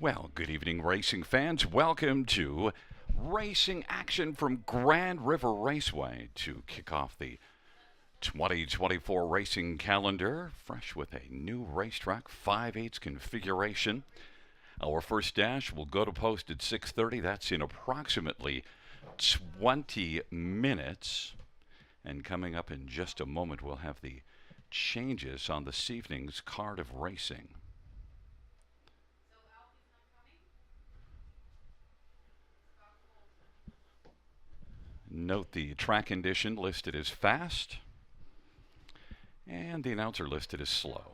Well, good evening, racing fans. Welcome to racing action from Grand River Raceway to kick off the 2024 racing calendar, fresh with a new racetrack 5/8 configuration. Our first dash will go to post at 6:30. That's in approximately 20 minutes. And coming up in just a moment, we'll have the changes on this evening's card of racing. Note the track condition listed as fast and the announcer listed as slow.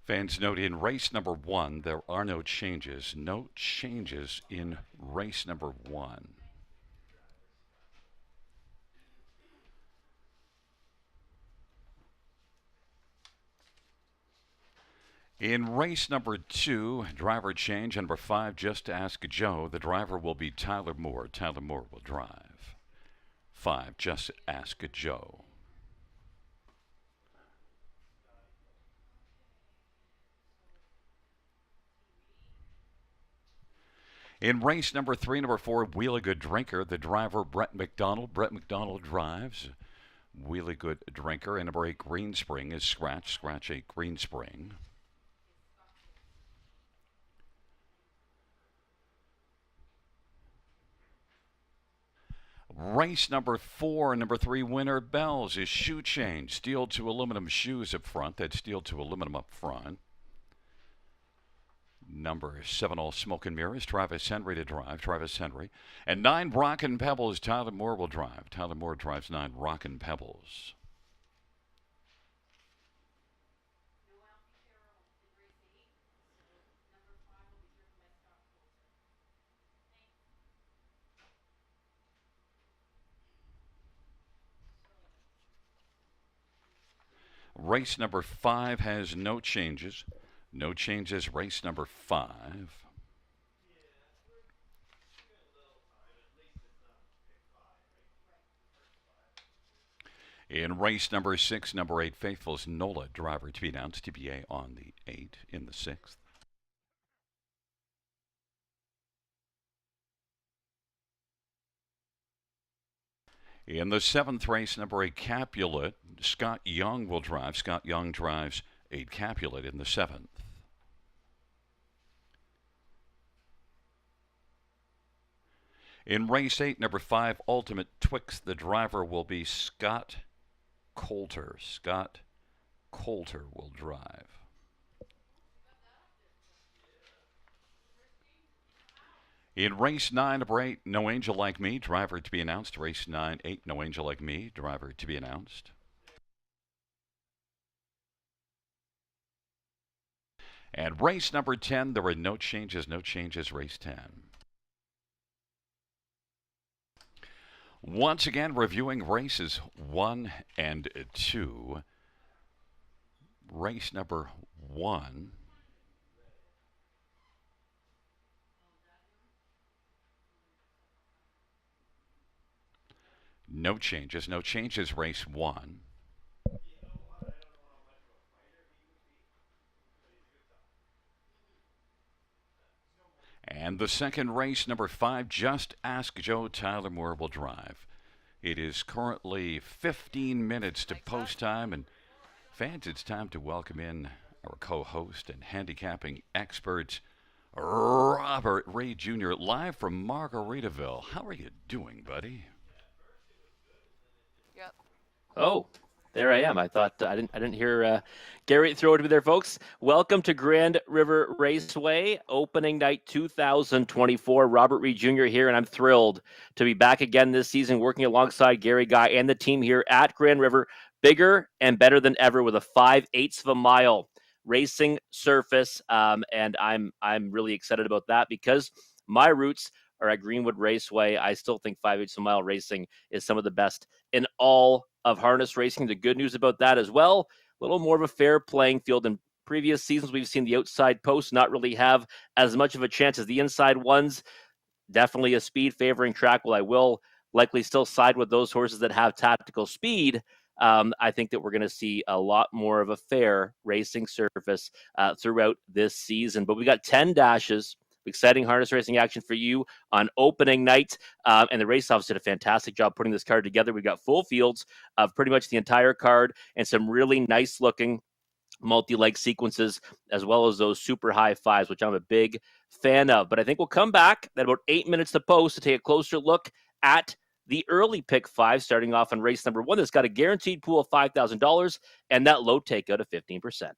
Fans note in race number 1, there are no changes. No changes in race number 1. In race number 2, driver change. Number 5, Just Ask Joe. The driver will be Tyler Moore. Tyler Moore will drive. 5, Just Ask Joe. In race number 3, number 4, Wheelie Good Drinker, the driver Brett McDonald. Brett McDonald drives. Wheelie Good Drinker. And number 8, Green Spring is Scratch. Scratch 8, Green Spring. Race number 4, number 3, Winner Bells is Shoe Change. Steel to aluminum shoes up front. That's steel to aluminum up front. Number 7, All Smoke and Mirrors, Travis Henry to drive. Travis Henry. And 9, Rockin' Pebbles, Tyler Moore will drive. Tyler Moore drives 9, Rockin' Pebbles. Race number 5 has no changes. No changes, race number 5. In race number 6, number 8, Faithful's Nola, driver to be announced, TBA on the 8 in the 6th. In the 7th race, number 8, Capulet, Scott Young will drive. Scott Young drives 8 Capulet in the 7th. In race 8, number 5, Ultimate Twix, the driver will be Scott Coulter. Scott Coulter will drive. In race 9, number 8, No Angel Like Me, driver to be announced. Race 9, 8, No Angel Like Me, driver to be announced. And race number 10, there were no changes, race 10. Once again, reviewing races 1 and 2. Race number 1. No changes, race 1. And the second race, number 5, Just Ask Joe, Tyler Moore will drive. It is currently 15 minutes to post time, and fans, it's time to welcome in our co-host and handicapping expert, Robert Ray Jr., live from Margaritaville. How are you doing, buddy? Yep. Oh, there I am. I thought I didn't hear Gary throw it to me there, folks. Welcome to Grand River Raceway, opening night 2024. Robert Reed Jr. here, and I'm thrilled to be back again this season, working alongside Gary Guy and the team here at Grand River. Bigger and better than ever with a 5/8 of a mile racing surface, and I'm really excited about that because my roots are at Greenwood Raceway. I still think 5/8 of a mile racing is some of the best in all of harness racing. The good news about that as well, little more of a fair playing field. In previous seasons, we've seen the outside posts not really have as much of a chance as the inside ones. Definitely a speed favoring track. Well, I will likely still side with those horses that have tactical speed. I think that we're going to see a lot more of a fair racing surface throughout this season. But we got 10 dashes, exciting harness racing action for you on opening night. And the race office did a fantastic job putting this card together. We've got full fields of pretty much the entire card and some really nice looking multi-leg sequences, as well as those super high fives, which I'm a big fan of. But I think we'll come back at about 8 minutes to post to take a closer look at the early pick five, starting off on race number one. That's got a guaranteed pool of $5,000 and that low takeout of 15%.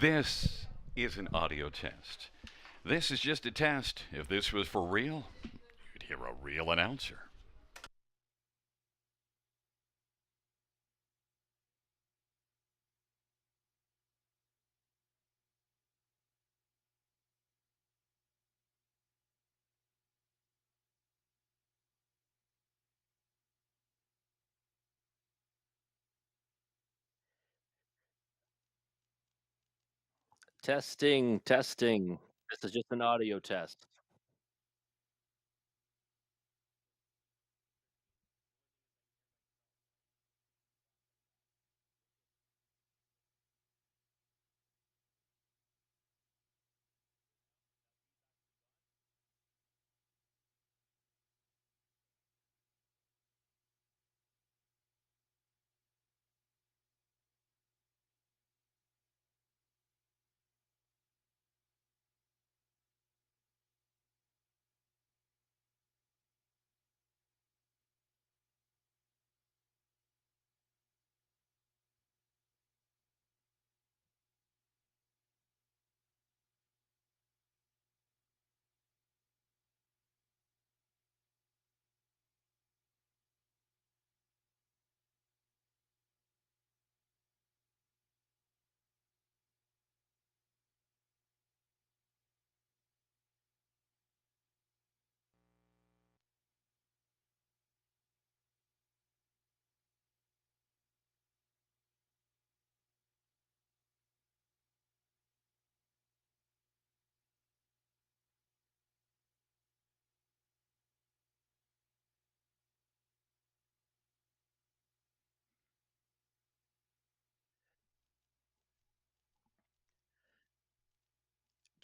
This is an audio test. This is just a test. If this was for real, you'd hear a real announcer. Testing, testing. This is just an audio test.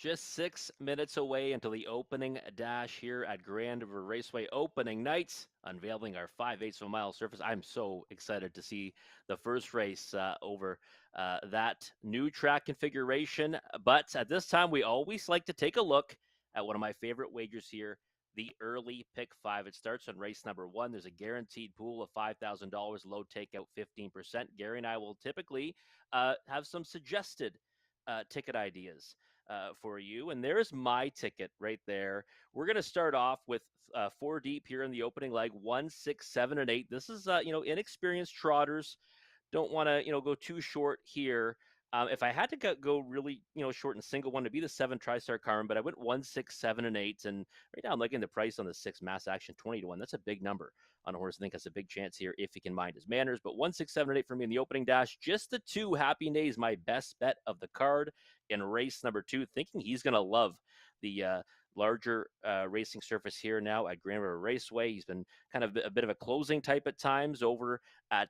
Just 6 minutes away until the opening dash here at Grand River Raceway opening night, unveiling our 5/8 of a mile surface. I'm so excited to see the first race over that new track configuration. But at this time, we always like to take a look at one of my favorite wagers here, the early pick five. It starts on race number one. There's a guaranteed pool of $5,000, low takeout 15%. Gary and I will typically have some suggested ticket ideas for you. And there's my ticket right there. We're going to start off with four deep here in the opening leg, 1, 6, 7, and 8. This is, inexperienced trotters. Don't want to, go too short here. If I had to go really, short and single one to be the 7 TriStar Carmen, but I went 1, 6, 7, and 8. And right now I'm liking the price on the 6 Mass Action 20-1. That's a big number on a horse. I think that's a big chance here if he can mind his manners. But 1, 6, 7, and 8 for me in the opening dash. Just the 2 Happy Nays, my best bet of the card in race number 2. Thinking he's going to love the larger racing surface here now at Grand River Raceway. He's been kind of a bit of a closing type at times over at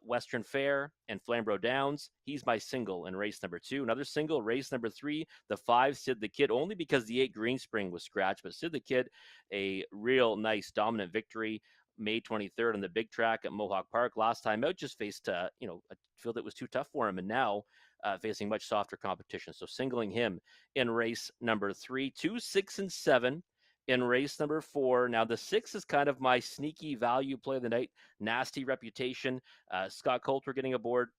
Western Fair and Flamborough Downs. He's my single in race number 2. Another single, race number 3, the 5 Sid the Kid, only because the 8 Green Spring was scratched, but Sid the Kid, a real nice dominant victory. May 23rd on the big track at Mohawk Park. Last time out, just faced a field that was too tough for him, and now facing much softer competition. So singling him in race number 3, 2, 6, and 7 in race number 4. Now the 6 is kind of my sneaky value play of the night. Nasty reputation. Scott Coulter getting aboard.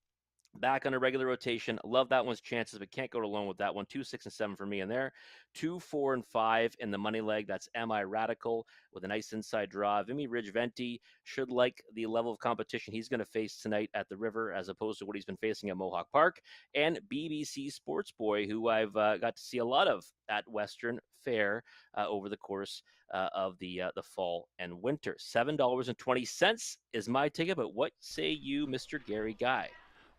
Back on a regular rotation. Love that one's chances, but can't go alone with that one. 2, 6, and 7 for me in there. 2, 4, and 5 in the money leg. That's Am I Radical with a nice inside draw. Vimy Ridge Venti should like the level of competition he's going to face tonight at the River as opposed to what he's been facing at Mohawk Park. And BBC Sports Boy, who I've got to see a lot of at Western Fair over the course of the fall and winter. $7.20 is my ticket, but what say you, Mr. Gary Guy?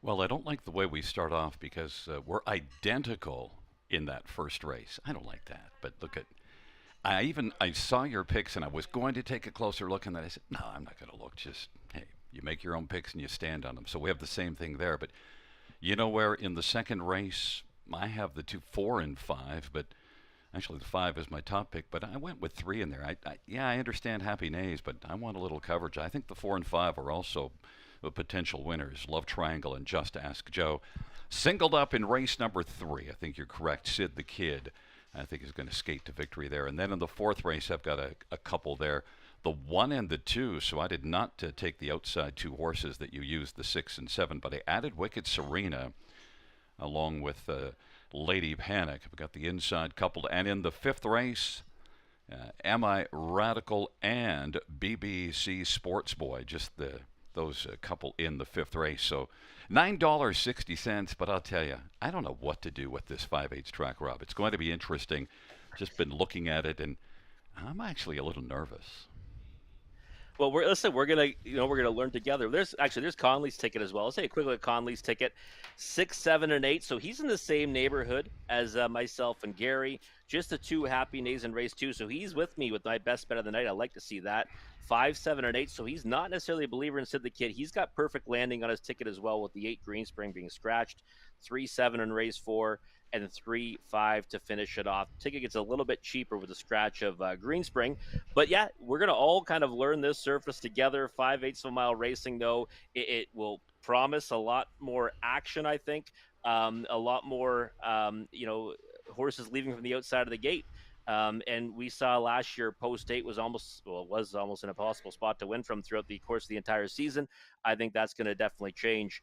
Well, I don't like the way we start off because we're identical in that first race. I don't like that. But look at, I saw your picks and I was going to take a closer look, and then I said, no, I'm not going to look. Just hey, you make your own picks and you stand on them. So we have the same thing there. But you know where in the second race I have the 2, 4, and 5, but actually the 5 is my top pick. But I went with 3 in there. I understand Happy Nays, but I want a little coverage. I think the 4 and 5 are also potential winners. Love Triangle and Just Ask Joe. Singled up in race number 3. I think you're correct. Sid the Kid, I think, is going to skate to victory there. And then in the 4th race, I've got a couple there. The 1 and the 2. So I did not take the outside 2 horses that you used, the 6 and 7, but I added Wicked Serena. along with Lady Panic. We've got the inside coupled. And in the fifth race, Am I Radical and BBC Sports Boy, just those couple in the fifth race. So $9.60, but I'll tell you, I don't know what to do with this 5/8 track, Rob. It's going to be interesting. Just been looking at it, and I'm actually a little nervous. Well, we're gonna learn together. There's Conley's ticket as well. Let's take a quick look at Conley's ticket, 6, 7, and 8. So he's in the same neighborhood as myself and Gary. Just the two happy nays in race 2. So he's with me with my best bet of the night. I like to see that 5, 7, and 8. So he's not necessarily a believer in Sid the Kid. He's got perfect landing on his ticket as well with the 8 Greenspring being scratched, 3, 7 in race 4. And 3, 5 to finish it off. Ticket gets a little bit cheaper with the scratch of Greenspring. But yeah, we're going to all kind of learn this surface together. 5/8 of a mile racing, though, it will promise a lot more action, I think. A lot more, horses leaving from the outside of the gate. And we saw last year post 8 was almost an impossible spot to win from throughout the course of the entire season. I think that's going to definitely change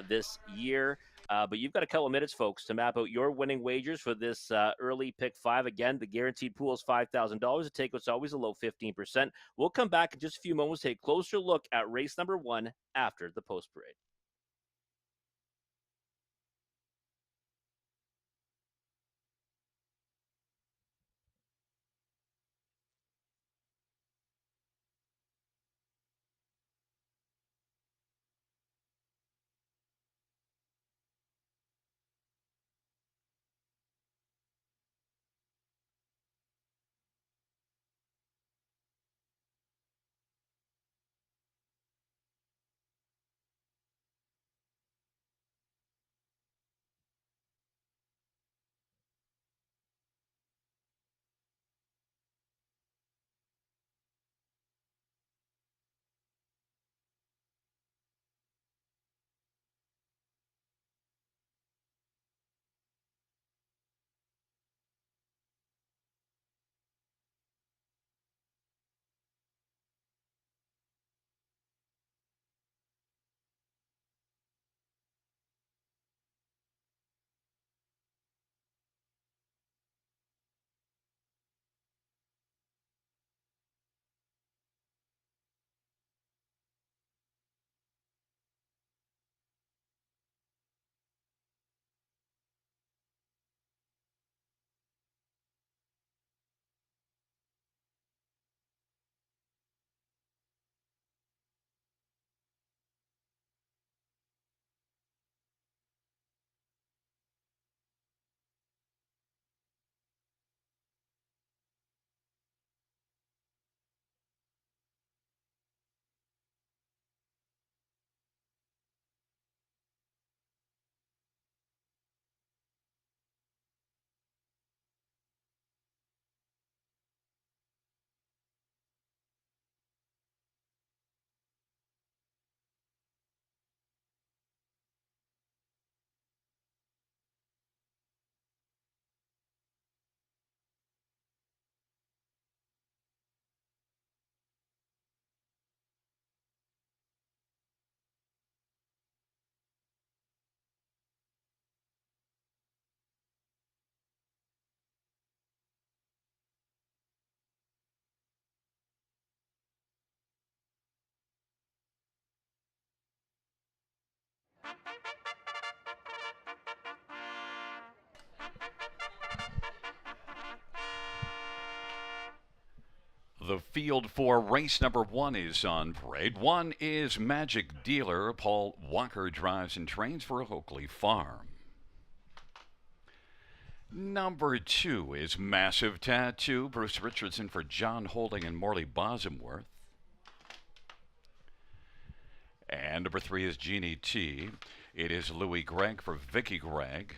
this year. But you've got a couple of minutes, folks, to map out your winning wagers for this early pick 5. Again, the guaranteed pool is $5,000. The take was always a low 15%. We'll come back in just a few moments, take a closer look at race number 1 after the post parade. The field for race number 1 is on parade. 1 is Magic Dealer. Paul Walker drives and trains for Oakley Farm. Number 2 is Massive Tattoo. Bruce Richardson for John Holding and Morley Bosomworth. And number 3 is Jeannie T. It is Louis Gregg for Vicky Gregg.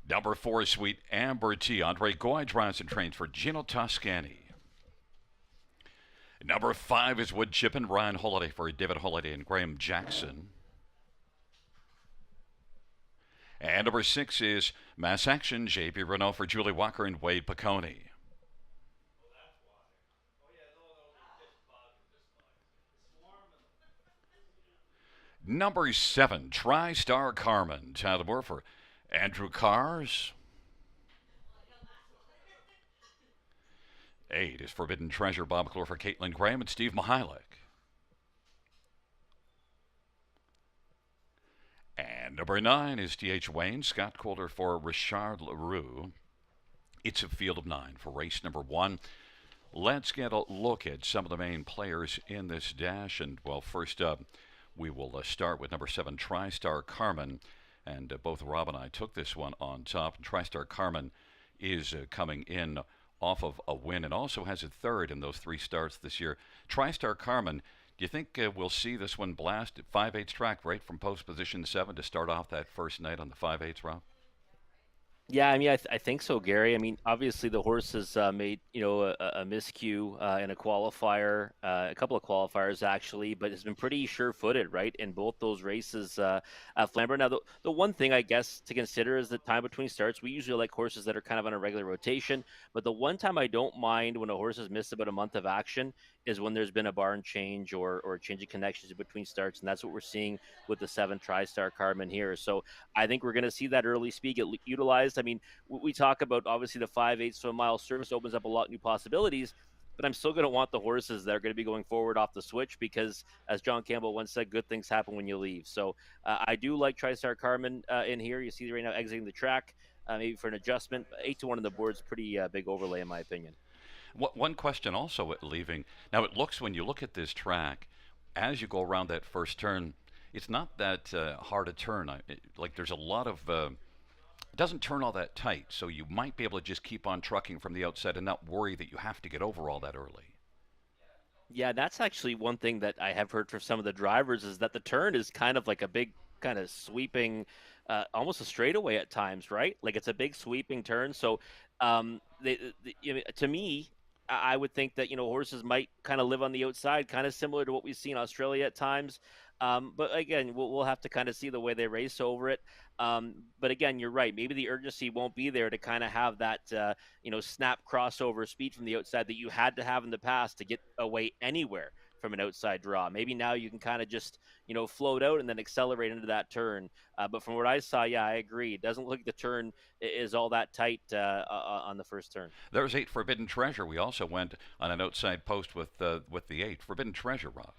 Number 4 is Sweet Amber T. Andre Goy drives and trains for Gino Toscani. Number 5 is Wood Chip and Ryan Holiday for David Holiday and Graham Jackson. And number 6 is Mass Action, J.P. Renault for Julie Walker and Wade Piccone. Number 7, TriStar Carmen. Tattleboro for Andrew Cars. 8 is Forbidden Treasure. Bob McClure for Caitlin Graham and Steve Mihalik. And number 9 is D.H. Wayne. Scott Coulter for Richard LaRue. It's a field of 9 for race number 1. Let's get a look at some of the main players in this dash. And, well, first up, we will start with number 7, TriStar Carmen. And both Rob and I took this one on top. And TriStar Carmen is coming in off of a win and also has a third in those 3 starts this year. TriStar Carmen, do you think we'll see this one blast at 5/8 track right from post position 7 to start off that first night on the 5/8, Rob? Yeah, I mean, I think so, Gary. I mean, obviously the horse has made a miscue in a qualifier, a couple of qualifiers actually, but has been pretty sure-footed, right, in both those races at Flamborough. Now, the one thing I guess to consider is the time between starts. We usually like horses that are kind of on a regular rotation, but the one time I don't mind when a horse has missed about a month of action is when there's been a barn change or a change of connections between starts, and that's what we're seeing with the 7 TriStar Carmen here. So I think we're going to see that early speed get utilized. I mean, we talk about obviously the 5/8 to a mile surface opens up a lot of new possibilities, but I'm still going to want the horses that are going to be going forward off the switch because, as John Campbell once said, good things happen when you leave. So I do like TriStar Carmen in here. You see right now exiting the track, maybe for an adjustment. 8-1 on the board is pretty big overlay in my opinion. One question also at leaving. Now, it looks, when you look at this track, as you go around that first turn, it's not that hard a turn. Like, there's a lot of. It doesn't turn all that tight, so you might be able to just keep on trucking from the outside and not worry that you have to get over all that early. Yeah, that's actually one thing that I have heard from some of the drivers is that the turn is kind of like a big kind of sweeping, almost a straightaway at times, right? Like it's a big sweeping turn. So, to me, I would think that horses might kind of live on the outside, kind of similar to what we see in Australia at times. But again, we'll have to kind of see the way they race over it. But again, you're right. Maybe the urgency won't be there to kind of have that snap crossover speed from the outside that you had to have in the past to get away anywhere from an outside draw. Maybe now you can kind of just, float out and then accelerate into that turn. But from what I saw, yeah, I agree. It doesn't look like the turn is all that tight on the first turn. There's 8 Forbidden Treasure. We also went on an outside post with the 8 Forbidden Treasure, Rob.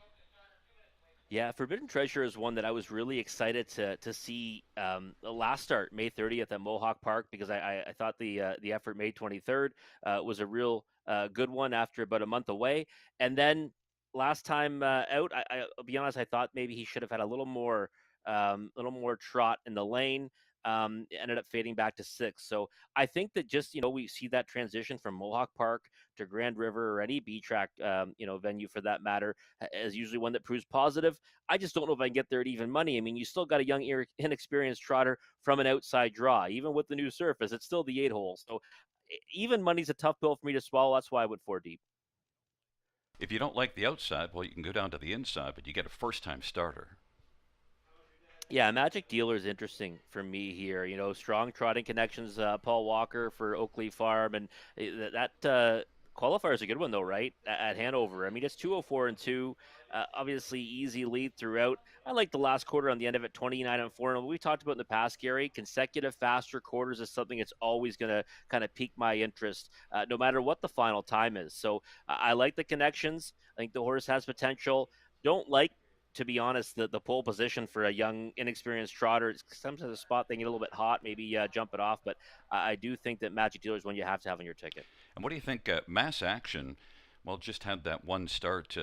Yeah, Forbidden Treasure is one that I was really excited to see the last start, May 30th at Mohawk Park, because I thought the effort May 23rd was a real good one after about a month away. And then last time out, I'll be honest, I thought maybe he should have had a little more trot in the lane. Ended up fading back to 6. So I think that just we see that transition from Mohawk Park to Grand River or any B track venue for that matter is usually one that proves positive. I just don't know if I can get there at even money. I mean, you still got a young, inexperienced trotter from an outside draw, even with the new surface. It's still the 8 hole. So even money's a tough pill for me to swallow. That's why I went 4 deep. If you don't like the outside, well, you can go down to the inside, but you get a first time starter. Yeah, Magic Dealer is interesting for me here. Strong trotting connections. Paul Walker for Oakley Farm, and that qualifier is a good one though, right? At Hanover. I mean, it's 204-2. Obviously, easy lead throughout. I like the last quarter on the end of it, 29-4. And we talked about in the past, Gary, consecutive faster quarters is something that's always going to kind of pique my interest, no matter what the final time is. So I like the connections. I think the horse has potential. Don't like, to be honest, the pole position for a young, inexperienced trotter. It's sometimes a spot they get a little bit hot, maybe jump it off. But I do think that Magic Dealer is one you have to have on your ticket. And what do you think? Mass Action, well, just had that one start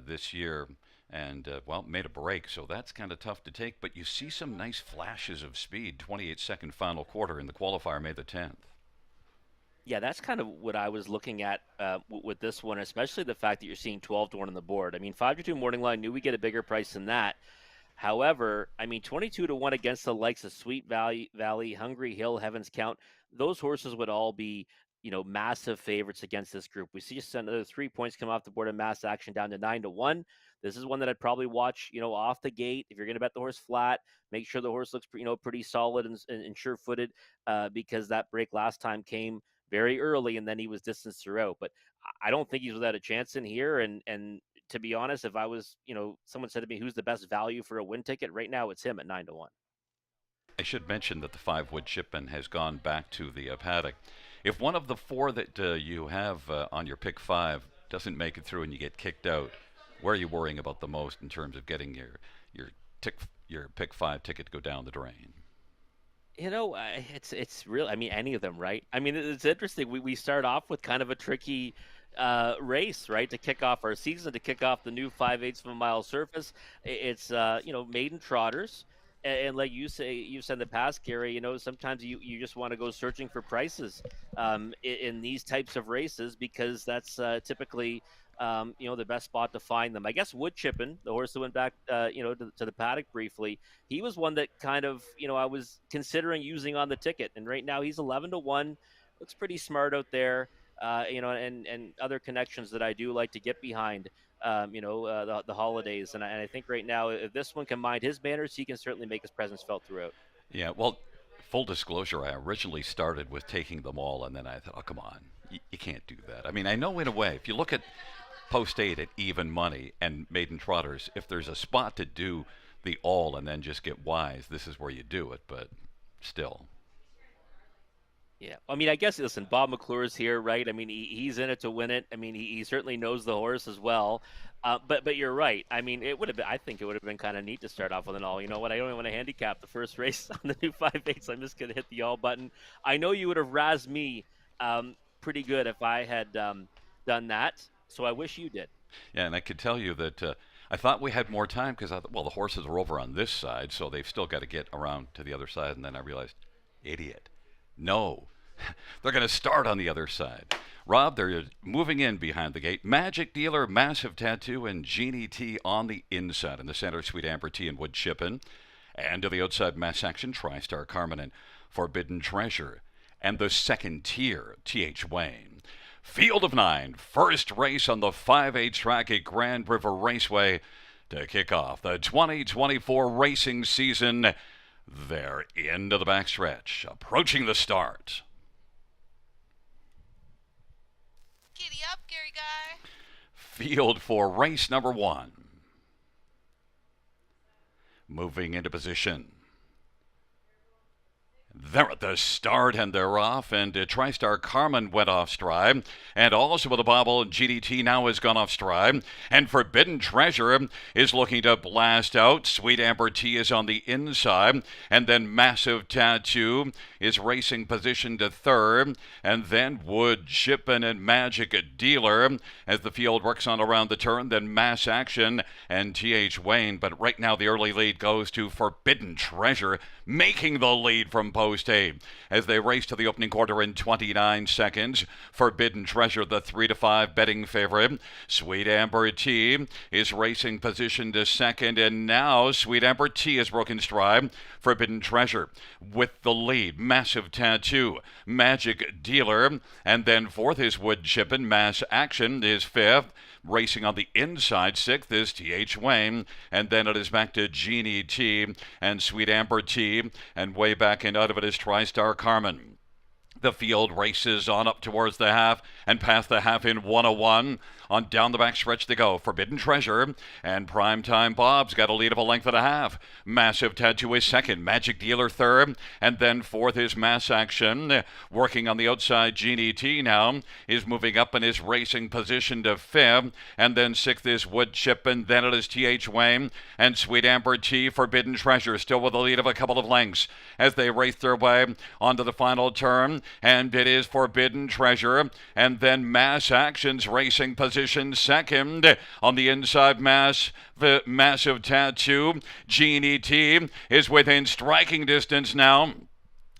this year and, well, made a break. So that's kind of tough to take. But you see some nice flashes of speed. 28-second final quarter in the qualifier, May the 10th. Yeah, that's kind of what I was looking at with this one, especially the fact that you're seeing 12-1 on the board. I mean, 5-2 morning line, knew we get a bigger price than that. However, I mean, 22-1 against the likes of Sweet Valley, Hungry Hill, Heaven's Count, those horses would all be, massive favorites against this group. We see just another 3 points come off the board in Mass Action down to 9-1. This is one that I'd probably watch, off the gate. If you're going to bet the horse flat, make sure the horse looks, pretty solid and sure-footed, because that break last time came very early and then he was distanced throughout. But I don't think he's without a chance in here. And to be honest, if I was, someone said to me, who's the best value for a win ticket right now, it's him at 9-1. I should mention that the 5 wood chipman has gone back to the paddock. If one of the 4 that you have on your pick 5 doesn't make it through and you get kicked out, where are you worrying about the most in terms of getting your your pick 5 ticket to go down the drain? It's real. I mean, any of them, right? I mean, it's interesting. We start off with kind of a tricky race, right, to kick off our season, to kick off the new 5/8 of a mile surface. It's maiden trotters, and like you've said in the past, Gary. Sometimes you just want to go searching for prices in these types of races because that's typically. The best spot to find them. I guess Wood Chippin, the horse that went back, to the paddock briefly, he was one that kind of, I was considering using on the ticket. And right now he's 11-1. Looks pretty smart out there, and other connections that I do like to get behind, the holidays. And I think right now, if this one can mind his manners, he can certainly make his presence felt throughout. Yeah, well, full disclosure, I originally started with taking them all, and then I thought, oh, come on. You can't do that. I mean, I know in a way, if you look at post 8 at even money and maiden trotters, if there's a spot to do the all and then just get wise, this is where you do it, but still. Yeah, I mean, I guess, listen, Bob McClure's here, right? I mean, he's in it to win it. I mean, he certainly knows the horse as well. But you're right. I mean, I think it would have been kind of neat to start off with an all. You know what? I don't even want to handicap the first race on the new 5/8. I'm just going to hit the all button. I know you would have razzed me pretty good if I had done that. So I wish you did. Yeah, and I could tell you that I thought we had more time because I thought, well, the horses are over on this side, so they've still got to get around to the other side. And then I realized, idiot. No, they're going to start on the other side. Rob, they're moving in behind the gate. Magic Dealer, Massive Tattoo, and Genie T on the inside. In the center, Sweet Amber T and Wood Chippin. And to the outside, Mass Action, TriStar Carmen, and Forbidden Treasure. And the second tier, T.H. Wayne. Field of 9, first race on the 5/8 track at Grand River Raceway to kick off the 2024 racing season. They're into the backstretch, approaching the start. Giddy up, Gary Guy. Field for race number 1. Moving into position. They're at the start and they're off, and TriStar Carmen went off stride, and also with a bobble, GDT now has gone off stride, and Forbidden Treasure is looking to blast out. Sweet Amber T is on the inside, and then Massive Tattoo is racing position to third, and then Wood Chippin and Magic Dealer as the field works on around the turn, then Mass Action and T.H. Wayne, but right now the early lead goes to Forbidden Treasure, making the lead from post 8 as they race to the opening quarter in 29 seconds. Forbidden Treasure, the 3-5 betting favorite. Sweet Amber T is racing position to second, and now Sweet Amber T has broken stride. Forbidden Treasure with the lead. Massive Tattoo, Magic Dealer, and then fourth is Wood Chippin. Mass Action is fifth. Racing on the inside, sixth is T.H. Wayne, and then it is back to Genie T and Sweet Amber T, and way back and out of it is TriStar Carmen. The field races on up towards the half and past the half in 101. On down the back stretch they go. Forbidden Treasure and Primetime Bob's got a lead of a length and a half. Massive Tattoo is second. Magic Dealer third. And then fourth is Mass Action. Working on the outside, Genie T now is moving up and is racing position to fifth. And then sixth is Wood Chippin. Then it is T.H. Wayne and Sweet Amber T. Forbidden Treasure still with a lead of a couple of lengths as they race their way onto the final turn. And it is Forbidden Treasure, and then Mass Action's racing position second on the inside. Massive Tattoo. Genie T is within striking distance now.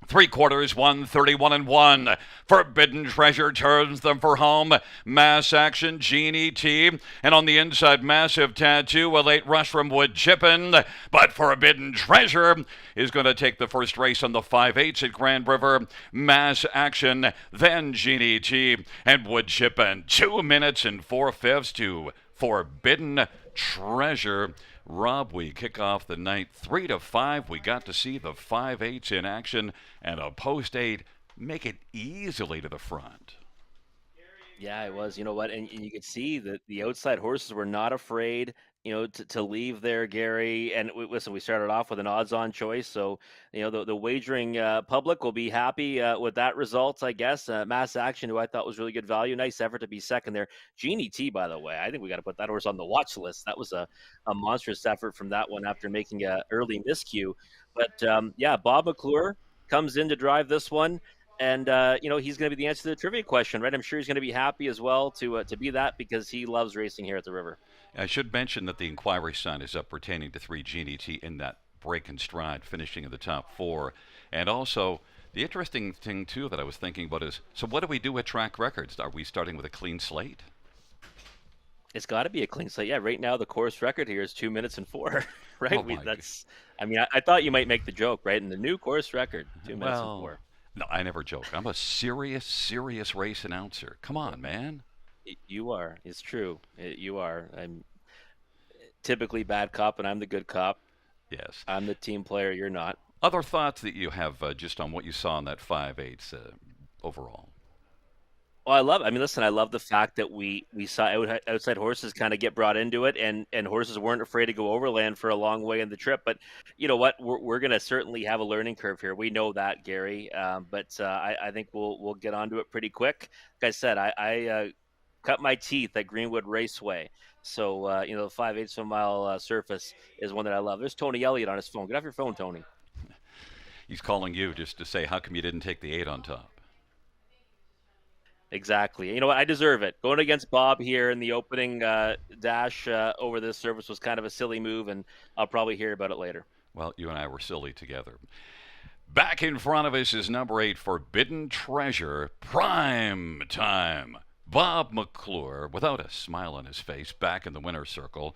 3/4, 131-1. Forbidden Treasure turns them for home. Mass Action, Genie T, and on the inside, Massive Tattoo, a late rush from Wood Chippin, but Forbidden Treasure is going to take the first race on the 5/8 at Grand River. Mass Action, then Genie T, and Wood Chippin. 2 minutes and 4/5 to Forbidden Treasure. Rob, we kick off the night 3-5. We got to see the 5/8 in action and a post 8 make it easily to the front. Yeah, it was. You know what? And you could see that the outside horses were not afraid, to leave there, Gary. And listen, we started off with an odds-on choice, so the wagering public will be happy with that result, I guess. Mass Action, who I thought was really good value, nice effort to be second there. Genie T, by the way, I think we got to put that horse on the watch list. That was a monstrous effort from that one after making a early miscue. But yeah, Bob McClure comes in to drive this one. And he's going to be the answer to the trivia question, right? I'm sure he's going to be happy as well to be that because he loves racing here at the River. I should mention that the inquiry sign is up pertaining to 3 Genie T in that break and stride, finishing in the top four. And also, the interesting thing, too, that I was thinking about is so what do we do at track records? Are we starting with a clean slate? It's got to be a clean slate. Yeah, right now the course record here is 2 minutes and four. Oh, Right? my. I mean, I thought you might make the joke, right? And the new course record, 2 minutes and Well, four. no, I never joke. I'm a serious, serious race announcer. Come on, man. You are. It's true. You are. I'm typically bad cop, and I'm the good cop. Yes. I'm the team player. You're not. Other thoughts that you have just on what you saw in that 5/8 overall? Well, I love. I mean, listen. I love the fact that we saw outside horses kind of get brought into it, and horses weren't afraid to go overland for a long way in the trip. But you know what? We're going to certainly have a learning curve here. We know that, Gary. But I think we'll get onto it pretty quick. Like I said, I cut my teeth at Greenwood Raceway, so the 5/8 of a mile surface is one that I love. There's Tony Elliott on his phone. Get off your phone, Tony. He's calling you just to say, how come you didn't take the 8 on top? Exactly. You know what? I deserve it. Going against Bob here in the opening dash over this service was kind of a silly move, and I'll probably hear about it later. Well, you and I were silly together. Back in front of us is number 8, Forbidden Treasure, prime time. Bob McClure, without a smile on his face, back in the winner's circle.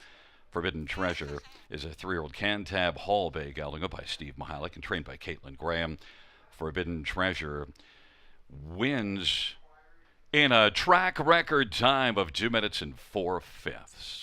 Forbidden Treasure is a 3-year-old Cantab Hall Bay gelding by Steve Mihalik and trained by Caitlin Graham. Forbidden Treasure wins in a track record time of 2 minutes and 4/5.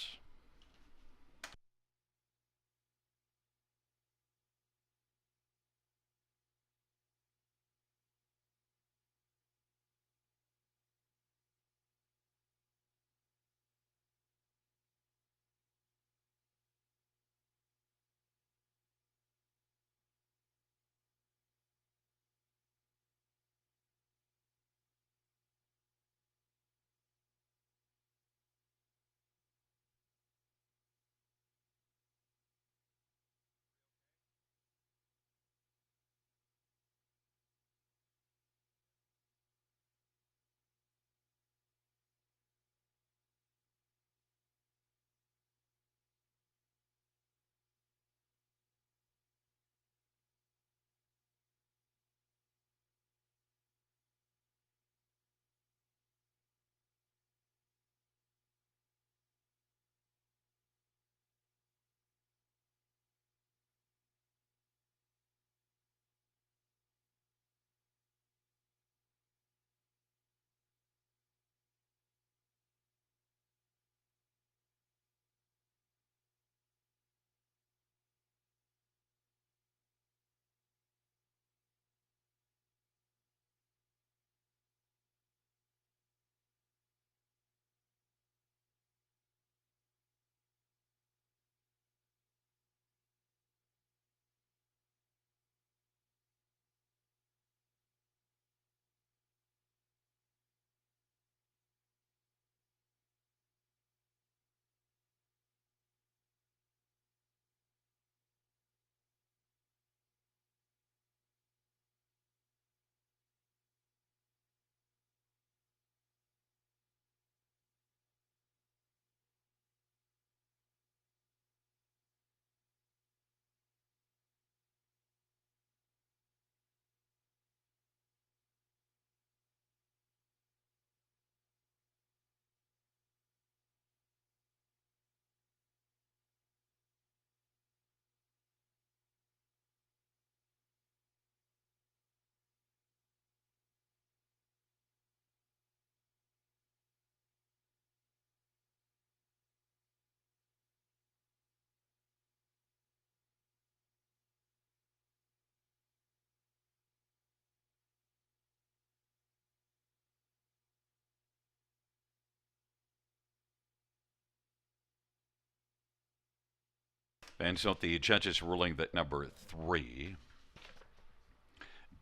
And so the judges ruling that number 3,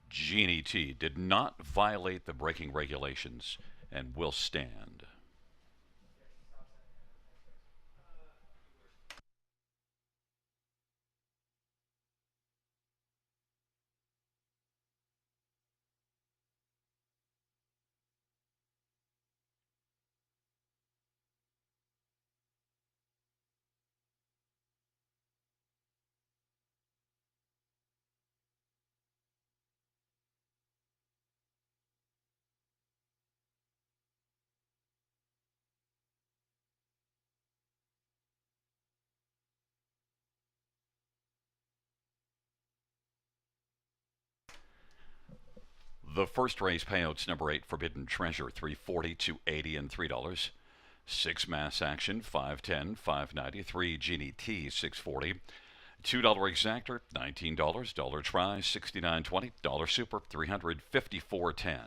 Jeannie T, did not violate the braking regulations and will stand. The first race payouts number 8, Forbidden Treasure, 340, 280, and $3. 6 mass action, 510, 593, Genie T, 640. $2 exactor, $19. Dollar try, 69.20. Dollar super, 354.10.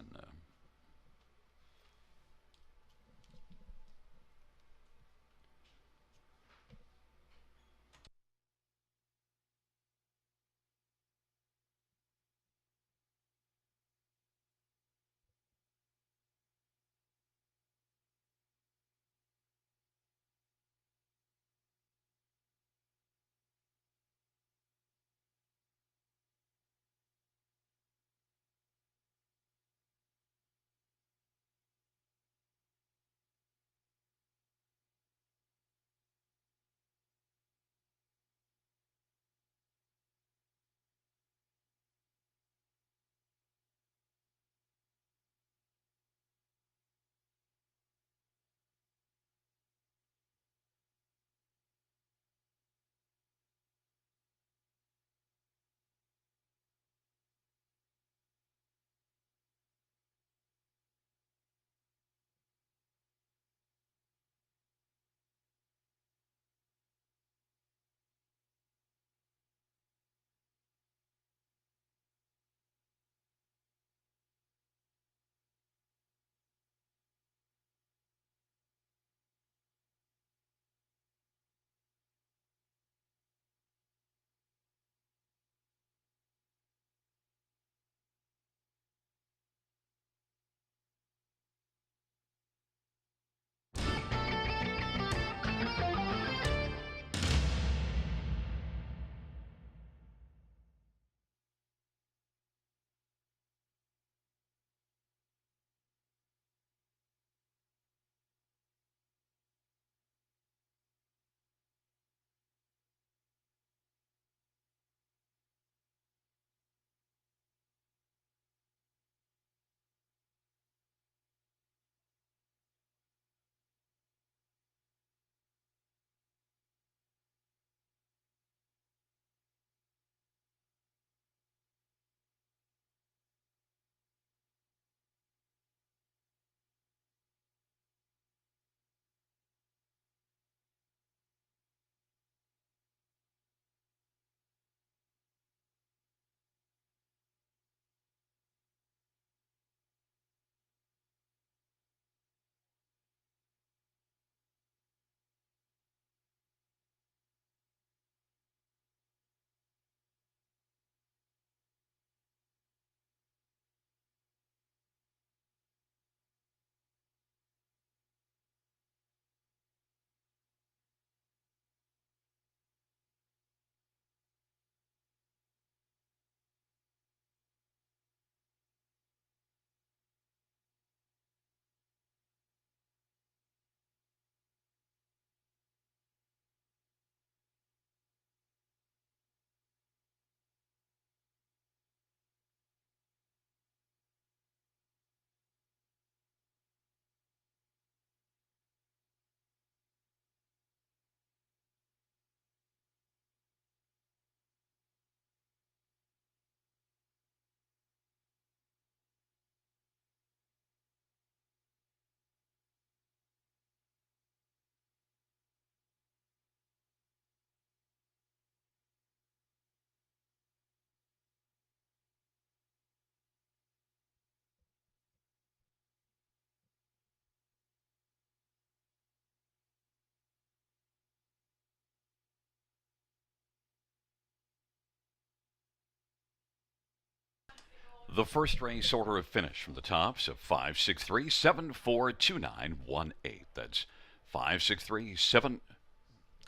The first race order of finish from the top, so 563 742918. That's 563 7.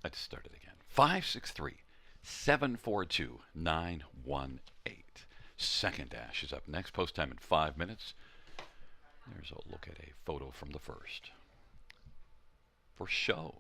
Let's start it again. 563 742918. Second dash is up next. Post time in 5 minutes. There's a look at a photo from the first. For show.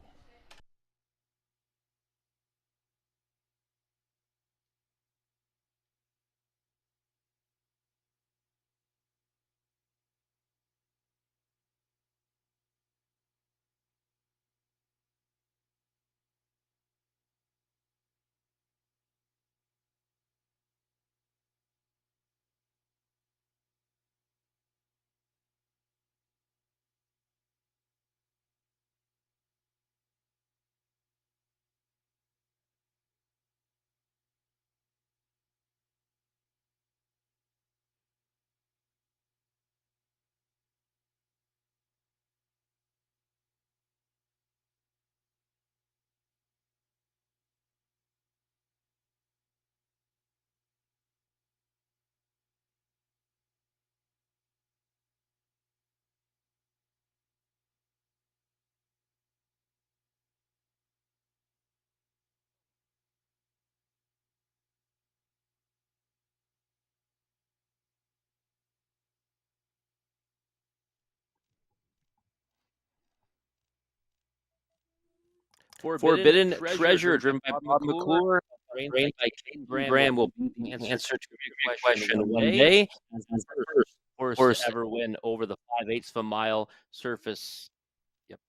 Forbidden Treasure, driven by Bob McClure, Trained trained by by Caden Caden Graham, Graham, will will be be the the answer answer to to every every question question one day. as As the the first horse horse ever ever win over the 5/8 of a mile surface. Yep.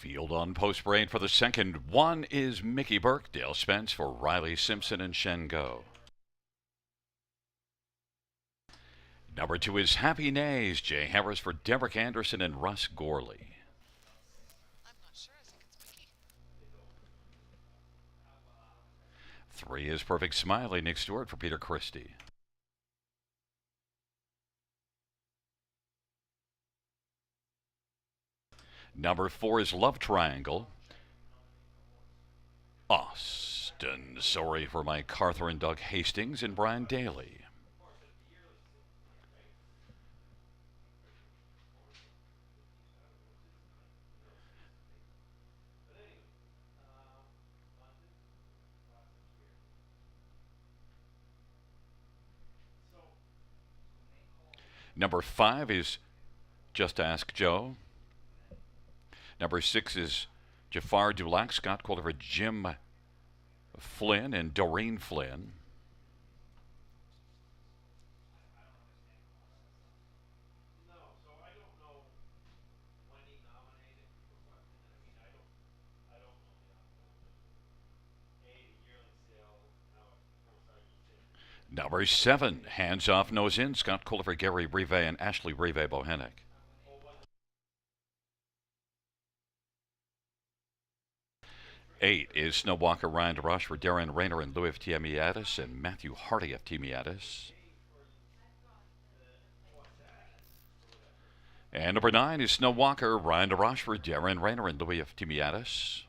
Field on post parade for the second one is Mickey Burke, Dale Spence for Riley Simpson and Shen Go. Number 2 is Happy Nays, Jay Harris for Derek Anderson and Russ Gorley. I'm not sure. I think it's Mickey. 3 is Perfect Smiley, Nick Stewart for Peter Christie. Number 4 is Love Triangle, Austin. Sorry for Mike Arthur and Doug Hastings and Brian Daly. Number 5 is Just Ask Joe. Number 6 is Jafar Dulac, Scott Quilter, Jim Flynn, and Doreen Flynn. Number 7, Hands Off, Nose In, Scott Quilter, Gary Brevet, and Ashley Brevet Bohenick. Eight is Snowwalker Ryan DeRoche for Darren Rayner and Louis Tiamiatis and Matthew Hardy of Tiamiatis. And number 9 is Snowwalker Ryan DeRoche for Darren Rayner and Louis of Tiamiatis.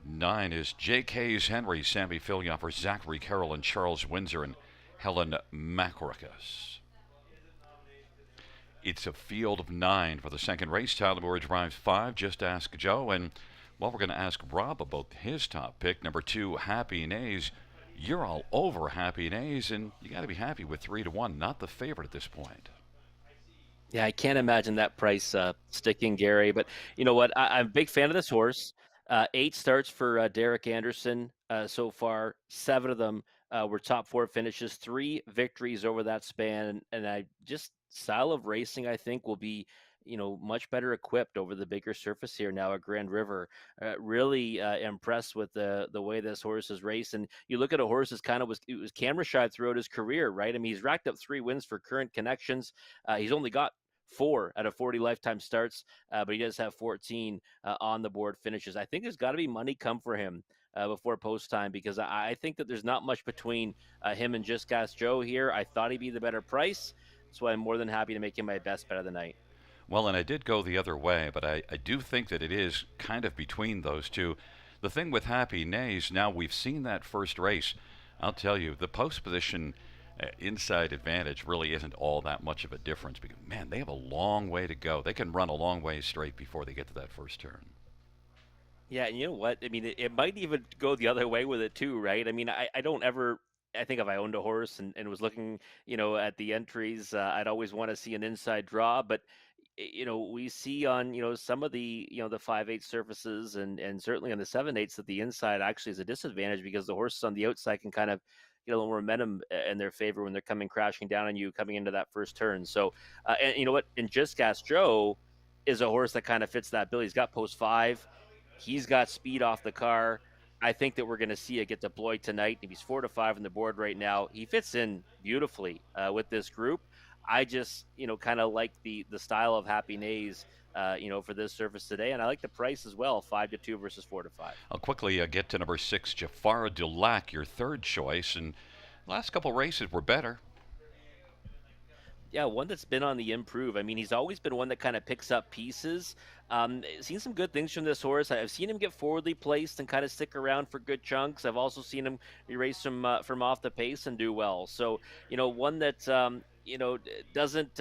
9 is J.K.'s Henry, Sammy Fillion for Zachary Carroll and Charles Windsor and Helen Makaricus. It's a field of 9 for the second race. Tyler Moore drives 5, Just Ask Joe. And, well, we're going to ask Rob about his top pick. Number 2, Happy Nays. You're all over Happy Nays, and you got to be happy with 3-1. Not the favorite at this point. Yeah, I can't imagine that price sticking, Gary. But you know what? I'm a big fan of this horse. 8 starts for Derek Anderson so far. 7 of them were top 4 finishes, 3 victories over that span. And I just style of racing, I think, will be much better equipped over the bigger surface here now at Grand River. Really impressed with the way this horse is raced. And you look at a horse that's it was camera shy throughout his career, right? I mean, he's racked up 3 wins for Current Connections. He's only got 4 out of 40 lifetime starts, but he does have 14 on the board finishes. I think there's got to be money come for him before post time, because I think that there's not much between him and Just Gas Joe here. I thought he'd be the better price, so I'm more than happy to make him my best bet of the night. Well, and I did go the other way, but I do think that it is kind of between those two. The thing with Happy Nays, now we've seen that first race. I'll tell you, the post position inside advantage really isn't all that much of a difference, because, man, they have a long way to go. They can run a long way straight before they get to that first turn. Yeah, and you know what? I mean, it might even go the other way with it too, right? I mean, I don't ever. I think if I owned a horse and was looking, at the entries, I'd always want to see an inside draw. But we see on some of the 5/8 surfaces and certainly on the 7/8s that the inside actually is a disadvantage, because the horses on the outside can kind of get a little more momentum in their favor when they're coming crashing down on you coming into that first turn. So, and you know what? And Just Gas Joe is a horse that kind of fits that bill. He's got post 5. He's got speed off the car. I think that we're going to see it get deployed tonight. If he's 4-5 on the board right now, he fits in beautifully with this group. I just, kind of like the style of Happy Nays, for this surface today, and I like the price as well, 5-2 versus 4-5. I'll quickly get to number 6, Jafar Dulac, your third choice, and the last couple races were better. Yeah, one that's been on the improve. I mean, he's always been one that kind of picks up pieces. Seen some good things from this horse. I've seen him get forwardly placed and kind of stick around for good chunks. I've also seen him erase from off the pace and do well. So, one that doesn't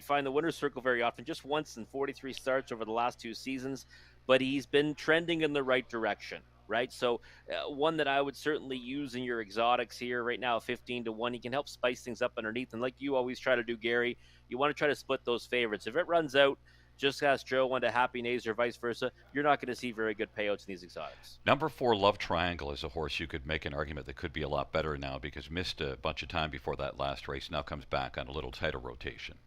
find the winner's circle very often. Just once in 43 starts over the last 2 seasons, but he's been trending in the right direction. Right, so one that I would certainly use in your exotics here right now, 15-1. He can help spice things up underneath, and like you always try to do, Gary, you want to try to split those favorites. If it runs out, Just Ask Joe onto Happy Nays or vice versa, you're not going to see very good payouts in these exotics. Number 4, Love Triangle, is a horse you could make an argument that could be a lot better now, because missed a bunch of time before that last race. Now comes back on a little tighter rotation.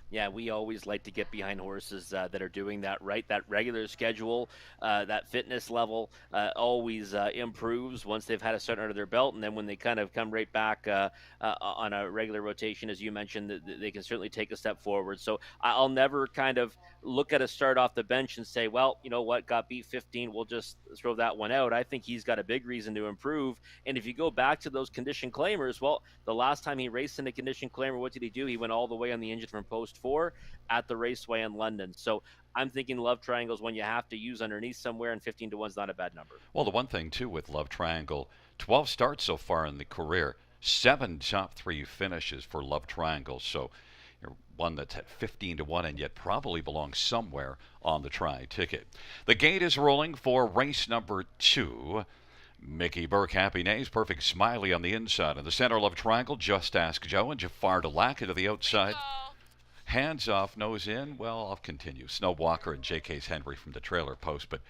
Yeah, we always like to get behind horses that are doing that right. That regular schedule, that fitness level always improves once they've had a start under their belt, and then when they kind of come right back on a regular rotation, as you mentioned, they can certainly take a step forward. So I'll never kind of look at a start off the bench and say, well, you know what, got beat 15, we'll just throw that one out. I think he's got a big reason to improve. And if you go back to those condition claimers, well, the last time he raced in a condition claimer, what did he do? He went all the way on the engine from post four at the raceway in London. So I'm thinking love triangles when you have to use underneath somewhere, and 15 to 1 is not a bad number. Well, the one thing too with Love Triangle, 12 starts so far in the career, 7 top 3 finishes for Love Triangle. So you're one that's at 15 to 1 and yet probably belongs somewhere on the try ticket. The gate is rolling for race number 2. Mickey Burke, Happy Nays, Perfect Smiley on the inside. In the center, Love Triangle, Just Ask Joe, and Jafar Delac to the outside. Oh, Hands off, nose in. Well, I'll continue. Snow Walker and J.K.'s Henry from the trailer post. But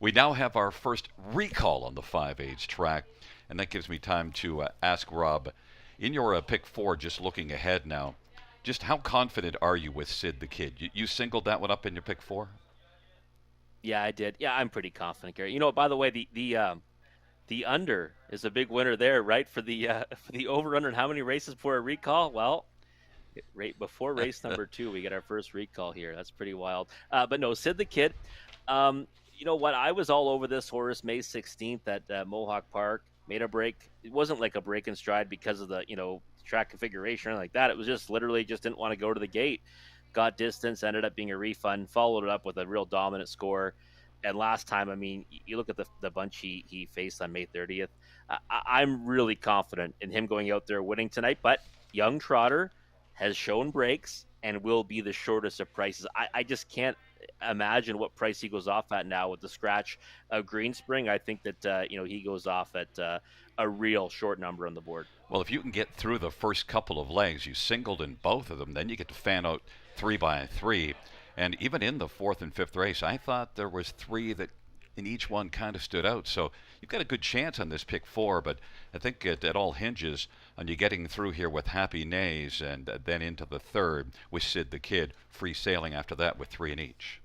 we now have our first recall on the 5/8 track, and that gives me time to ask Rob, in your pick 4, just looking ahead now, just how confident are you with Sid the Kid? You singled that one up in your pick 4? Yeah, I did. Yeah, I'm pretty confident, Gary. You know, by the way, the under is a big winner there, right? For the for the over under and how many races for a recall? Well, right before race number 2, we get our first recall here. That's pretty wild. But no, Sid the Kid. You know what? I was all over this horse May 16th at Mohawk Park. Made a break. It wasn't like a break in stride because of the track configuration or anything like that. It was just literally just didn't want to go to the gate. Got distance, ended up being a refund. Followed it up with a real dominant score. And last time, I mean, you look at the bunch he faced on May 30th. I'm really confident in him going out there winning tonight. But young trotter has shown breaks and will be the shortest of prices. I just can't imagine what price he goes off at now with the scratch of Greenspring. I think that he goes off at a real short number on the board. Well, if you can get through the first couple of legs, you singled in both of them, then you get to fan out 3 by 3. And even in the 4th and 5th race, I thought there was 3 that in each one kind of stood out. So you've got a good chance on this pick 4, but I think it all hinges on you getting through here with Happy Nays and then into the 3rd with Sid the Kid, free sailing after that with 3 in each.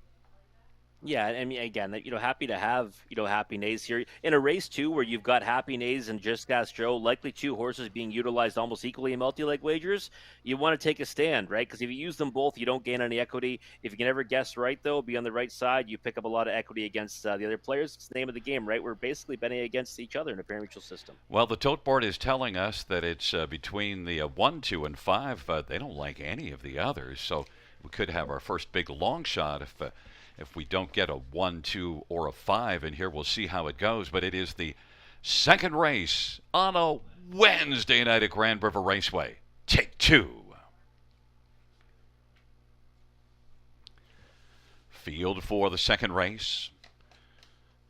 Yeah, I mean, again, happy to have, Happy Nays here. In a race, too, where you've got Happy Nays and Just Gas Joe, likely 2 horses being utilized almost equally in multi-leg wagers, you want to take a stand, right? Because if you use them both, you don't gain any equity. If you can ever guess right, though, be on the right side, you pick up a lot of equity against the other players. It's the name of the game, right? We're basically betting against each other in a pari-mutuel system. Well, the tote board is telling us that it's between the 1, 2, and 5. They don't like any of the others, so we could have our first big long shot if we don't get a 1, 2, or a 5 in here. We'll see how it goes. But it is the second race on a Wednesday night at Grand River Raceway. Take 2. Field for the second race.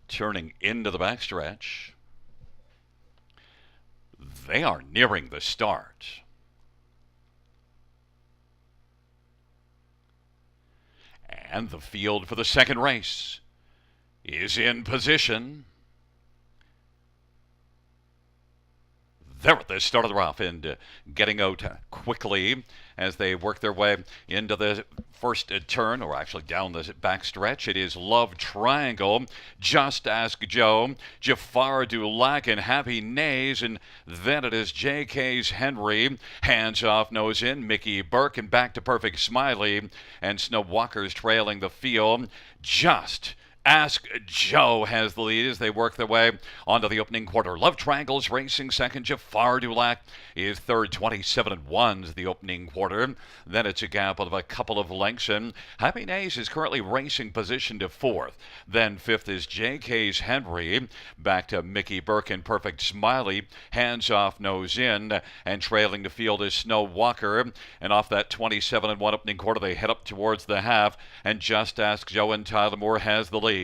Turning into the backstretch. They are nearing the start. And the field for the second race is in position. They're at the start of the rough and getting out quickly as they work their way into the first turn, or actually down the backstretch. It is Love Triangle, Just Ask Joe, Jafar Dulac, and Happy Nays, and then it is J.K.'s Henry, Hands Off, Nose In, Mickey Burke, and back to Perfect Smiley, and Snow Walker's trailing the field. Just Ask Joe has the lead as they work their way onto the opening quarter. Love Triangle's racing second. Jafar Dulac is third, 27-1's the opening quarter. Then it's a gap of a couple of lengths, and Happy Nays is currently racing position to 4th. Then 5th is J.K.'s Henry. Back to Mickey Burke and Perfect Smiley. Hands Off, Nose In, and trailing the field is Snow Walker. And off that 27-1 opening quarter, they head up towards the half, and Just Ask Joe and Tyler Moore has the lead.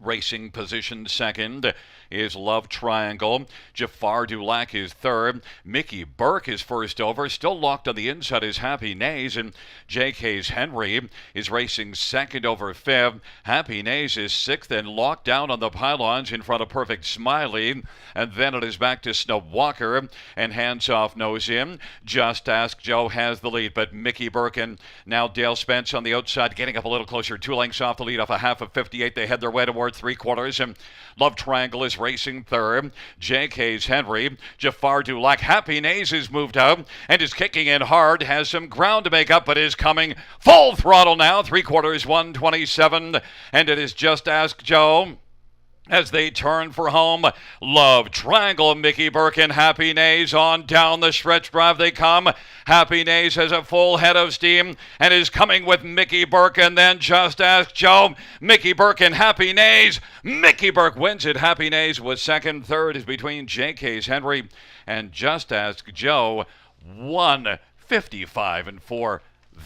Racing position second is Love Triangle. Jafar Dulac is third. Mickey Burke is first over. Still locked on the inside is Happy Nays. And JK's Henry is racing second over fifth. Happy Nays is sixth and locked down on the pylons in front of Perfect Smiley. And then it is back to Snub Walker and Hands Off Nose In. Just Ask Joe has the lead, but Mickey Burke and now Dale Spence on the outside getting up a little closer. 2 lengths off the lead off a half of 58. They head their way toward three quarters. And Love Triangle is racing third. JK's Henry. Jafar Dulac. Happy Nays is moved out and is kicking in hard. Has some ground to make up, but is coming full throttle now. Three quarters, 127. And it is Just Ask Joe as they turn for home. Love Triangle, Mickey Burke and Happy Nays on down the stretch drive they come. Happy Nays has a full head of steam and is coming with Mickey Burke, and then Just Ask Joe. Mickey Burke and Happy Nays. Mickey Burke wins it. Happy Nays was second. Third is between JK's Henry and Just Ask Joe. 1:55.4.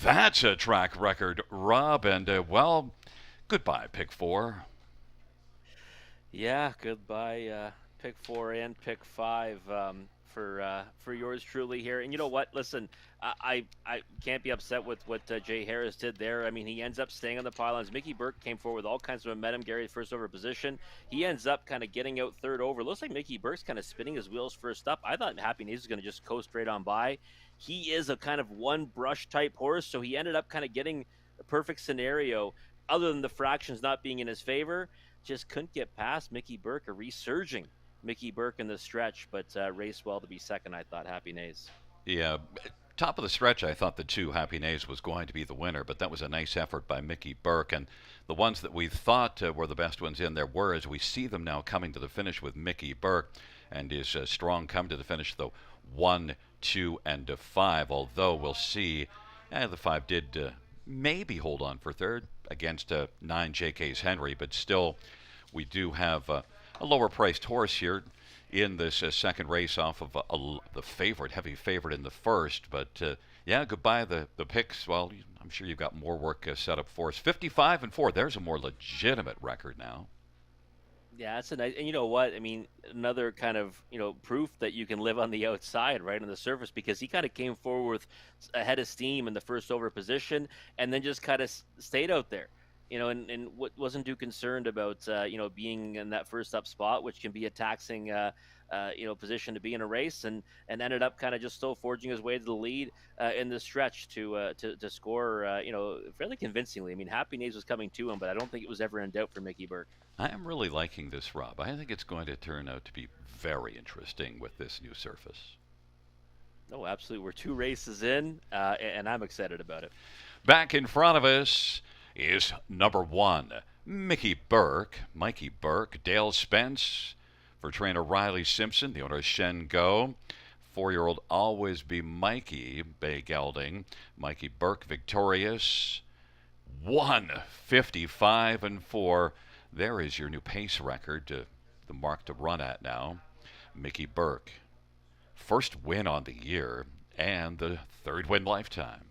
That's a track record, Rob. And, well, goodbye, Pick 4. Yeah, goodbye, pick 4 and pick 5 for yours truly here. And you know what? Listen, I can't be upset with what Jay Harris did there. I mean, he ends up staying on the pylons. Mickey Burke came forward with all kinds of momentum. Gary, first over position. He ends up kind of getting out third over. Looks like Mickey Burke's kind of spinning his wheels first up. I thought Happy Nays was going to just coast straight on by. He is a kind of one brush type horse, so he ended up kind of getting a perfect scenario. Other than the fractions not being in his favor, just couldn't get past Mickey Burke, a resurging Mickey Burke in the stretch, but raced well to be second, I thought. Happy Nays. Yeah, top of the stretch, I thought the two Happy Nays was going to be the winner, but that was a nice effort by Mickey Burke. And the ones that we thought were the best ones in there were, as we see them now coming to the finish with Mickey Burke and his strong come to the finish, though 1, 2, and 5. Although we'll see, the 5 did maybe hold on for third against 9 JK's Henry, but still we do have a lower priced horse here in this second race off of the favorite, heavy favorite in the first. But yeah, goodbye the picks. Well, I'm sure you've got more work set up for us. 55-4. There's a more legitimate record now. Yeah, that's a nice, and you know what? I mean, another kind of, proof that you can live on the outside, right, on the surface, because he kind of came forward with a head of steam in the first over position and then just kind of stayed out there, and wasn't too concerned about, being in that first up spot, which can be a taxing, position to be in a race, and ended up kind of just still forging his way to the lead in the stretch to score, fairly convincingly. I mean, Happy Nays was coming to him, but I don't think it was ever in doubt for Mickey Burke. I am really liking this, Rob. I think it's going to turn out to be very interesting with this new surface. Oh, absolutely. We're 2 races in, and I'm excited about it. Back in front of us is number 1, Mikey Burke, Dale Spence for trainer Riley Simpson. The owner is Shen Go. 4-year-old Always Be Mikey, Bay Gelding. Mikey Burke victorious. 1:55.4. There is your new pace record, the mark to run at now. Mickey Burke, first win on the year and the 3rd win lifetime.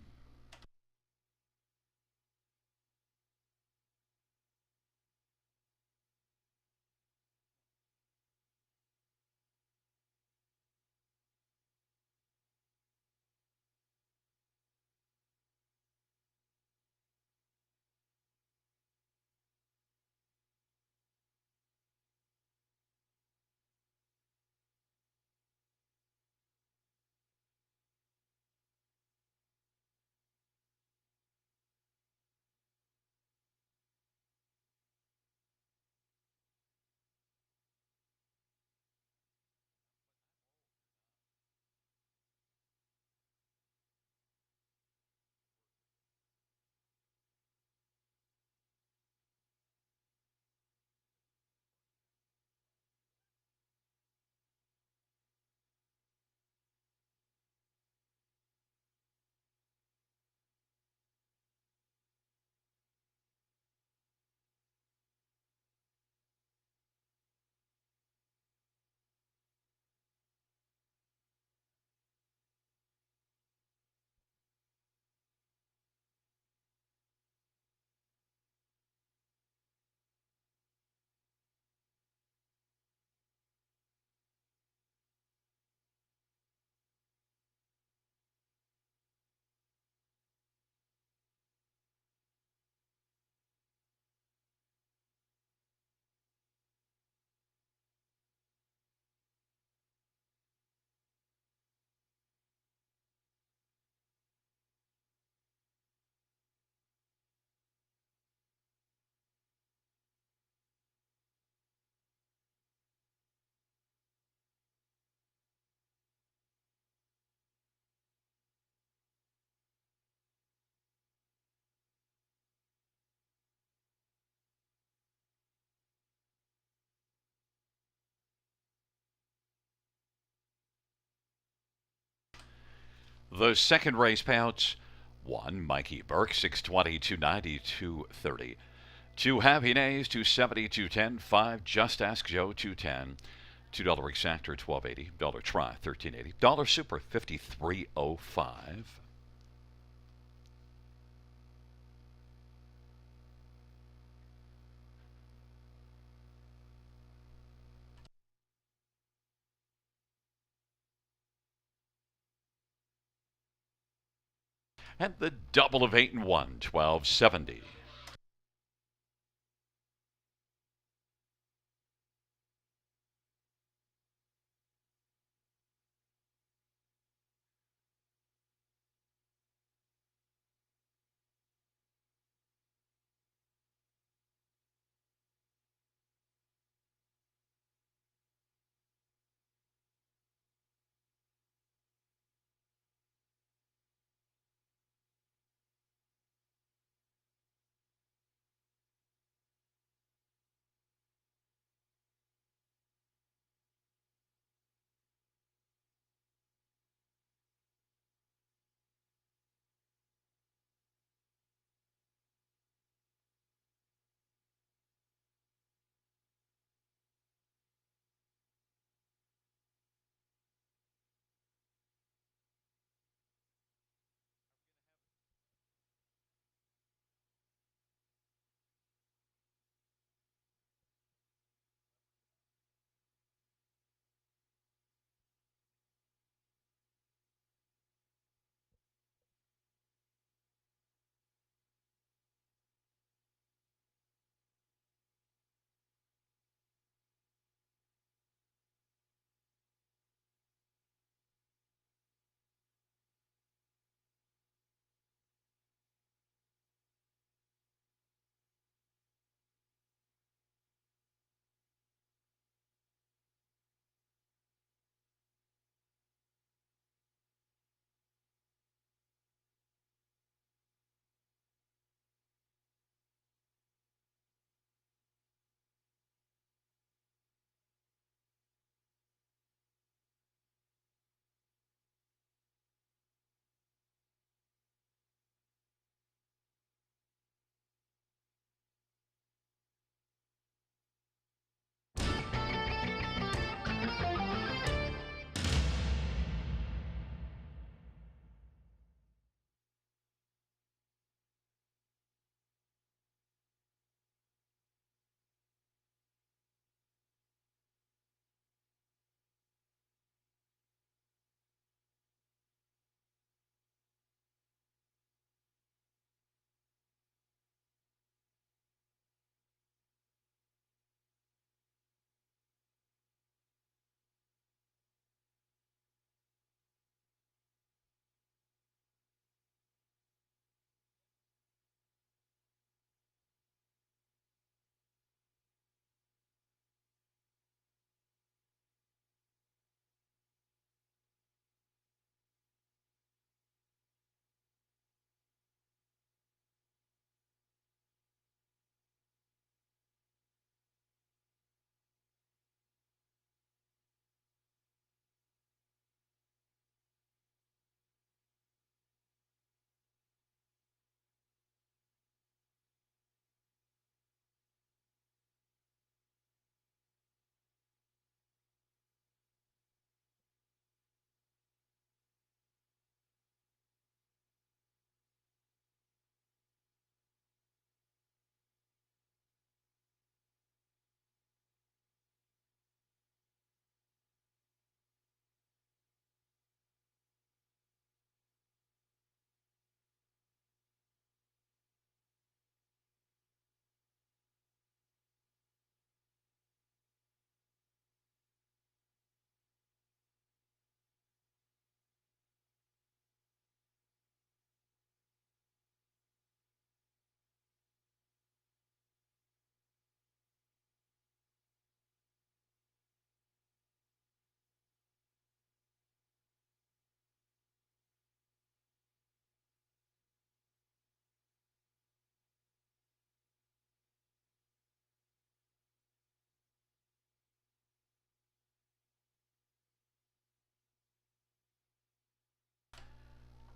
The second race payouts: 1, Mikey Burke, 620, 290, 230. 2, Happy Days, 270, 210. 5, Just Ask Joe, 210. $2 exactor, $12.80. Dollar try, $13.80. Dollar super, $53.05. And the double of 8 and 1, $12.70.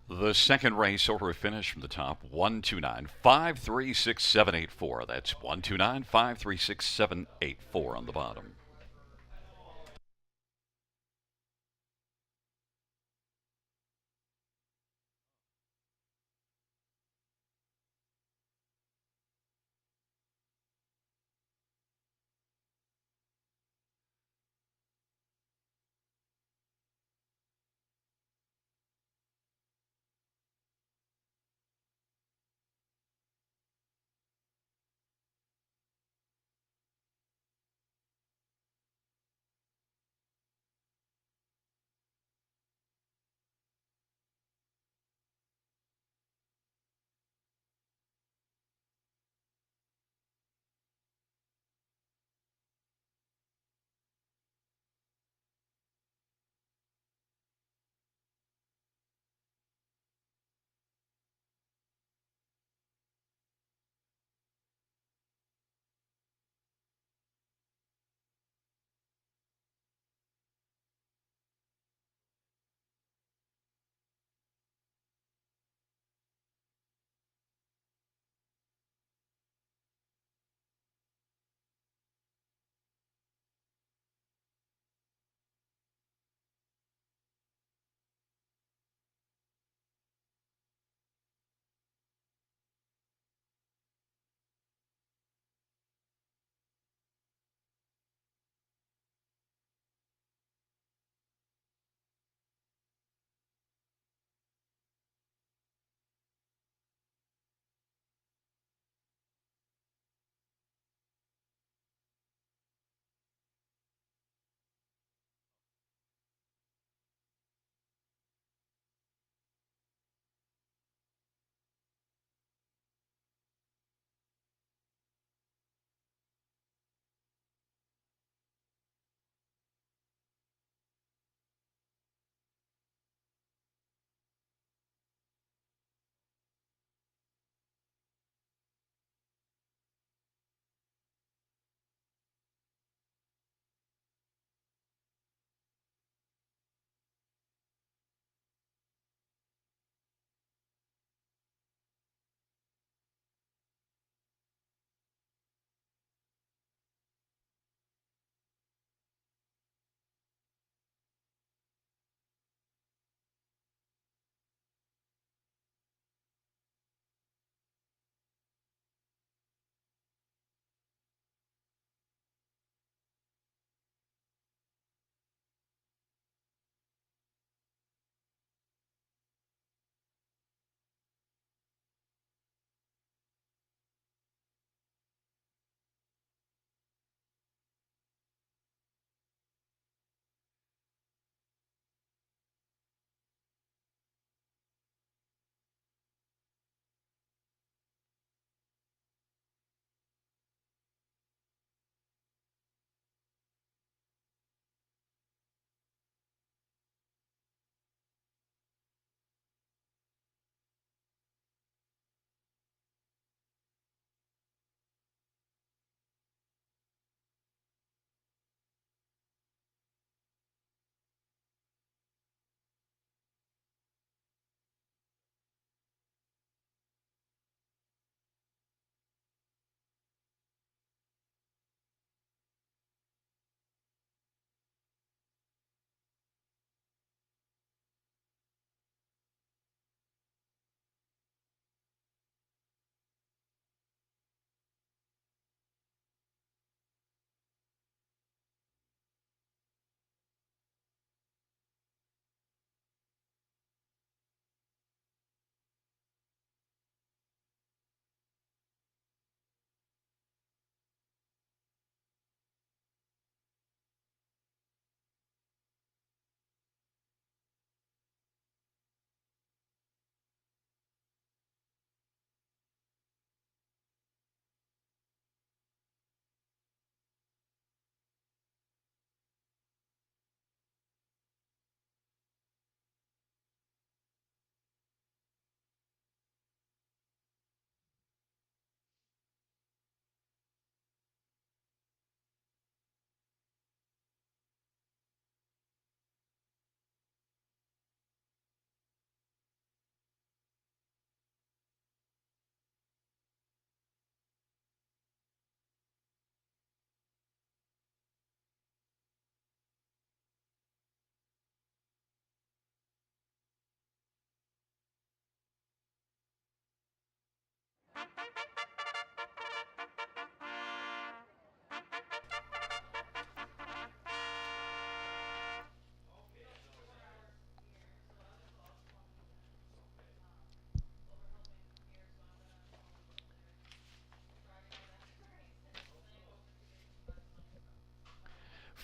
The second race order of finish from the top 129-536-784. That's 129-536-784 on the bottom.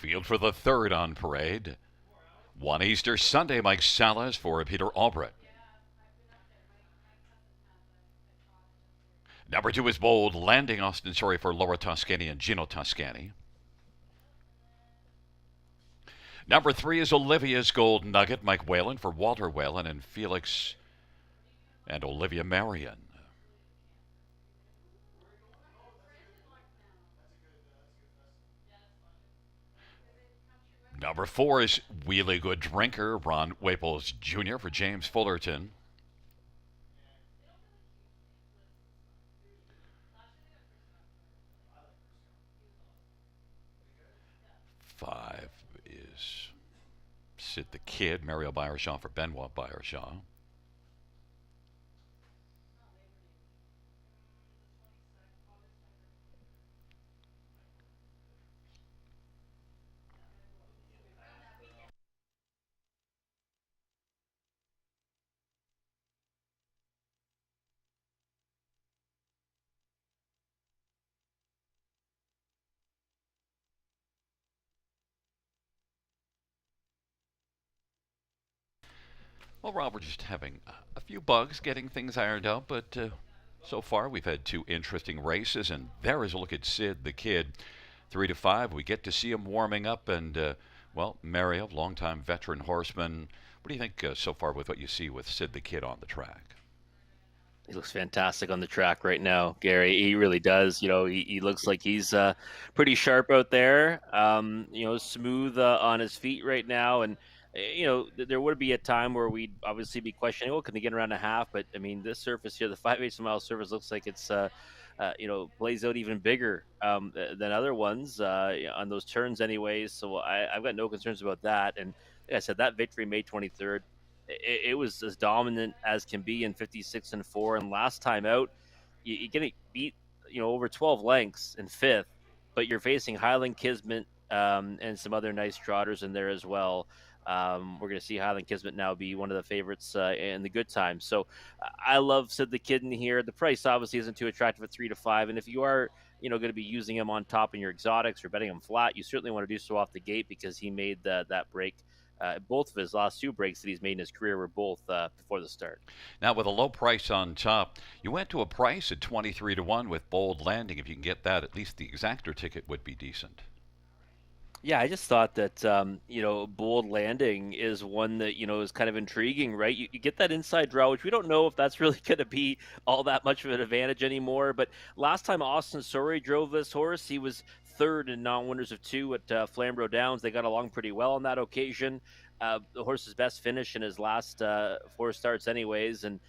Field for the third on parade. 1 Easter Sunday, Mike Salas for Peter Albrecht. Number 2 is Bold Landing, Austin Sorry for Laura Toscani and Gino Toscani. Number 3 is Olivia's Gold Nugget, Mike Whalen for Walter Whalen and Felix and Olivia Marion. Number 4 is Wheelie Good Drinker, Ron Waples Jr. for James Fullerton. Five is Sid the Kid, Mario Byershaw for Benoit Byershaw. Well, Rob, we're just having a few bugs getting things ironed out, but so far we've had 2 interesting races, and there is a look at Sid the Kid. 3 to 5, we get to see him warming up, and well, Mario, longtime veteran horseman. What do you think so far with what you see with Sid the Kid on the track? He looks fantastic on the track right now, Gary. He really does. He looks like he's pretty sharp out there. Smooth on his feet right now. And, there would be a time where we'd obviously be questioning, can they get around a half? But, I mean, this surface here, the 5/8 mile surface, looks like it's, plays out even bigger than other ones on those turns anyways. So I've got no concerns about that. And like I said, that victory May 23rd, it was as dominant as can be in 56-4. And last time out, you're going to beat, over 12 lengths in fifth, but you're facing Highland Kismet and some other nice trotters in there as well. We're going to see Highland Kismet now be one of the favorites in the good times. So I love Sid the Kid in here. The price obviously isn't too attractive at 3 to 5. And if you are, going to be using him on top in your exotics or betting him flat, you certainly want to do so off the gate because he made that break. Both of his last 2 breaks that he's made in his career were both before the start. Now, with a low price on top, you went to a price at 23 to 1 with Bold Landing. If you can get that, at least the exactor ticket would be decent. Yeah, I just thought that Bold Landing is one that is kind of intriguing, right? You get that inside draw, which we don't know if that's really going to be all that much of an advantage anymore. But last time Austin Surrey drove this horse, he was third in non-winners of 2 at Flamborough Downs. They got along pretty well on that occasion. The horse's best finish in his last 4 starts, anyways, and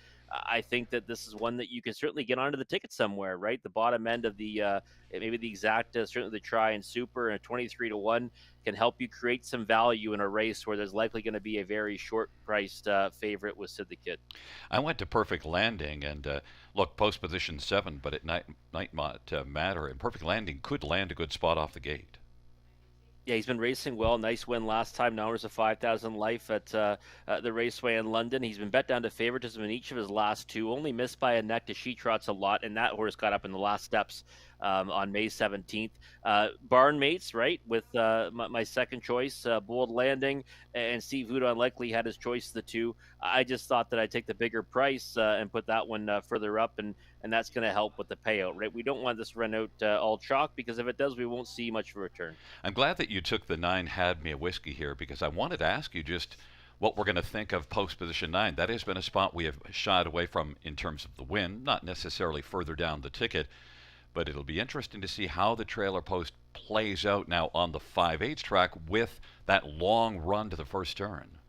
I think that this is one that you can certainly get onto the ticket somewhere, right? The bottom end of the maybe the exacta, certainly the try and super, and a 23 to 1 can help you create some value in a race where there's likely going to be a very short priced favorite with Sid the Kid. I went to Perfect Landing, and look, post position 7, but it might not matter. And Perfect Landing could land a good spot off the gate. Yeah, he's been racing well. Nice win last time. Now there's a 5,000 life at the Raceway in London. He's been bet down to favoritism in each of his last 2. Only missed by a neck to She Trots a lot, and that horse got up in the last steps on May 17th. Barn mates, right, with my second choice, Bold Landing, and Steve Hudon likely had his choice of the 2. I just thought that I'd take the bigger price and put that one further up, and that's going to help with the payout, right? We don't want this to run out all chalk, because if it does, we won't see much of a return. I'm glad that you took the 9 Had Me a Whiskey here, because I wanted to ask you just what we're going to think of post position 9. That has been a spot we have shied away from in terms of the win, not necessarily further down the ticket, but it'll be interesting to see how the trailer post plays out now on the 5/8 track with that long run to the first turn.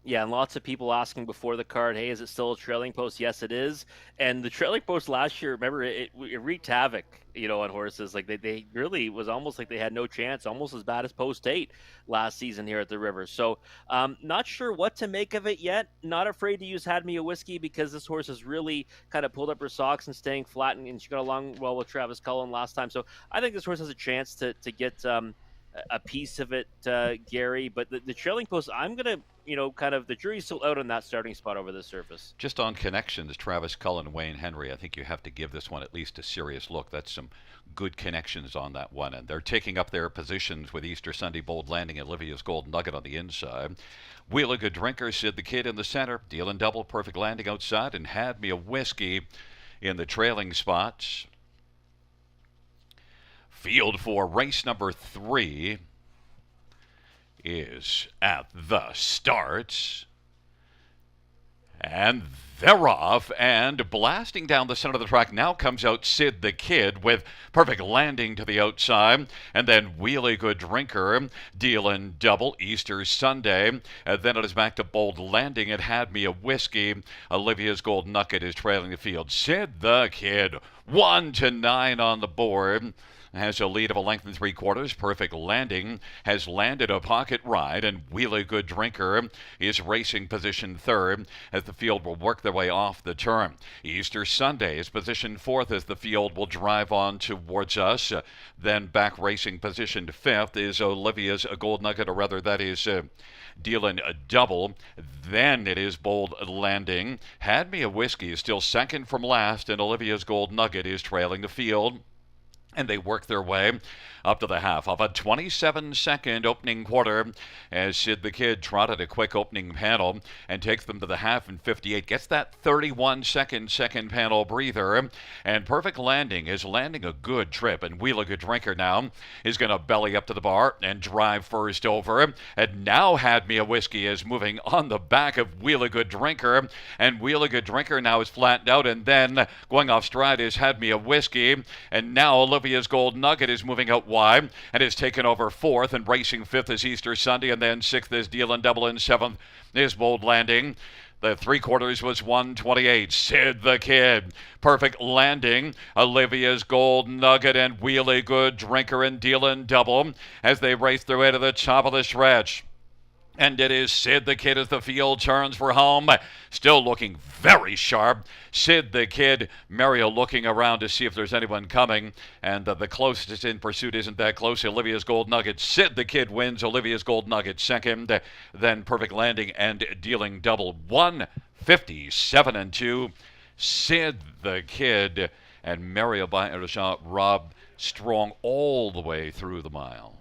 Yeah, and lots of people asking before the card, hey, is it still a trailing post? Yes, it is. And the trailing post last year, remember, it wreaked havoc, on horses. Like they really was almost like they had no chance, almost as bad as post 8 last season here at the River. So not sure what to make of it yet. Not afraid to use Had Me a Whiskey because this horse has really kind of pulled up her socks and staying flat, and she got along well with Travis Cullen last time. So I think this horse has a chance to get a piece of it, Gary. But the trailing post, I'm gonna, kind of the jury's still out on that starting spot over the surface. Just on connections, Travis Cullen, Wayne Henry, I think you have to give this one at least a serious look. That's some good connections on that one. And they're taking up their positions with Easter Sunday Bold Landing and Olivia's Gold Nugget on the inside. Wheel a Good Drinker, Sid the Kid in the center. Dealing Double, Perfect Landing outside, and Had Me a Whiskey in the trailing spots. Field for race number 3 is at the start. And they're off, and blasting down the center of the track now comes out Sid the Kid with Perfect Landing to the outside, and then Wheelie Good Drinker, Dealin' Double, Easter Sunday, and then it is back to Bold Landing. It Had Me a Whiskey. Olivia's Gold Nugget is trailing the field. Sid the Kid, 1-9 on the board. Has a lead of a length and 3/4. Perfect Landing has landed a pocket ride, and Wheelie Good Drinker is racing position 3rd as the field will work their way off the turn. Easter Sunday is position 4th as the field will drive on towards us. Then back racing position 5th is Olivia's Gold Nugget, or rather that is Dealing a Double. Then it is Bold Landing. Had Me a Whiskey is still second from last, and Olivia's Gold Nugget is trailing the field. And they work their way up to the half of a 27-second opening quarter as Sid the Kid trotted a quick opening panel and takes them to the half in 58. Gets that 31-second second panel breather. And Perfect Landing is landing a good trip. And Wheel a Good Drinker now is going to belly up to the bar and drive first over. And now Had Me a Whiskey is moving on the back of Wheel a Good Drinker. And Wheel a Good Drinker now is flattened out. And then going off stride is Had Me a Whiskey. And now Olivia's Gold Nugget is moving out wide and is taken over 4th, and racing 5th is Easter Sunday, and then 6th is Dealin' Double, and 7th is Bold Landing. The 3/4 was 1:28. Sid the Kid, Perfect Landing, Olivia's Gold Nugget, and Wheelie Good Drinker and Dealin' Double as they race their way to the top of the stretch. And it is Sid the Kid as the field turns for home. Still looking very sharp. Sid the Kid, Mario looking around to see if there's anyone coming. And the closest in pursuit isn't that close. Olivia's Gold Nugget. Sid the Kid wins. Olivia's Gold Nugget second. Then Perfect Landing and Dealing Double. 1:57-2. Sid the Kid and Mario by Rob Strong all the way through the mile.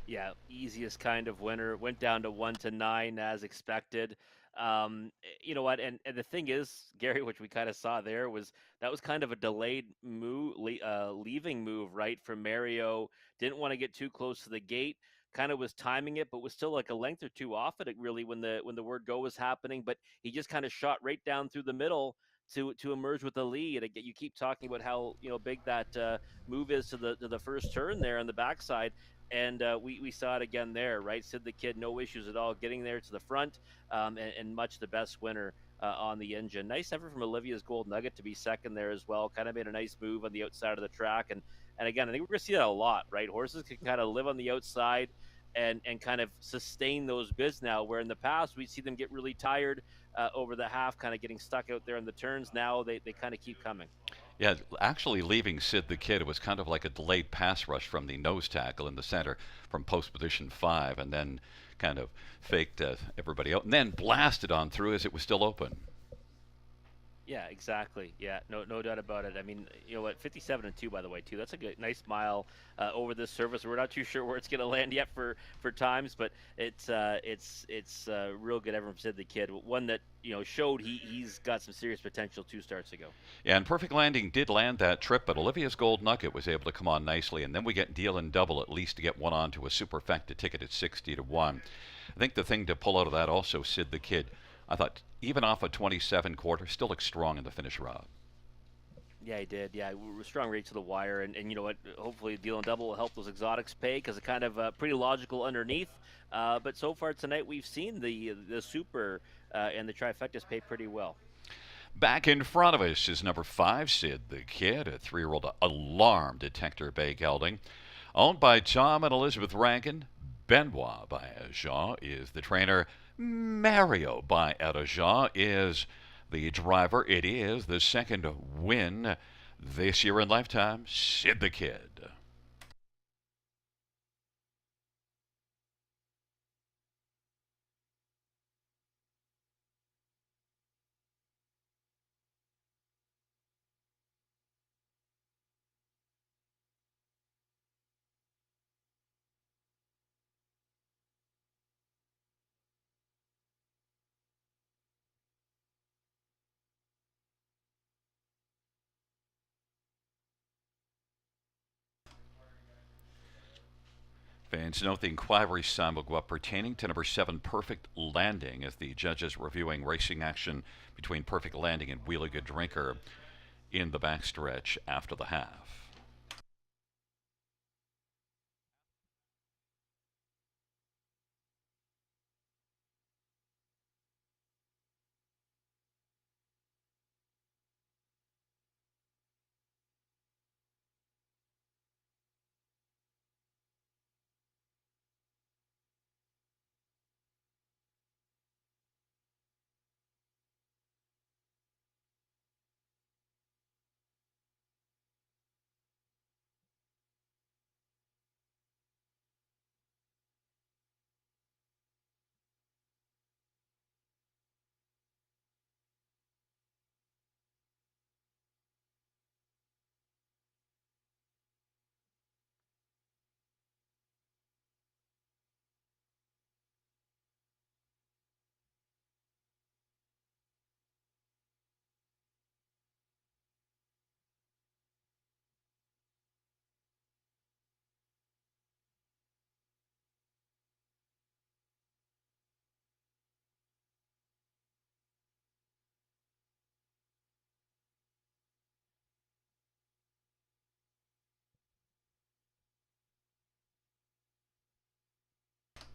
Yeah, easiest kind of winner. Went down to 1-9 as expected. You know what? And the thing is, Gary, which we kind of saw there was that was kind of a delayed leaving move, right? From Mario. Didn't want to get too close to the gate. Kind of was timing it, but was still like a length or two off it. Really, when the word go was happening, but he just kind of shot right down through the middle to emerge with the lead. And you keep talking about how big that move is to the first turn there on the backside. And we saw it again there, right? Sid the Kid, no issues at all, getting there to the front, and much the best winner on the engine. Nice effort from Olivia's Gold Nugget to be second there as well. Kind of made a nice move on the outside of the track. And again, I think we're going to see that a lot, right? Horses can kind of live on the outside and kind of sustain those bids now, where in the past we see them get really tired over the half, kind of getting stuck out there in the turns. Now they kind of keep coming. Yeah, actually leaving Sid the Kid, it was kind of like a delayed pass rush from the nose tackle in the center from post position 5, and then kind of faked everybody out, and then blasted on through as it was still open. Yeah, exactly. Yeah, no doubt about it. I mean, you know what, 57-2, by the way, too. That's a good, nice mile over this surface. We're not too sure where it's going to land yet for times, but it's real good effort from Sid the Kid. One that showed he's got some serious potential 2 starts ago. Yeah, and Perfect Landing did land that trip, but Olivia's Gold Nugget was able to come on nicely, and then we get Dealin' Double at least to get one on to a superfecta ticket at 60-1. I think the thing to pull out of that also, Sid the Kid, I thought even off a 27/4, still looks strong in the finish, Rob. Yeah, he did. Yeah, we were strong right to the wire, and you know what? Hopefully, Deal and Double will help those exotics pay because it's kind of pretty logical underneath. But so far tonight, we've seen the super and the trifectas pay pretty well. Back in front of us is number 5, Sid the Kid, a 3-year-old alarm detector bay gelding, owned by Tom and Elizabeth Rankin. Benoit by Jean is the trainer. Mario by Jean is the driver. It is the second win this year in Lifetime. Sid the Kid. Fans note the inquiry sign will go up pertaining to number 7, Perfect Landing, as the judges reviewing racing action between Perfect Landing and Wheelie Good Drinker in the backstretch after the half.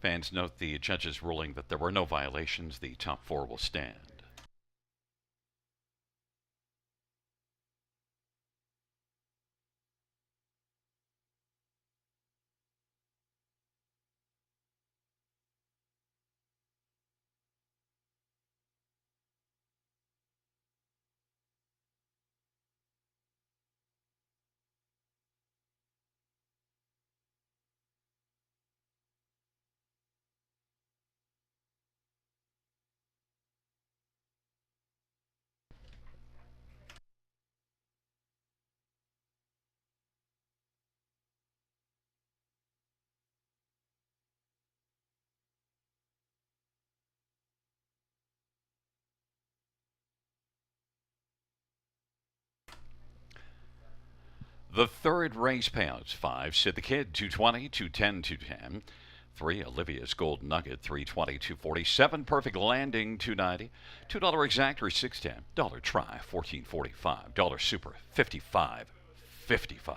Fans note the judges ruling that there were no violations. The top 4 will stand. The third race payouts: 5, Sid the Kid, 220, 210, 210. 3, Olivia's Gold Nugget, 320, 247. Perfect Landing, 290. $2 Exactor, 610. Dollar Try, 1445. Dollar Super, 55.55.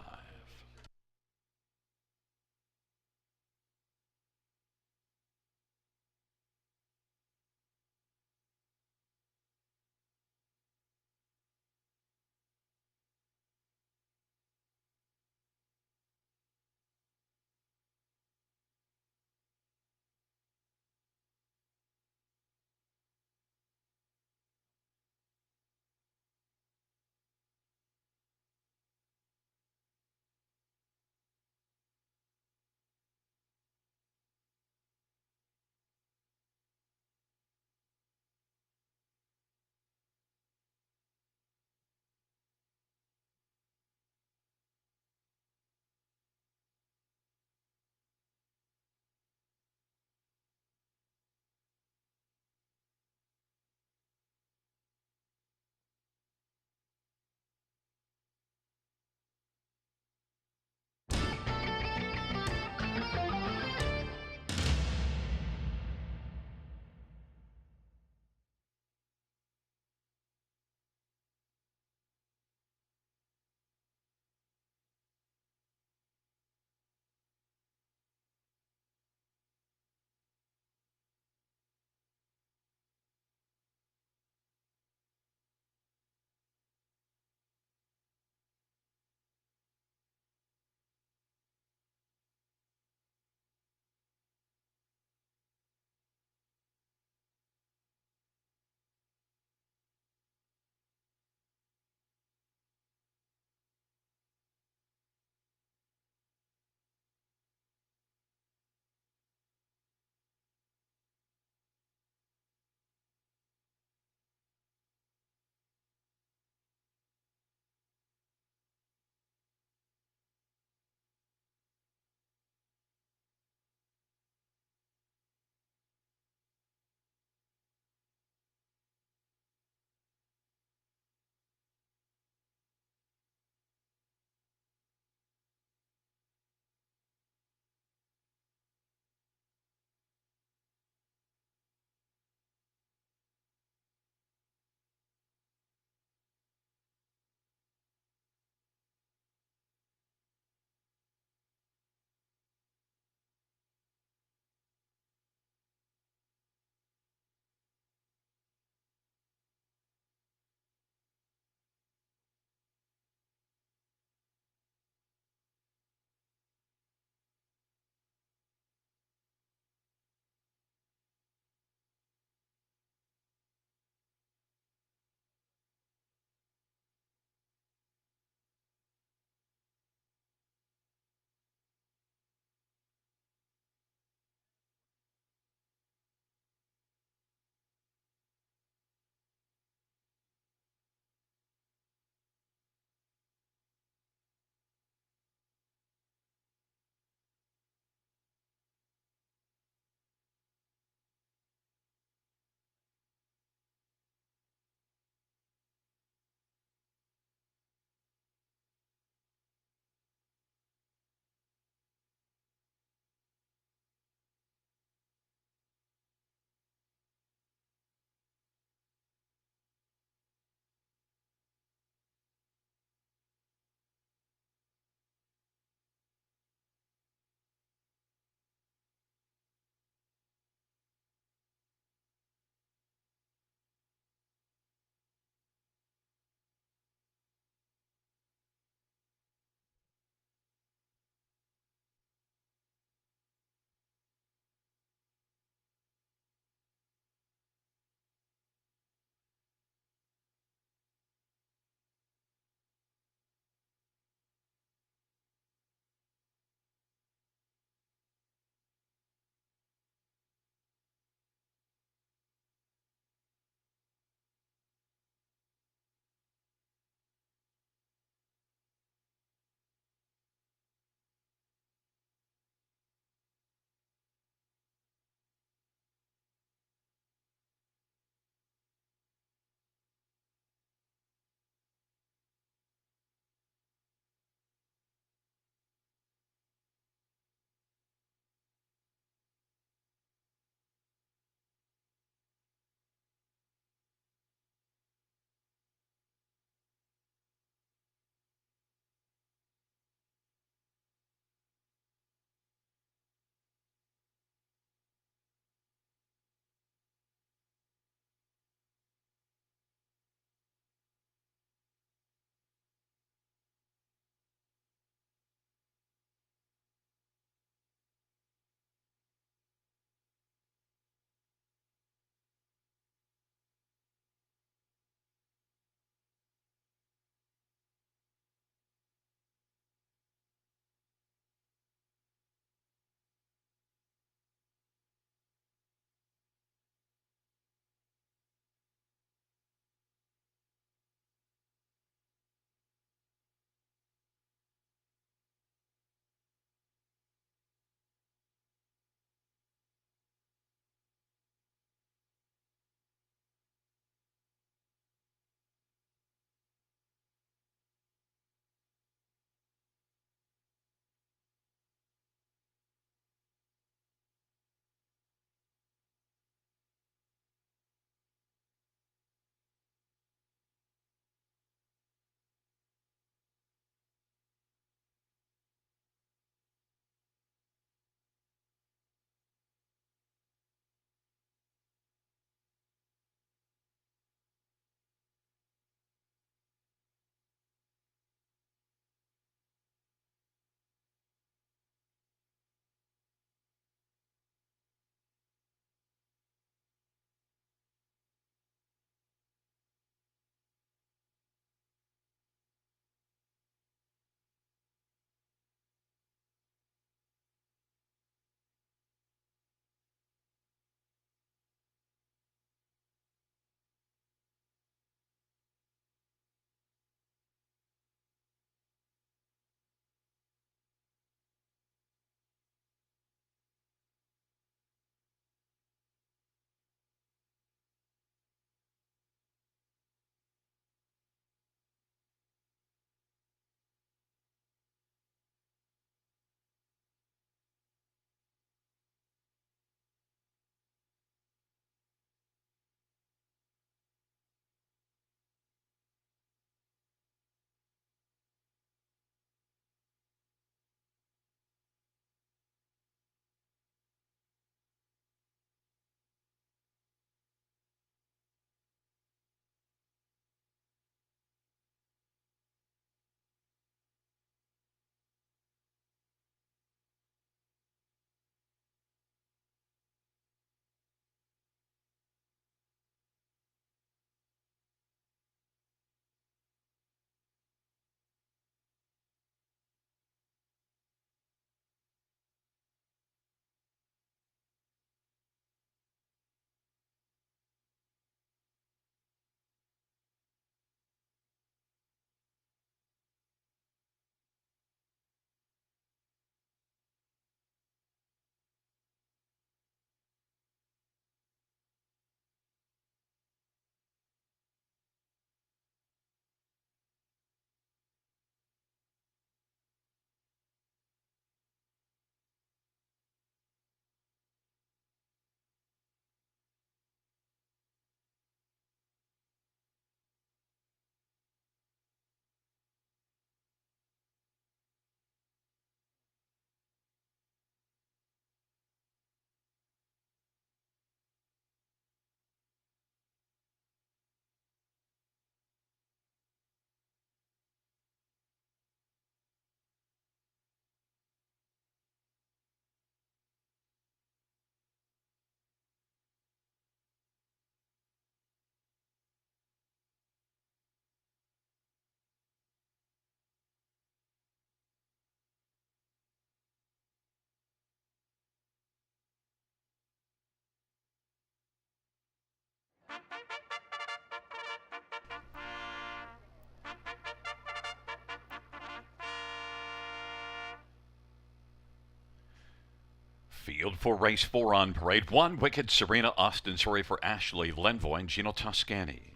Field for race 4 on parade. 1, Wicked Serena Austin Surrey for Ashley Lenvoy and Gino Toscani.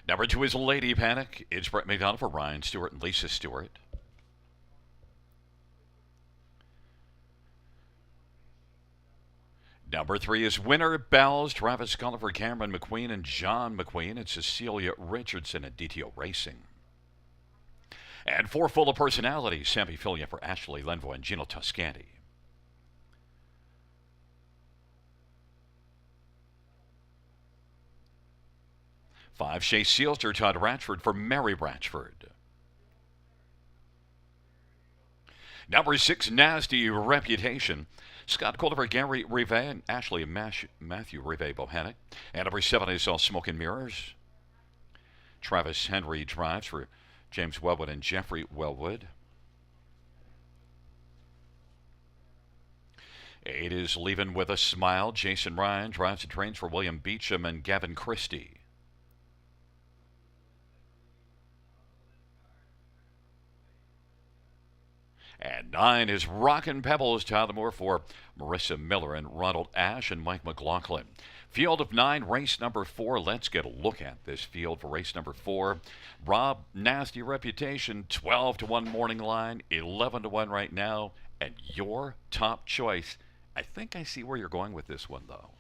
Number 2 is Lady Panic. It's Brett McDonald for Ryan Stewart and Lisa Stewart. Number 3 is Winner Bells. Travis Culliver, Cameron McQueen, and John McQueen. And Cecilia Richardson at DTO Racing. And 4, Full of Personality. Sammy Filia for Ashley Lenvoy and Gino Toscani. 5, Shea Sealster, Todd Ratchford for Mary Ratchford. Number 6, Nasty Reputation. Scott Culliver, Gary Rive, and Ashley and Matthew Rive Bohannic. And number 7 is All Smoke and Mirrors. Travis Henry drives for James Wellwood and Jeffrey Wellwood. 8 is Leaving with a Smile. Jason Ryan drives and trains for William Beecham and Gavin Christie. And 9 is Rockin' Pebbles, Tyler Moore for Marissa Miller and Ronald Ash and Mike McLaughlin. Field of 9, race number 4. Let's get a look at this field for race number 4. Rob, Nasty Reputation, 12-1 morning line, 11-1 right now. And your top choice. I think I see where you're going with this one, though.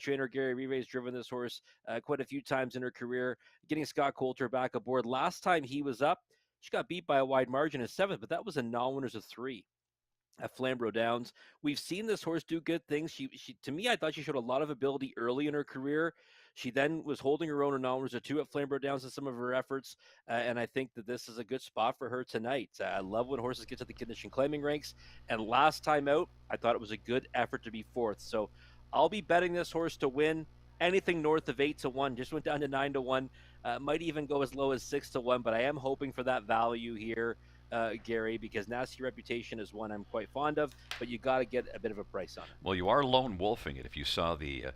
Trainer Gary Rive's driven this horse quite a few times in her career, getting Scott Coulter back aboard. Last time he was up, she got beat by a wide margin in 7th, but that was a non-winners of 3 at Flamborough Downs. We've seen this horse do good things. She to me, I thought she showed a lot of ability early in her career. She then was holding her own in non-winners of 2 at Flamborough Downs in some of her efforts, and I think that this is a good spot for her tonight. I love when horses get to the condition claiming ranks, and last time out, I thought it was a good effort to be 4th. So I'll be betting this horse to win. Anything north of 8-1, just went down to 9-1. Might even go as low as 6-1, but I am hoping for that value here, Gary, because Nasty Reputation is one I'm quite fond of, but you got to get a bit of a price on it. Well, you are lone wolfing it. If you saw the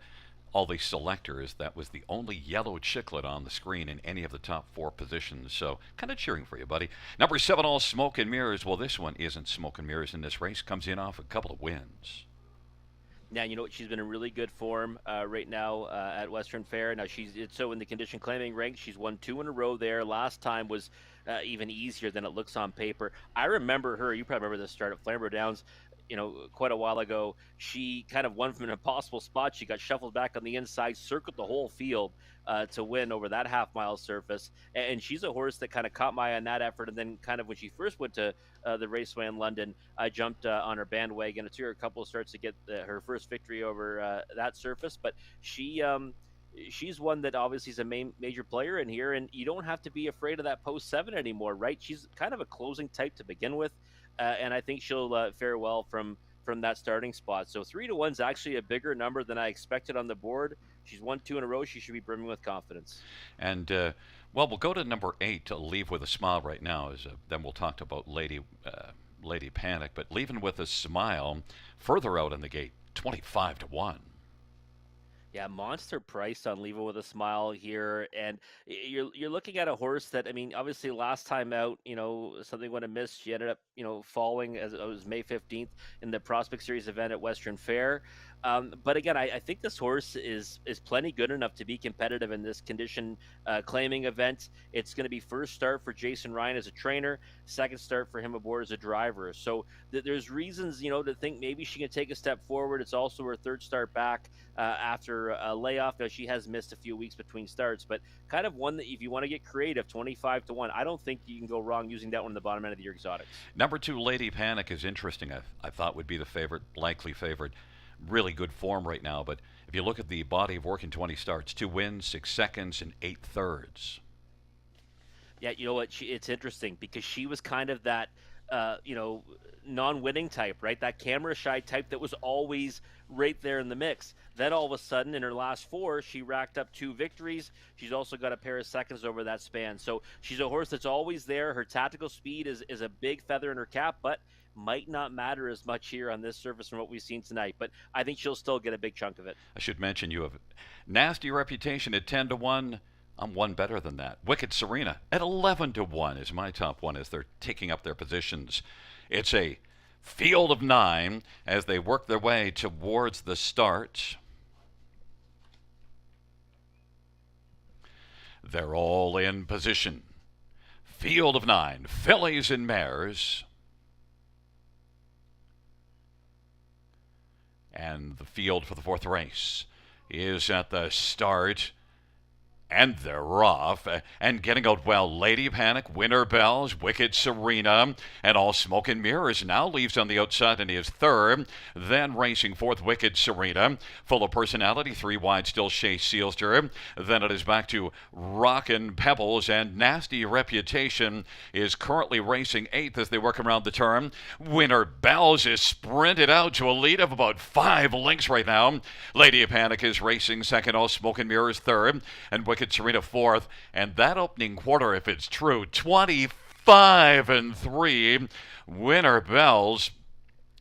all the selectors, that was the only yellow chiclet on the screen in any of the top 4 positions. So kind of cheering for you, buddy. Number 7, All Smoke and Mirrors. Well, this one isn't Smoke and Mirrors in this race. Comes in off a couple of wins. Now, you know what? She's been in really good form right now at Western Fair. Now, so in the condition claiming ranks, she's won 2 in a row there. Last time was even easier than it looks on paper. I remember her. You probably remember this start at Flamborough Downs, quite a while ago. She kind of won from an impossible spot. She got shuffled back on the inside, circled the whole field to win over that half-mile surface. And she's a horse that kind of caught my eye on that effort. And then kind of when she first went to the Raceway in London, I jumped on her bandwagon. It took her a couple of starts to get her first victory over that surface. But she's one that obviously is a major player in here. And you don't have to be afraid of that post 7 anymore, right? She's kind of a closing type to begin with. And I think she'll fare well from that starting spot. So 3-1 is actually a bigger number than I expected on the board. She's won 2 in a row. She should be brimming with confidence. And well, we'll go to number 8 to Leave with a Smile right now. Then we'll talk about Lady Panic. But Leaving with a Smile, further out in the gate, 25-1. Yeah, monster price on Leave It With a Smile here, and you're looking at a horse that, I mean, obviously last time out, something went amiss. She ended up, falling as it was May 15th in the Prospect Series event at Western Fair. But again, I think this horse is plenty good enough to be competitive in this condition claiming event. It's going to be first start for Jason Ryan as a trainer, second start for him aboard as a driver. So there's reasons, to think maybe she can take a step forward. It's also her third start back after a layoff. Now, she has missed a few weeks between starts, but kind of one that if you want to get creative, 25-1, I don't think you can go wrong using that one in the bottom end of your exotics. Number 2, Lady Panic is interesting. I thought would be the favorite, likely favorite. Really good form right now, but if you look at the body of work in 20 starts, 2 wins, 6 seconds, and 8 thirds. Yeah, you know what? It's interesting because she was kind of that, you know, non-winning type, right? That camera shy type that was always right there in the mix. Then all of a sudden, in her last four, she racked up two victories. She's also got a pair of seconds over that span. So she's a horse that's always there. Her tactical speed is a big feather in her cap, but might not matter as much here on this surface from what we've seen tonight. But I think she'll still get a big chunk of it. I should mention you have Nasty Reputation at 10 to 1. I'm one better than that. Wicked Serena at 11 to 1 is my top one as they're taking up their positions. It's a field of 9 as they work their way towards the start. They're all in position. Field of 9, fillies and mares. And the field for the fourth race is at the start. And they're off and getting out well. Lady Panic, Winter Bells, Wicked Serena, and All Smoke and Mirrors now leaves on the outside and he is third. Then racing fourth, Wicked Serena, full of personality. Three wide still Shea Sealster. Then it is back to Rockin' Pebbles, and Nasty Reputation is currently racing eighth as they work around the turn. Winter Bells is sprinted out to a lead of about 5 lengths right now. Lady Panic is racing second, All Smoke and Mirrors third, and Wicked Serena fourth. And that opening quarter, if it's true, 25-3. Winter Bells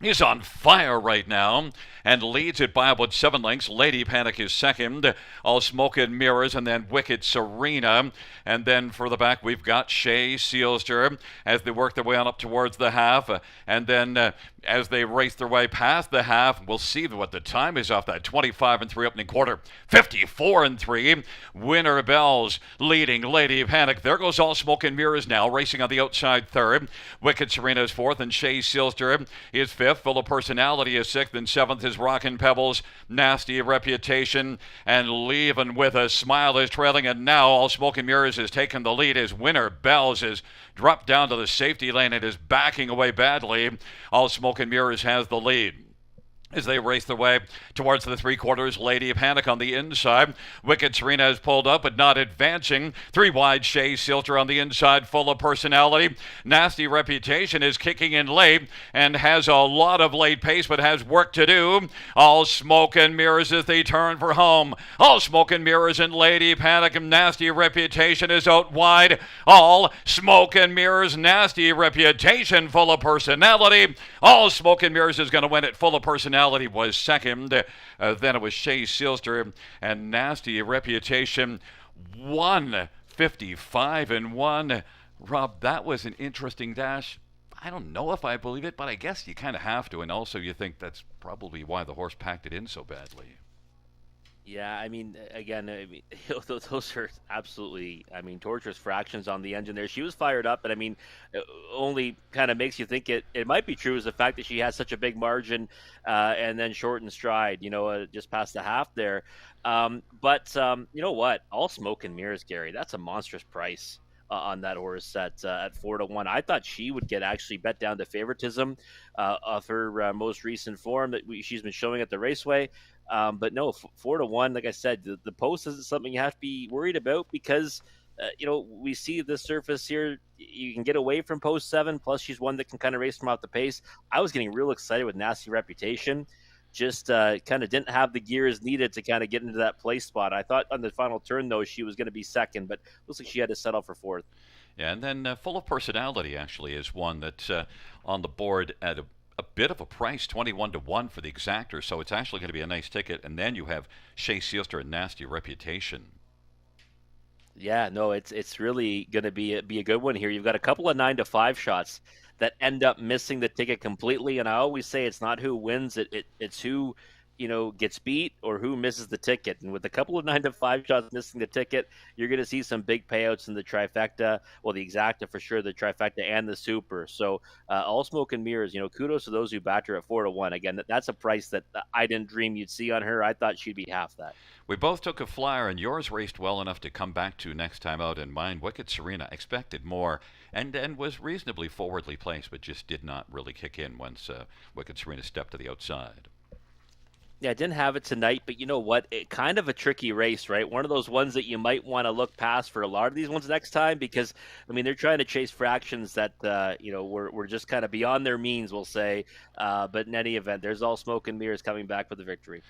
is on fire right now and leads it by about 7 lengths. Lady Panic is second. All Smoke and Mirrors, and then Wicked Serena. And then for the back, we've got Shea Sealster as they work their way on up towards the half. And then as they race their way past the half, we'll see what the time is off that 25-3 opening quarter. 54-3. Winter Bells leading Lady Panic. There goes All Smoke and Mirrors now, racing on the outside third. Wicked Serena is fourth, and Shea Sealster is fifth. Full of Personality is sixth, and seventh is Rockin' Pebbles. Nasty Reputation and Leaving with a Smile is trailing, and now All Smoke and Mirrors has taken the lead as Winter Bells is dropped down to the safety lane and is backing away badly. All Smoke and Mirrors has the lead as they race their way towards the three quarters. Lady Panic on the inside. Wicked Serena has pulled up but not advancing. Three wide, Shea Sealter on the inside, full of personality. Nasty Reputation is kicking in late and has a lot of late pace but has work to do. All Smoke and Mirrors as they turn for home. All Smoke and Mirrors and Lady Panic, and Nasty Reputation is out wide. All Smoke and Mirrors, Nasty Reputation, full of personality. All Smoke and Mirrors is going to win it. Full of Personality was second. Then it was Shea Sealster, and Nasty Reputation 155-1. Rob, that was an interesting dash. I don't know if I believe it, but I guess you kind of have to. And also you think that's probably why the horse packed it in so badly. Yeah, I mean, again, those are absolutely, I mean, torturous fractions on the engine there. She was fired up, but I mean, only kind of makes you think it might be true is the fact that she has such a big margin and then shortened stride, just past the half there. But you know what? All Smoke and Mirrors, Gary, that's a monstrous price on that horse at 4 to 1. I thought she would get actually bet down to favoritism of her most recent form that she's been showing at the Raceway. But no, 4 to 1. Like I said, the post isn't something you have to be worried about because we see this surface here. You can get away from post 7. Plus, she's one that can kind of race from off the pace. I was getting real excited with Nasty Reputation. Just kind of didn't have the gears needed to kind of get into that place spot. I thought on the final turn, though, she was going to be second, but looks like she had to settle for fourth. Yeah, and then Full of Personality actually is one that's on the board at a bit of a price, 21 to 1 for the exactor, so it's actually going to be a nice ticket. And then you have Shea Sealster and Nasty Reputation. Yeah, no, it's really going to be a good one here. You've got a couple of 9 to 5 shots that end up missing the ticket completely, and I always say it's not who wins, it's who gets beat or who misses the ticket. And with a couple of 9 to 5 shots missing the ticket, you're going to see some big payouts in the trifecta. Well, the exacta for sure, the trifecta and the super. So All Smoke and Mirrors, kudos to those who backed her at 4 to 1. Again, that's a price that I didn't dream you'd see on her. I thought she'd be half that. We both took a flyer, and yours raced well enough to come back to next time out, and mine, Wicked Serena, expected more and was reasonably forwardly placed, but just did not really kick in once Wicked Serena stepped to the outside. Yeah, I didn't have it tonight, but you know what? It kind of a tricky race, right? One of those ones that you might want to look past for a lot of these ones next time because I mean they're trying to chase fractions that were just kind of beyond their means, we'll say. But in any event, there's all smoke and mirrors coming back with the victory.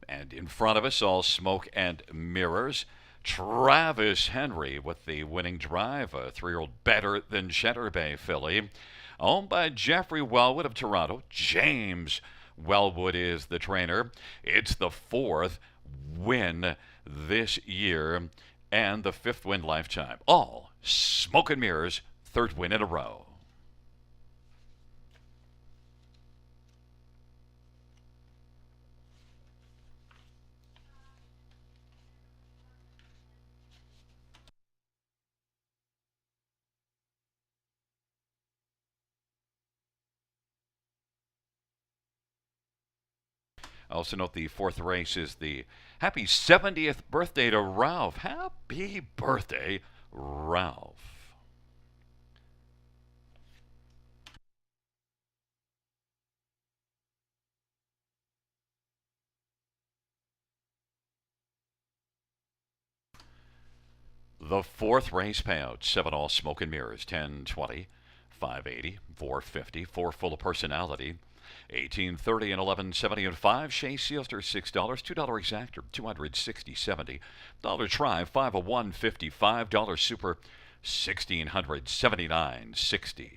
And in front of us, all smoke and mirrors. Travis Henry with the winning drive, a 3-year-old better than Cheddar Bay filly. Owned by Jeffrey Wellwood of Toronto. James Wellwood is the trainer. It's the 4th win this year and the 5th win lifetime. All smoke and mirrors, 3rd win in a row. Also note the 4th race is the happy 70th birthday to Ralph. Happy birthday, Ralph. The 4th race payout, 7 all smoke and mirrors, 10, 20, 580, 450, 4 full of personality, 1830 and 1170 and 5 Shea Sealster $6, $2 exactor, 260.70, dollar try, 501.50, $5 super, 1679.60.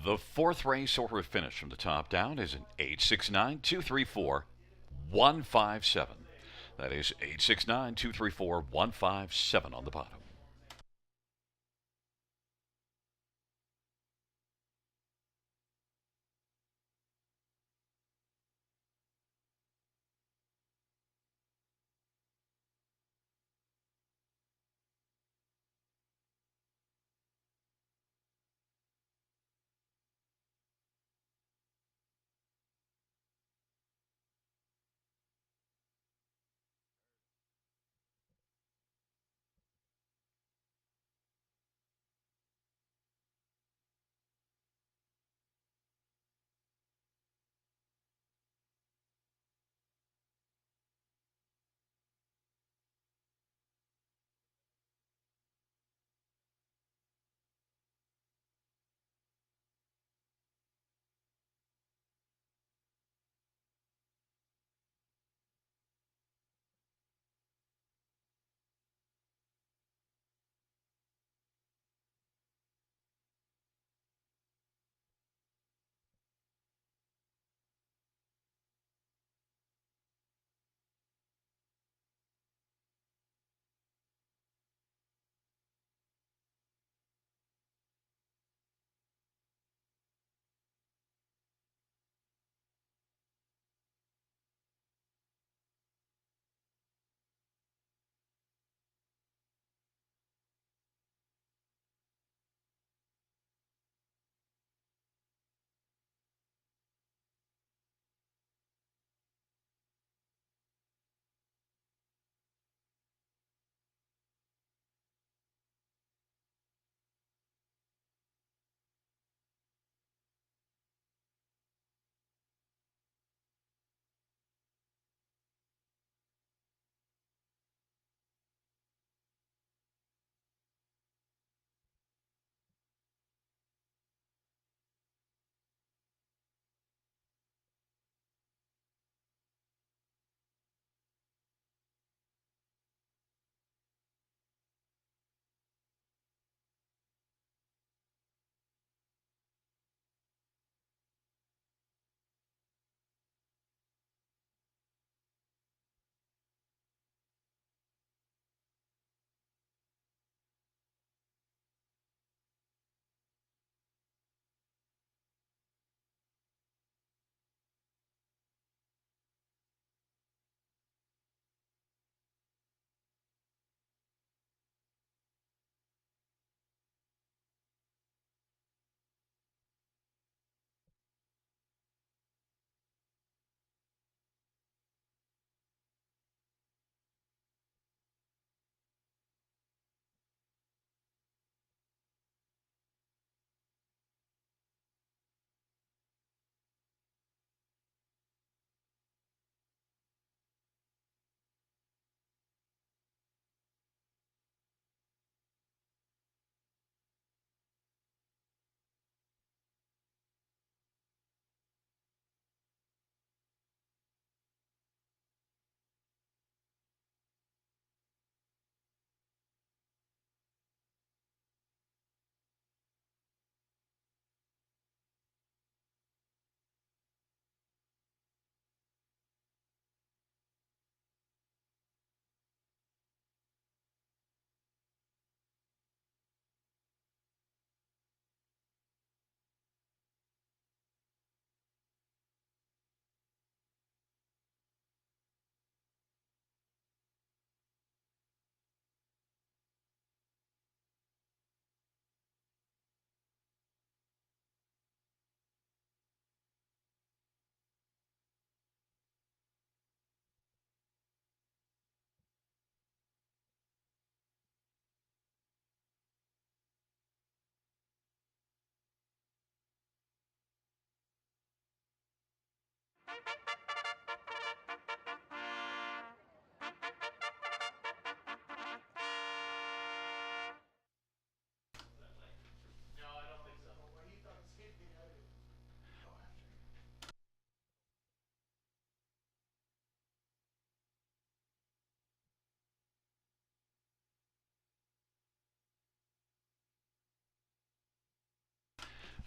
The 4th race order of finish from the top down is an 869 234 157. That is 869 234 157 on the bottom.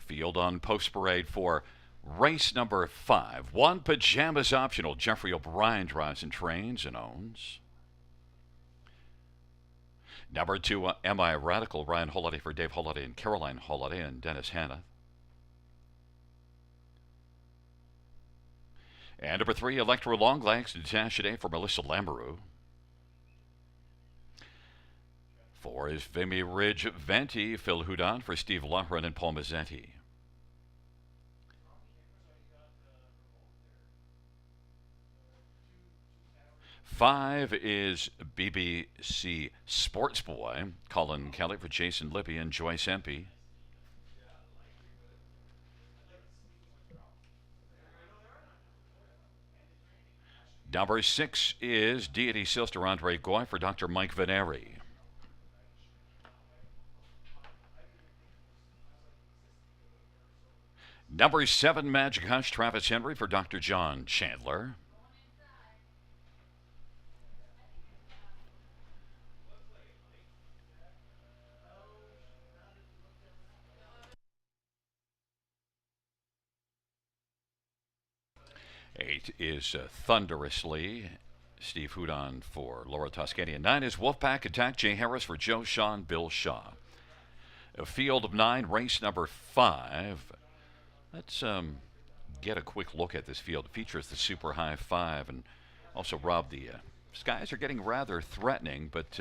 Field on post parade for race number 5. One pajamas optional. Jeffrey O'Brien drives and trains and owns. Number 2, Am I Radical? Ryan Holiday for Dave Holiday and Caroline Holiday and Dennis Hanna. And number 3, Electro Longlegs, Natasha Day for Melissa Lamoureux. 4 is Vimy Ridge Venti, Phil Houdon for Steve Lohran and Paul Mazzetti. 5 is BBC Sports Boy, Colin Kelly for Jason Lippy and Joyce Empey. Number 6 is Deity Sister Andre Goy for Dr. Mike Veneri. Number 7, Magic Hush, Travis Henry for Dr. John Chandler. Eight is Thunderously, Steve Houdon for Laura Toscani. And 9 is Wolfpack Attack, Jay Harris for Joe Sean, Bill Shaw. A field of 9, race number 5. Let's get a quick look at this field. It features the Super High 5. And also, Rob, the skies are getting rather threatening, but,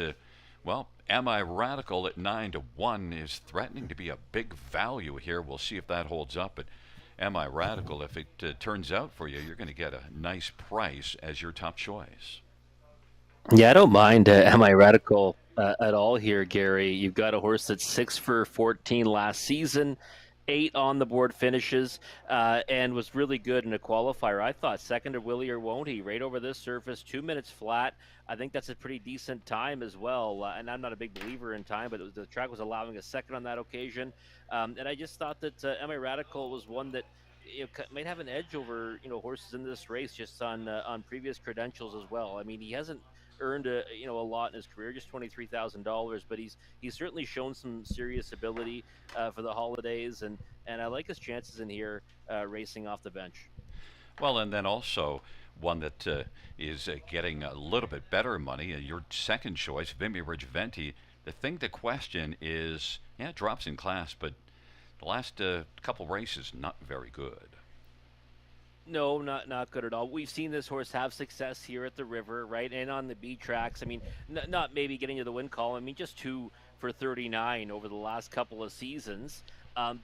well, Am I Radical at 9-1 is threatening to be a big value here. We'll see if that holds up. But Am I Radical, if it turns out for you, you're going to get a nice price as your top choice. Yeah, I don't mind Am I Radical at all here, Gary. You've got a horse that's 6 for 14 last season, 8 on the board finishes, and was really good in a qualifier. I thought second to Willie or Won't He, right over this surface, 2 minutes flat. I think that's a pretty decent time as well. And I'm not a big believer in time, but the track was allowing a second on that occasion. And I just thought that Am I Radical was one that might have an edge over horses in this race just on previous credentials as well. I mean, he hasn't earned a lot in his career, just $23,000, but he's certainly shown some serious ability for the holidays, and I like his chances in here racing off the bench. Well, and then also one that is getting a little bit better money. Your second choice, Vimy Ridge Venti. The thing to question is, it drops in class, but the last couple races, not very good. No, not good at all. We've seen this horse have success here at the River, right, and on the B tracks. I mean, not maybe getting to the win column. I mean, just 2 for 39 over the last couple of seasons.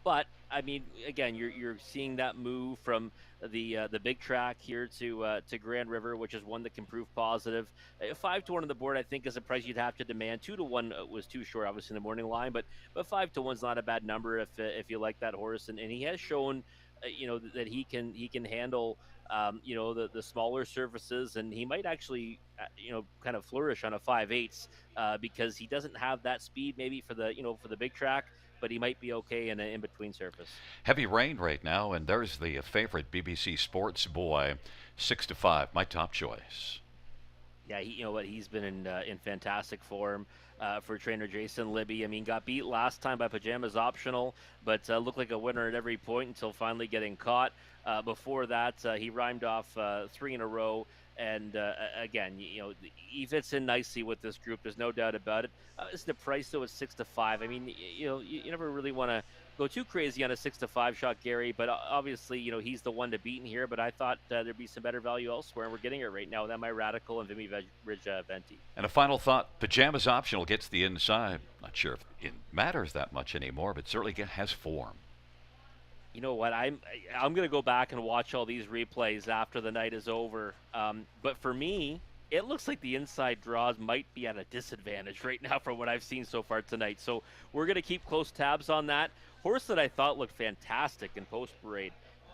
But I mean, again, you're seeing that move from the big track here to Grand River, which is one that can prove positive. 5-1 on the board, I think, is a price you'd have to demand. 2-1 was too short, obviously, in the morning line, but 5-1 is not a bad number if you like that horse, and he has shown. That he can handle the smaller surfaces, and he might actually kind of flourish on a 5/8 because he doesn't have that speed maybe for the big track, but he might be okay in an in-between surface. Heavy rain right now, and there's the favorite BBC Sports Boy, 6-5, my top choice. Yeah, he's been in fantastic form for trainer Jason Libby. I mean, got beat last time by Pajamas Optional, but looked like a winner at every point until finally getting caught. Before that, he rhymed off 3 in a row. And again, he fits in nicely with this group. There's no doubt about it. It's the price though, it's 6-5. I mean, you never really want to go too crazy on a 6-5 shot, Gary. But obviously, he's the one to beat in here. But I thought there'd be some better value elsewhere, and we're getting it right now with Am I Radical and Vimy Ridge Venti. And a final thought: Pajamas Optional gets the inside. Not sure if it matters that much anymore, but certainly has form. You know what? I'm going to go back and watch all these replays after the night is over. But for me, it looks like the inside draws might be at a disadvantage right now from what I've seen so far tonight. So we're going to keep close tabs on that. Horse that I thought looked fantastic in post parade.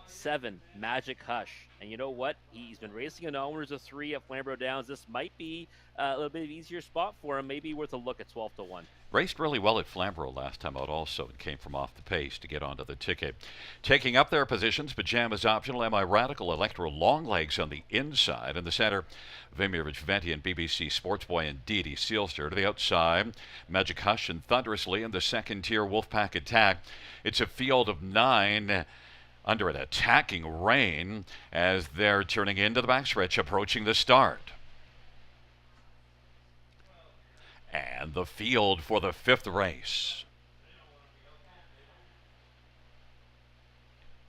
7, Magic Hush. And you know what? He's been racing in onwards of 3 at Flamborough Downs. This might be a little bit of easier spot for him. Maybe worth a look at 12 to 1. Raced really well at Flamborough last time out also and came from off the pace to get onto the ticket. Taking up their positions, Pajamas Optional, Am I Radical, Electro Longlegs on the inside. In the center, Vimy Venti and BBC Sportsboy and Deity Sealster. To the outside, Magic Hush and Thunderously in the second tier, Wolfpack Attack. It's a field of 9 under an attacking rain as they're turning into the backstretch, approaching the start. And the field for the 5th race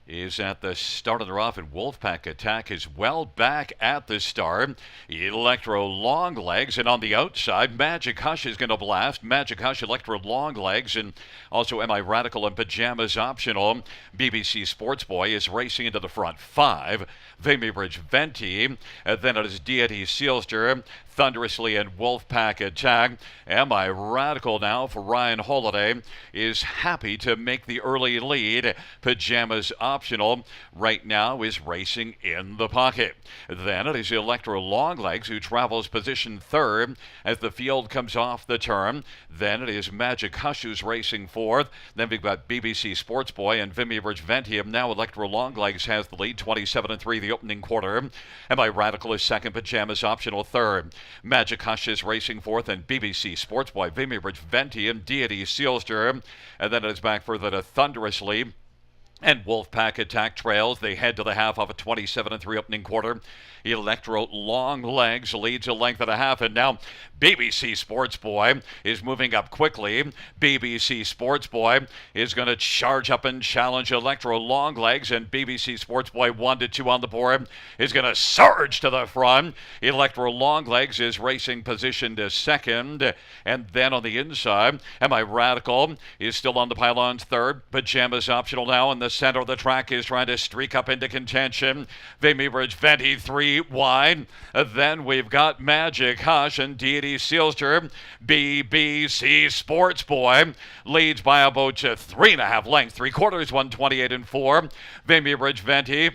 is at the start of the rough, and Wolfpack Attack is well back at the start. Electro Longlegs, and on the outside, Magic Hush is going to blast. Magic Hush, Electro Longlegs, and also Am I Radical and Pajamas Optional. BBC Sportsboy is racing into the front 5. Vimy Venti, then it is Deity Sealster, Thunderously, and Wolfpack Attack. Am I Radical now for Ryan Holiday is happy to make the early lead. Pajamas Optional right now is racing in the pocket. Then it is Electro Longlegs who travels position 3rd as the field comes off the turn. Then it is Magic Hush who's racing 4th. Then we've got BBC Sportsboy and Vimy Venti. Now Electro Longlegs has the lead, 27-3 the opening quarter. Am I Radical is 2nd, Pajamas Optional 3rd. Magic Hush is racing 4th, and BBC Sportsboy, Vimy Venti, and Deity Sealster. And then it is back further to Thunderously and Wolfpack Attack trails. They head to the half of a 27-3 opening quarter. Electro Longlegs leads a length and a half, and now BBC Sportsboy is moving up quickly. BBC Sportsboy is going to charge up and challenge Electro Longlegs, and BBC Sportsboy 1-2 on the board is going to surge to the front. Electro Longlegs is racing position to 2nd, and then on the inside, Am I Radical is still on the pylons 3rd. Pajamas Optional now in the center of the track is trying to streak up into contention. Vimy Venti 3 wide. Then we've got Magic Hush and Deity Sealster. BBC Sportsboy leads by about 3.5 lengths, 3/4, 128-4. Vimy Venti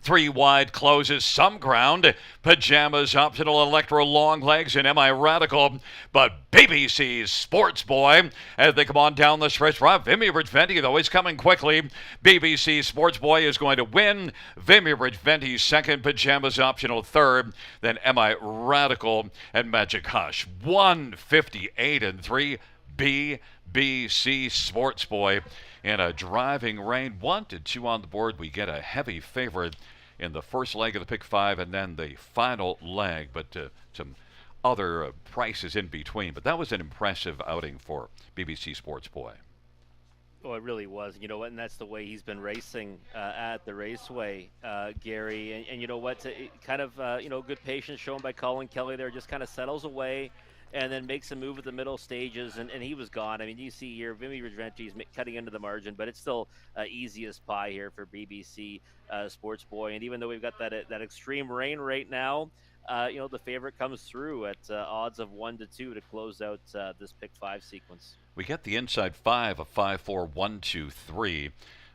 3 wide closes some ground. Pajamas Optional, Electro Longlegs, and Am I Radical? But BBC's Sportsboy, as they come on down the stretch, Vimy Venti, though, is coming quickly. BBC Sportsboy is going to win. Vimy Venti 2nd, Pajamas Optional 3rd. Then Am I Radical and Magic Hush. 158-3. BBC Sportsboy in a driving rain. 1-2 on the board. We get a heavy favorite in the first leg of the pick 5 and then the final leg, but some other prices in between. But that was an impressive outing for BBC Sportsboy. Oh, it really was. You know what? And that's the way he's been racing at the raceway, Gary. And you know what? Kind of, good patience shown by Colin Kelly there. Just kind of settles away and then makes a move at the middle stages, and he was gone. I mean, you see here, Vimy Venti is cutting into the margin, but it's still easy as pie here for BBC Sportsboy. And even though we've got that extreme rain right now, the favorite comes through at odds of 1-2 to close out this pick 5 sequence. We get the inside 5 of 5-4-1-2-3.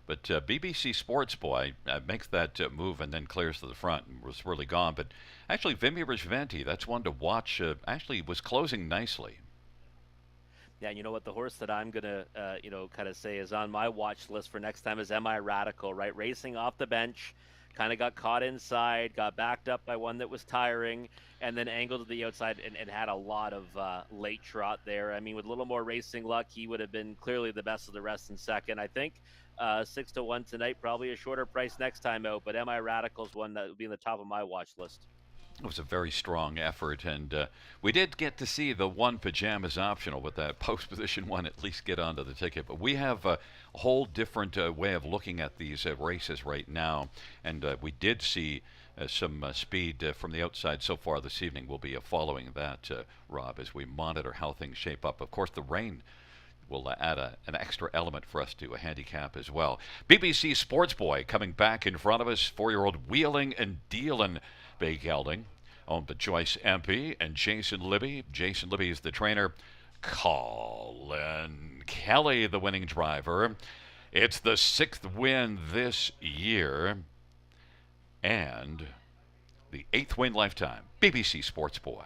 But BBC Sportsboy makes that move and then clears to the front and was really gone. But actually, Vimy Venti, that's one to watch, actually was closing nicely. Yeah, you know what? The horse that I'm going to, kind of say is on my watch list for next time is Am I Radical, right? Racing off the bench, kind of got caught inside, got backed up by one that was tiring, and then angled to the outside and had a lot of late trot there. I mean, with a little more racing luck, he would have been clearly the best of the rest in second. I think 6-1 tonight, probably a shorter price next time out, but Am I Radical's one that would be in the top of my watch list. It was a very strong effort, and we did get to see the one Pajamas Optional with that post position one at least get onto the ticket. But we have a whole different way of looking at these races right now, and we did see some speed from the outside so far this evening. We'll be following that, Rob, as we monitor how things shape up. Of course, the rain will add an extra element for us to a handicap as well. BBC Sportsboy coming back in front of us. 4-year-old Wheeling and Dealing Bay Gelding, owned by Joyce Empey and Jason Libby. Jason Libby is the trainer. Colin Kelly, the winning driver. It's the sixth win this year and the eighth win lifetime. BBC Sports Boy.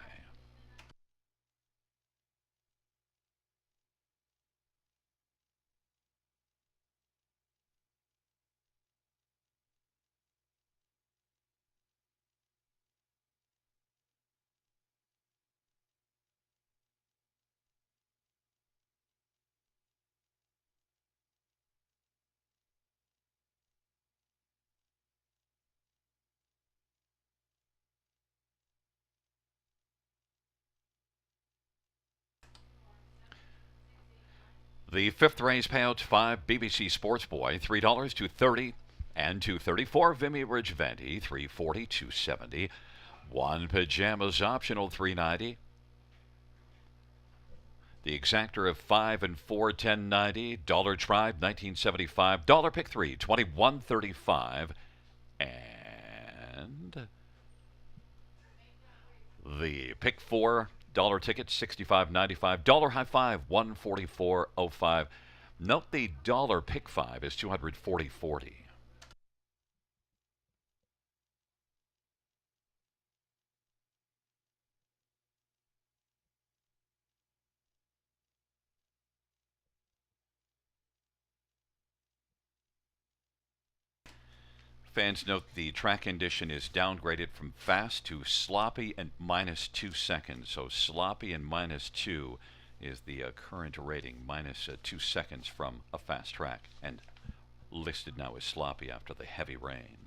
The fifth race payout 5 BBC Sports Boy, $3 to 30 and 234. Vimy Ridge Venti, 340, 270. One pajamas optional, 390. The exactor of 5 and 4, 1090. Dollar Tribe, 1975. Dollar Pick 3, 2135. And the Pick 4 dollar ticket, 65.95. Dollar High 5, 144.05. Note the dollar Pick 5 is 240.40. Fans note the track condition is downgraded from fast to sloppy and minus 2 seconds. So sloppy and minus 2 is the current rating, minus 2 seconds from a fast track, and listed now as sloppy after the heavy rain.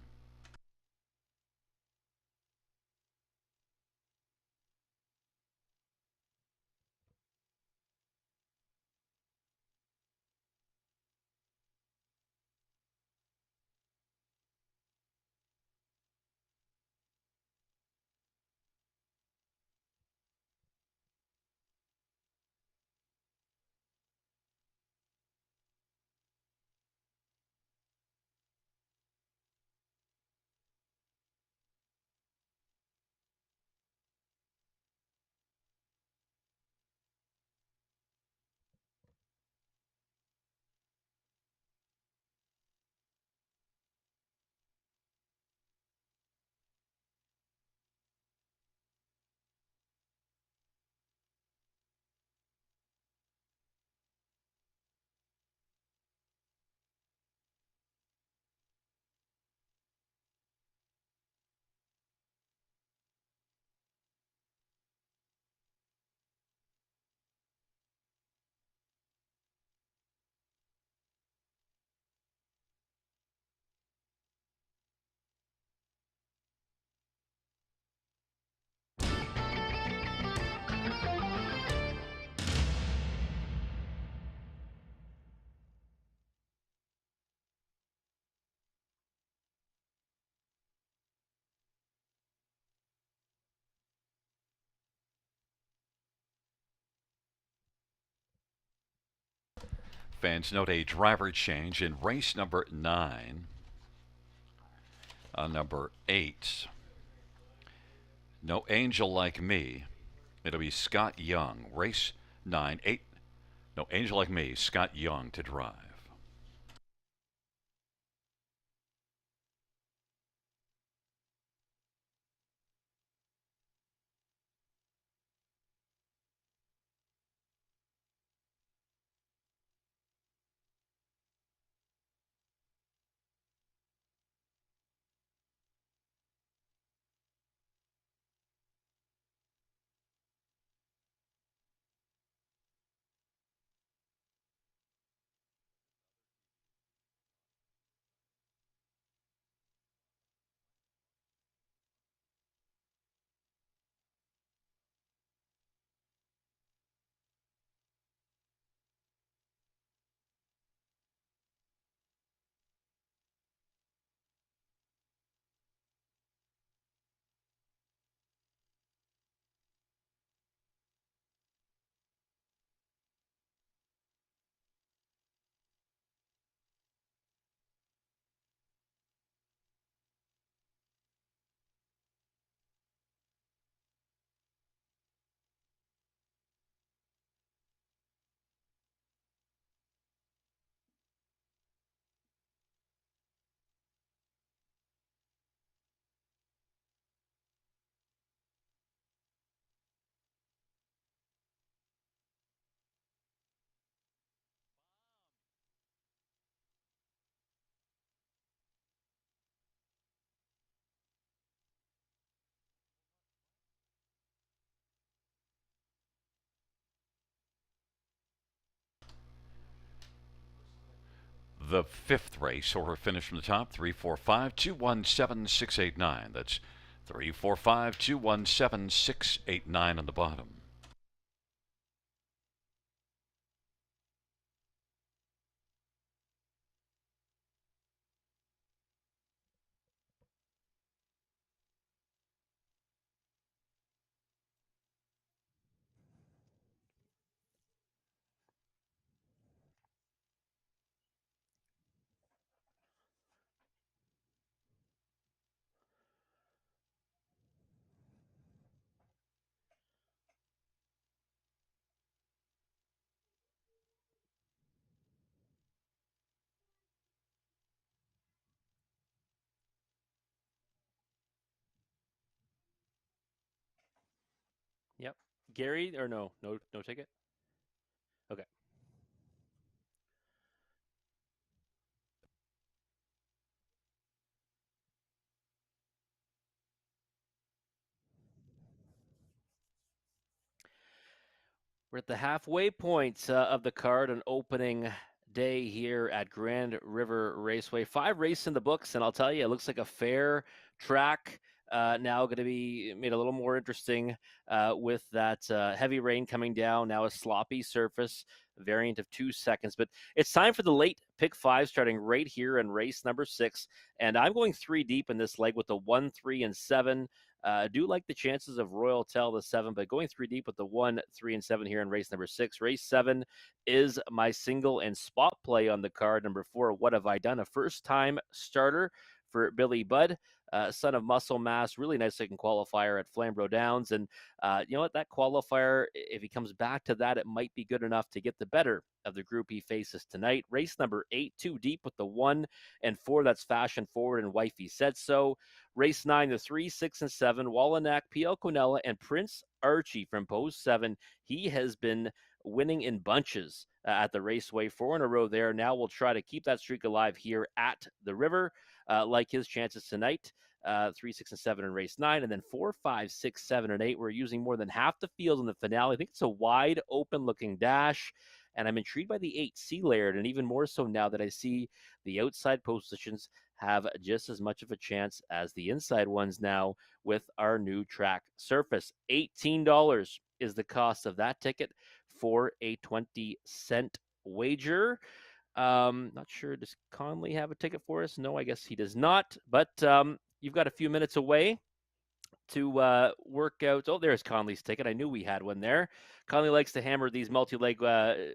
Fans note a driver change in race number 9. Number 8. No Angel Like Me. It'll be Scott Young. Race 9, 8. No Angel Like Me, Scott Young to drive. the fifth race. Order finish from the top 345 217 689. That's 345 217 689 on the bottom. Yep. Gary, or no ticket? Okay. We're at the halfway point of the card on opening day here at Grand River Raceway. 5 races in the books, and I'll tell you, it looks like a fair track. Now going to be made a little more interesting with that heavy rain coming down. Now a sloppy surface, variant of 2 seconds. But it's time for the late pick 5 starting right here in race number 6. And I'm going 3 deep in this leg with the 1, 3, and 7. I do like the chances of Royal Tell the 7, but going 3 deep with the 1, 3, and 7 here in race number 6. Race 7 is my single and spot play on the card. Number 4, What Have I Done? A first-time starter for Billy Budd, son of Muscle Mass. Really nice looking qualifier at Flamborough Downs. And you know what? That qualifier, if he comes back to that, it might be good enough to get the better of the group he faces tonight. Race number 8, 2 deep with the 1 and 4. That's Fashion Forward and Wifey Said So. Race 9, the 3, 6, and 7, Wallanack, PL Quinella, and Prince Archie from Post 7. He has been winning in bunches at the Raceway, 4 in a row there. Now we'll try to keep that streak alive here at the River, like his chances tonight. 3, 6, and 7 in race 9, and then 4, 5, 6, 7, and 8. We're using more than half the field in the finale. I think it's a wide open looking dash, and I'm intrigued by the 8, Sea Laird, and even more so now that I see the outside positions have just as much of a chance as the inside ones now with our new track surface. $18 is the cost of that ticket for a 20-cent wager. Not sure, does Conley have a ticket for us? No, I guess he does not. But you've got a few minutes away to work out. Oh, there's Conley's ticket. I knew we had one there. Conley likes to hammer these multi-leg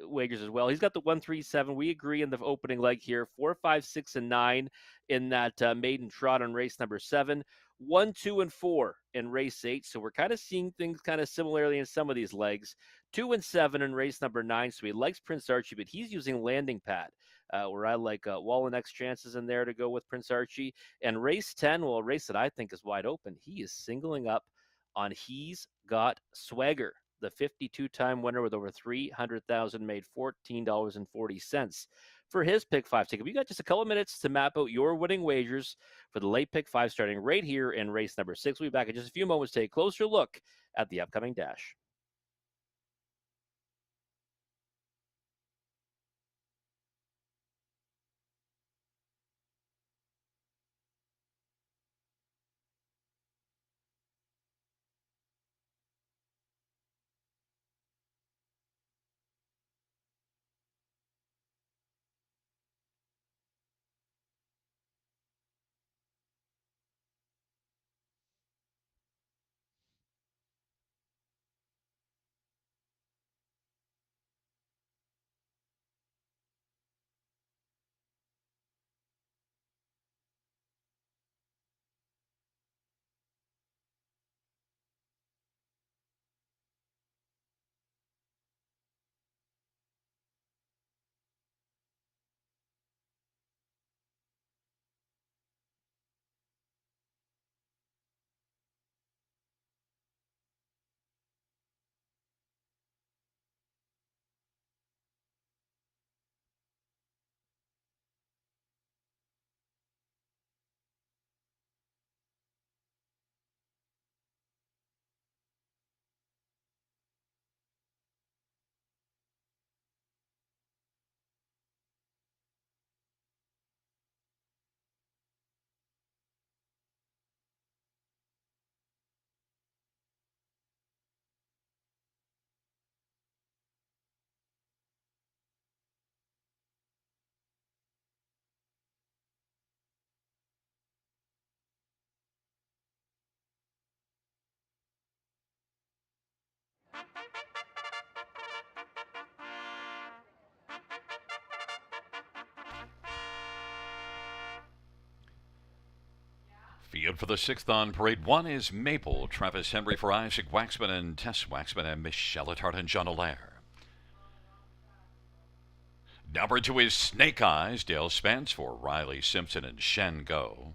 wagers as well. He's got the 1, 3, 7. We agree in the opening leg here. 4, 5, 6, and 9 in that maiden trot on race number 7. 1, 2, and 4 in race 8. So we're kind of seeing things kind of similarly in some of these legs. 2 and 7 in race number 9. So he likes Prince Archie, but he's using landing pad. Where I like Wallanack's chances in there to go with Prince Archie. And race 10, well, a race that I think is wide open. He is singling up on He's Got Swagger, the 52-time winner with over $300,000, made $14.40 for his pick 5 ticket. We got just a couple of minutes to map out your winning wagers for the late pick 5 starting right here in race number 6. We'll be back in just a few moments to take a closer look at the upcoming dash. Field for the sixth on parade one is Maple. Travis Henry for Isaac Waxman and Tess Waxman and Michelle Hart and John Allaire. Number two is Snake Eyes. Dale Spence for Riley Simpson and Shen Go.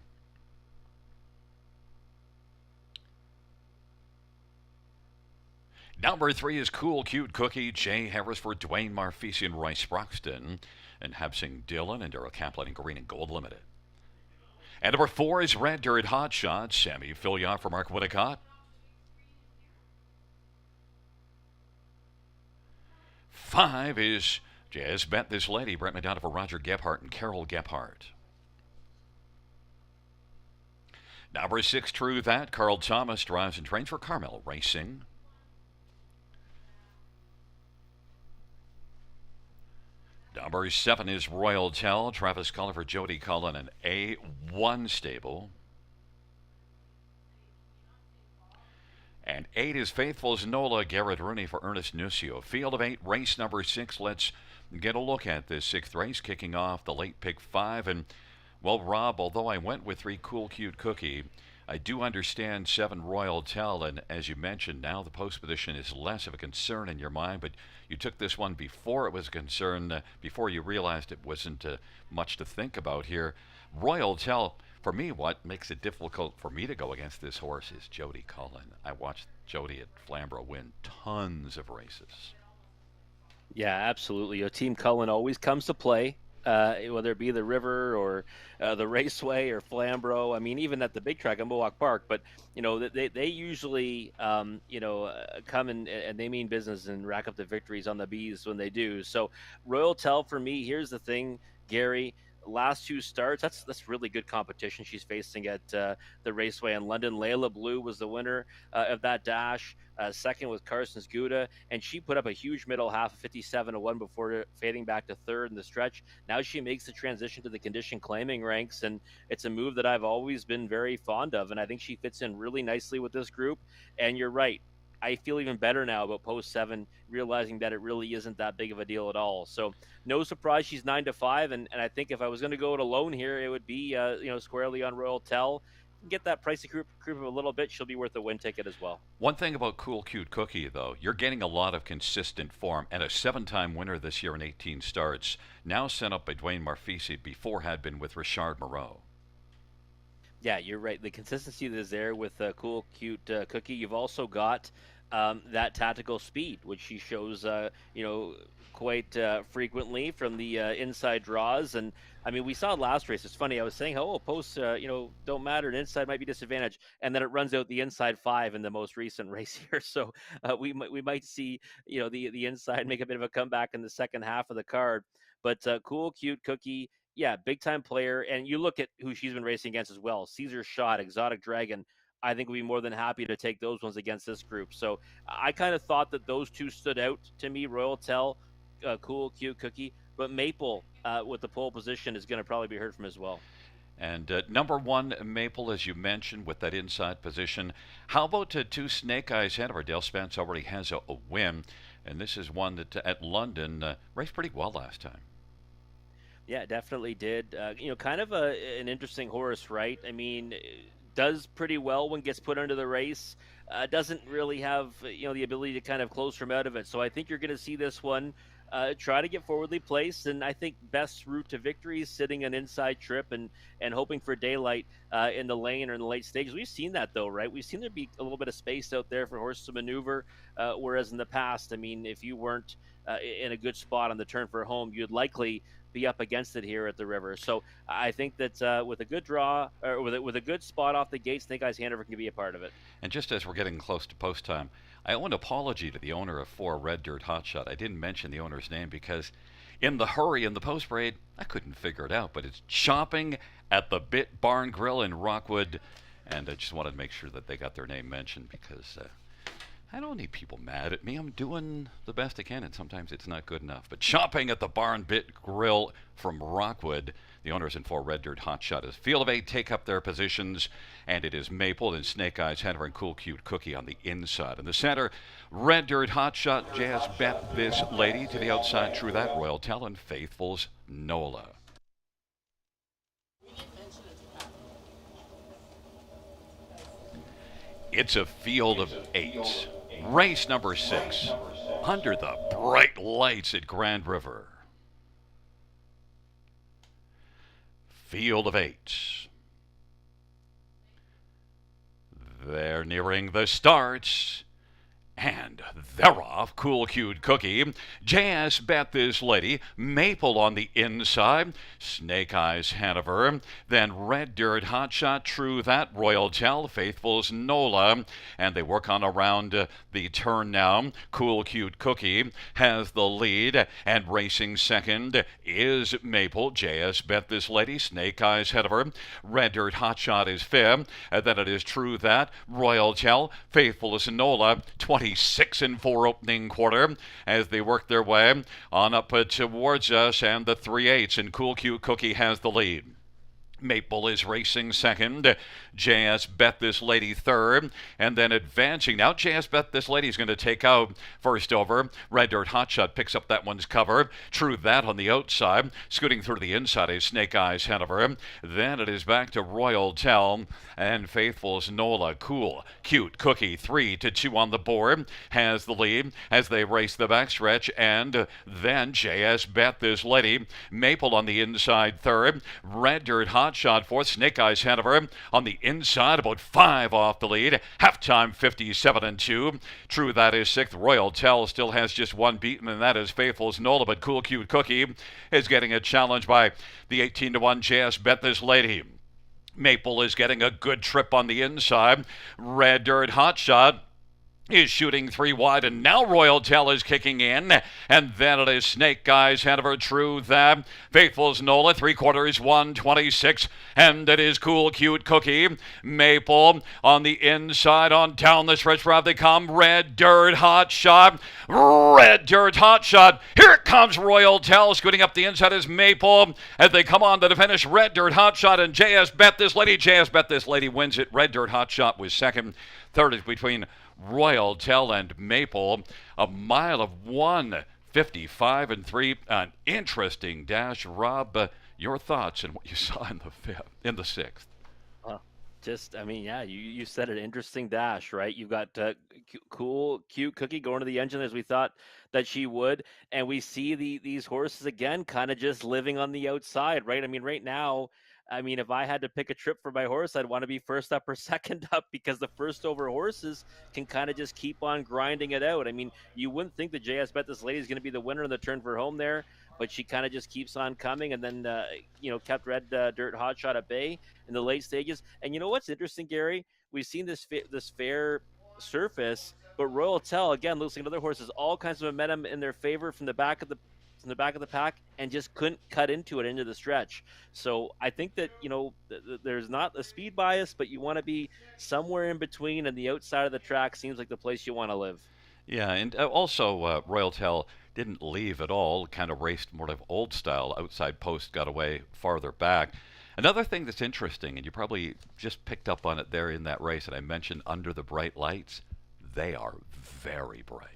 Number three is Cool Cute Cookie. Jay Harris for Dwayne Marfisi and Royce Broxton. And Habsing Dillon and Daryl Kaplan in Green and Gold Limited. And number four is Red Dirt Hot Shot. Sammy Fillion for Mark Winnicott. Five is Jazz Bet This Lady. Brett Madonna for Roger Gebhardt and Carol Gebhardt. Number six, True That. Carl Thomas drives and trains for Carmel Racing. Number seven is Royal Tell. Travis Cullen for Jody Cullen and A1 Stable. And eight is Faithful's Nola. Garrett Rooney for Ernest Nucio. Field of eight, race number six. Let's get a look at this sixth race, kicking off the late pick five. And, well, Rob, although I went with three Cool Cute Cookie, I do understand seven Royal Tell, and as you mentioned, now the post position is less of a concern in your mind, but you took this one before it was a concern, before you realized it wasn't much to think about here. Royal Tell, for me, what makes it difficult for me to go against this horse is Jody Cullen. I watched Jody at Flamborough win tons of races. Yeah, absolutely. Team Cullen always comes to play, whether it be the River or the Raceway or Flamborough. I mean, even at the big track at Mohawk Park. But they usually come and they mean business and rack up the victories on the bees when they do. So Royal Tell for me. Here's the thing, Gary. Last two starts, that's really good competition she's facing at the Raceway in London. Layla Blue was the winner of that dash. Second was Carson's Gouda, and she put up a huge middle half of 57-1 before fading back to third in the stretch. Now she makes the transition to the condition claiming ranks, and it's a move that I've always been very fond of, and I think she fits in really nicely with this group. And you're right. I feel even better now about post 7, realizing that it really isn't that big of a deal at all. So no surprise she's 9-5, and I think if I was going to go it alone here, it would be squarely on Royal Tell. Get that pricey group a little bit, she'll be worth a win ticket as well. One thing about Cool Cute Cookie, though, you're getting a lot of consistent form, and a 7-time winner this year in 18 starts, now sent up by Dwayne Marfisi, before had been with Richard Moreau. Yeah, you're right. The consistency that is there with Cool Cute Cookie. You've also got that tactical speed, which she shows, quite frequently from the inside draws. And I mean, we saw last race. It's funny. I was saying, posts, don't matter. An inside might be disadvantage, and then it runs out the inside 5 in the most recent race here. So we might see, the inside make a bit of a comeback in the second half of the card. But Cool Cute Cookie. Yeah, big time player. And you look at who she's been racing against as well. Caesar Shot, Exotic Dragon. I think we'd be more than happy to take those ones against this group. So I kind of thought that those two stood out to me. Royal Tell, Cool Cute Cookie. But Maple with the pole position is going to probably be heard from as well. And number one, Maple, as you mentioned, with that inside position. How about two Snake Eyes Hanover? Dale Spence already has a win. And this is one that at London raced pretty well last time. Yeah, definitely did. Kind of an interesting horse, right? I mean, does pretty well when gets put under the race. Doesn't really have, the ability to kind of close from out of it. So I think you're going to see this one try to get forwardly placed. And I think best route to victory is sitting an inside trip and hoping for daylight in the lane or in the late stages. We've seen that, though, right? We've seen there be a little bit of space out there for horses to maneuver, whereas in the past, I mean, if you weren't in a good spot on the turn for home, you'd likely be up against it here at the River. So I think that with a good draw, or with a good spot off the gate, Snake Eyes Hanover can be a part of it. And just as we're getting close to post time, I owe an apology to the owner of 4 Red Dirt Hotshot. I didn't mention the owner's name because in the hurry in the post parade, I couldn't figure it out, but it's Chomping at the Bit Barn Grill in Rockwood, and I just wanted to make sure that they got their name mentioned because I don't need people mad at me. I'm doing the best I can, and sometimes it's not good enough. But shopping at the Barn Bit Grill from Rockwood, the owners in 4 Red Dirt Hotshot as Field of 8 take up their positions, and it is Maple and Snake Eyes Henry and Cool Cute Cookie on the inside. In the center, Red Dirt Hotshot, Jazz Bet This Lady to the outside, True That, Royal Tell, and Faithful's Nola. It's a field of 8. Race number 6. Under the bright lights at Grand River. Field of 8. They're nearing the start. And they're off. Cool Cute Cookie. Jazz Bet This Lady. Maple on the inside. Snake Eyes Hanover. Then Red Dirt Hotshot. True That. Royal Tell. Faithful's Nola. And they work on around the turn now. Cool Cute Cookie has the lead. And racing second is Maple. Jazz Bet This Lady. Snake Eyes Hanover. Red Dirt Hotshot is fifth. And then it is True That. Royal Tell. Faithful's Nola. 26 and 4 opening quarter as they work their way on up towards us, and the 3/8, and Cool Cute Cookie has the lead. Maple is racing second. Jazz Bet This Lady third. And then advancing now, Jazz Bet This Lady is going to take out first over. Red Dirt Hotshot picks up that one's cover. True That on the outside. Scooting through to the inside is Snake Eyes Hanover. Then it is back to Royal Tell and Faithful's Nola. Cool Cute Cookie 3-2 on the board. Has the lead as they race the backstretch. And then Jazz Bet This Lady. Maple on the inside third. Red Dirt Hotshot fourth. Snake Eyes Hanover on the inside, about 5 off the lead. Halftime 57-2. True That is sixth. Royal Tell still has just one beaten, and that is Faithful's Nola. But Cool Cute Cookie is getting a challenge by the 18-1 Jazz Bet This Lady. Maple is getting a good trip on the inside. Red Dirt Hotshot is shooting 3 wide, and now Royal Tell is kicking in, and then it is Snake Eyes Hanover. True That. Faithful's Nola, 3/4, 126, and it is Cool Cute Cookie. Maple on the inside, on down the stretch where they come. Red Dirt Hotshot. Red Dirt Hotshot. Here it comes Royal Tell. Scooting up the inside is Maple as they come on to the finish. Red Dirt Hotshot and JS Bet This Lady. JS Bet This Lady wins it. Red Dirt Hotshot was second. Third is between Royal Tell and Maple. A mile of 1:55.3. An interesting dash. Rob, your thoughts and what you saw in the fifth, in the sixth? You said it. Interesting dash, right? You've got Cool Cute Cookie going to the engine as we thought that she would, and we see these horses again, kind of just living on the outside, right? I mean, right now. If I had to pick a trip for my horse, I'd want to be first up or second up because the first over horses can kind of just keep on grinding it out. You wouldn't think that JS Bet This Lady is going to be the winner in the turn for home there, but she kind of just keeps on coming and then, kept Red Dirt Hotshot at bay in the late stages. And you know what's interesting, Gary? We've seen this fair surface, but Royal Tell, again, looks like another horse has all kinds of momentum in their favor from the back of the pack and just couldn't cut into it into the stretch. So I think that, there's not a speed bias, but you want to be somewhere in between, and the outside of the track seems like the place you want to live. Yeah, and also Royal Tell didn't leave at all, kind of raced more of old style. Outside post got away farther back. Another thing that's interesting, and you probably just picked up on it there in that race, and I mentioned under the bright lights, they are very bright.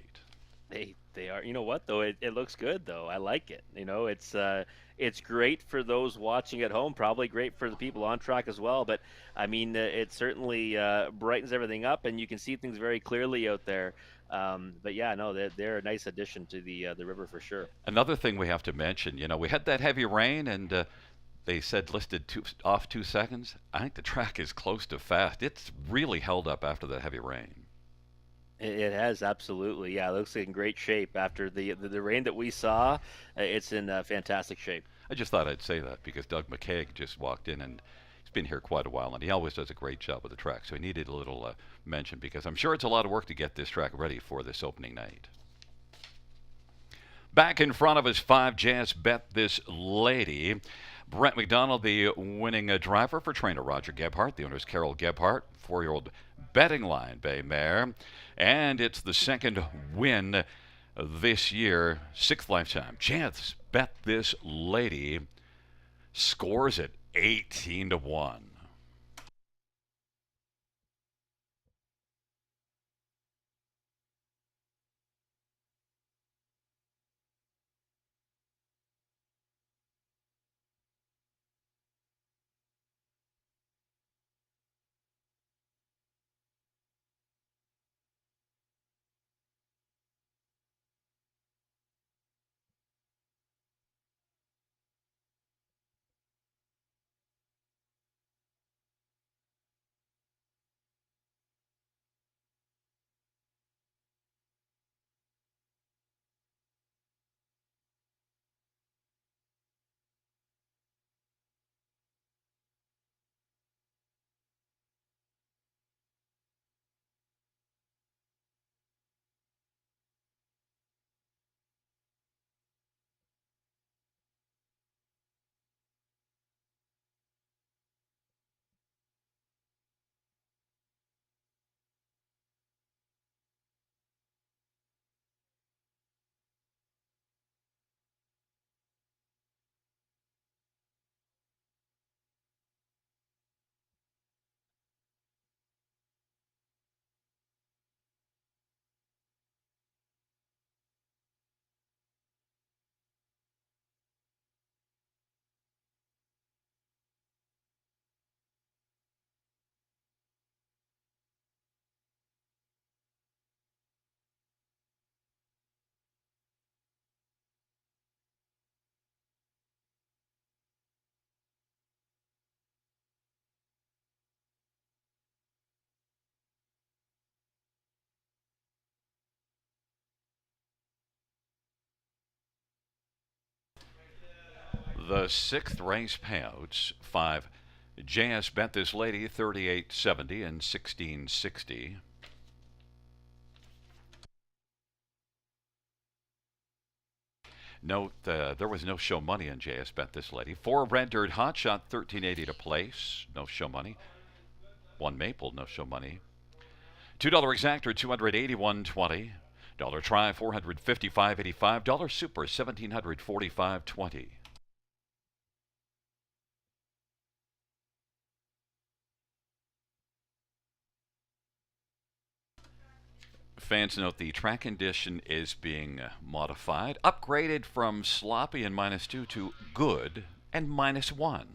They are. You know what though? It looks good though. I like it. It's great for those watching at home. Probably great for the people on track as well. But it certainly brightens everything up, and you can see things very clearly out there. They're a nice addition to the river for sure. Another thing we have to mention, we had that heavy rain, and they said listed off 2 seconds. I think the track is close to fast. It's really held up after the heavy rain. It has, absolutely. Yeah, it looks in great shape after the rain that we saw. It's in fantastic shape. I just thought I'd say that because Doug McKaig just walked in, and he's been here quite a while, and he always does a great job with the track. So he needed a little mention because I'm sure it's a lot of work to get this track ready for this opening night. Back in front of us, 5 Jazz Bet This Lady. Brent McDonald, the winning driver for trainer Roger Gebhardt. The owner's Carol Gebhardt. 4-year-old betting line, Bay Mare. And it's the second win this year, sixth lifetime. Chance Bet This Lady scores at 18 to 1. The sixth race payouts, 5 JS Bet This Lady 38.70 and 16.60. Note there was no show money in JS Bet This Lady. 4 Red Dirt Hot Shot 13.80 to place, no show money. 1 Maple, no show money. $2 Exactor 281.20. Dollar Try 455.85. Dollar Super 1745.20. Fans note the track condition is being modified, upgraded from sloppy and -2 to good and -1.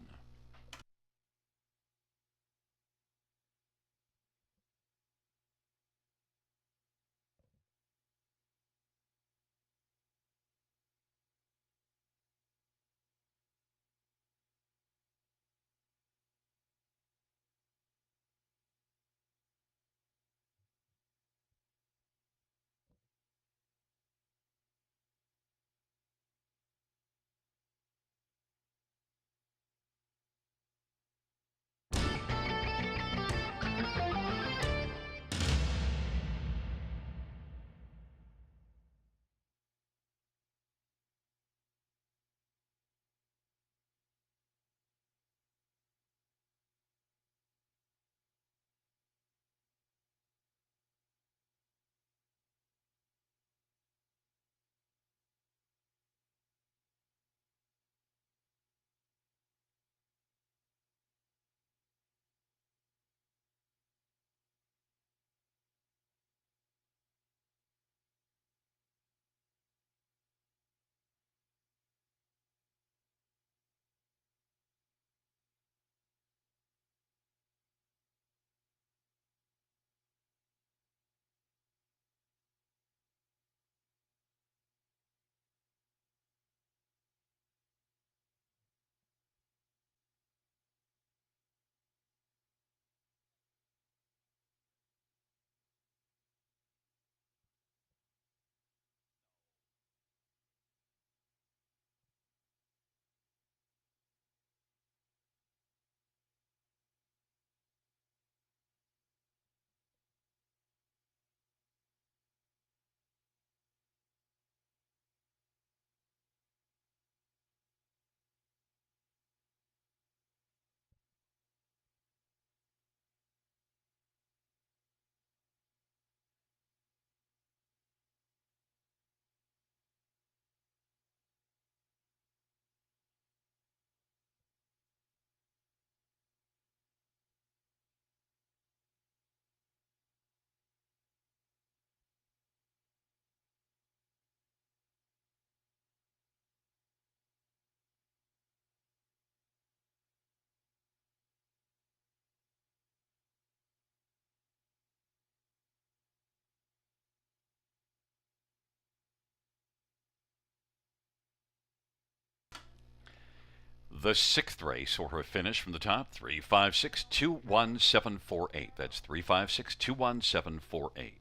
the sixth race or her finish from the top. 356-21748. That's 356-21748.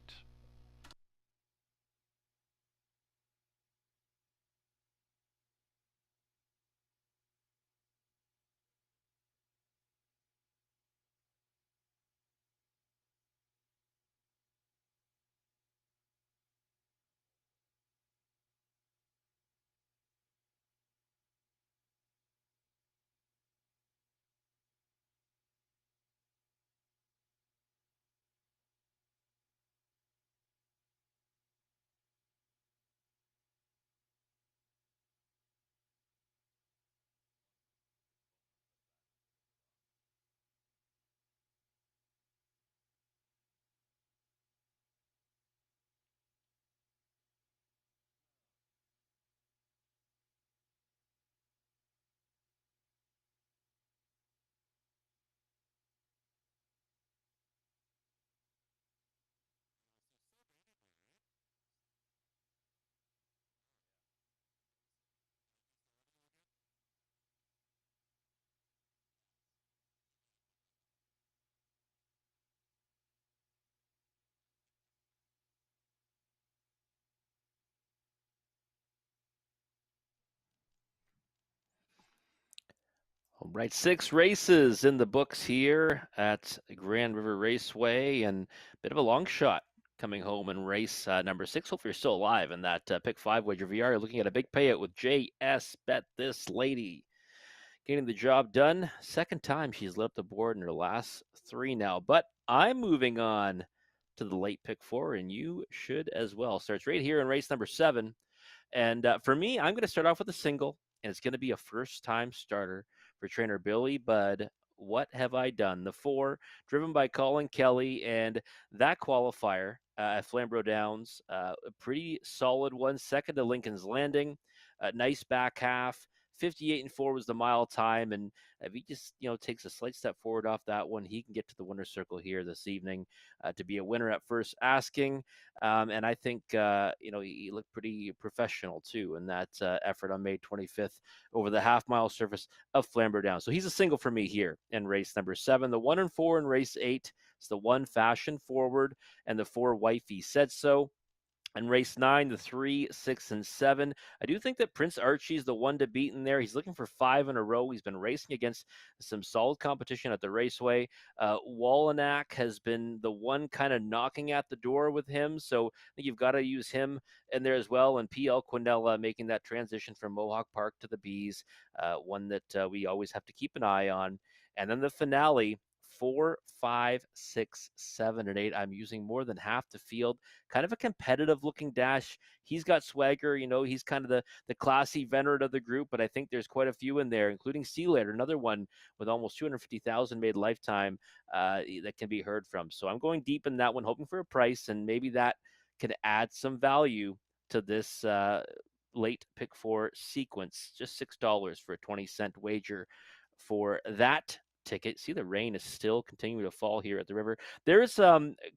All right, 6 races in the books here at Grand River Raceway, and a bit of a long shot coming home in race number 6. Hopefully you're still alive in that pick 5 wager VR. You're looking at a big payout with JS Bet This Lady. Getting the job done. Second time she's lit up the board in her last 3 now. But I'm moving on to the late pick 4, and you should as well. Starts right here in race number 7. And for me, I'm going to start off with a single, and it's going to be a first-time starter for trainer Billy Budd. What have I done? The 4, driven by Colin Kelly, and that qualifier at Flamborough Downs, a pretty solid one. Second to Lincoln's Landing, a nice back half. 58-4 was the mile time, and if he just takes a slight step forward off that one, he can get to the winner's circle here this evening to be a winner at first asking. And I think he looked pretty professional too in that effort on May 25th over the half-mile surface of Flamborough Downs. So he's a single for me here in race number 7. The 1 and 4 in race 8 is the 1 Fashion Forward, and the 4 Wifey Said So. And race 9, the 3, 6, and 7. I do think that Prince Archie's the one to beat in there. He's looking for 5 in a row. He's been racing against some solid competition at the raceway. Wallanack has been the one kind of knocking at the door with him. So I think you've got to use him in there as well. And PL Quinella making that transition from Mohawk Park to the Bees, one that we always have to keep an eye on. And then the finale, 4, 5, 6, 7, and 8. I'm using more than half the field. Kind of a competitive looking dash. He's got swagger. He's kind of the classy veteran of the group, but I think there's quite a few in there, including Sea Later, another one with almost 250,000 made lifetime that can be heard from. So I'm going deep in that one, hoping for a price, and maybe that could add some value to this late pick 4 sequence. Just $6 for a 20-cent wager for that ticket. See, the rain is still continuing to fall here at the river. There's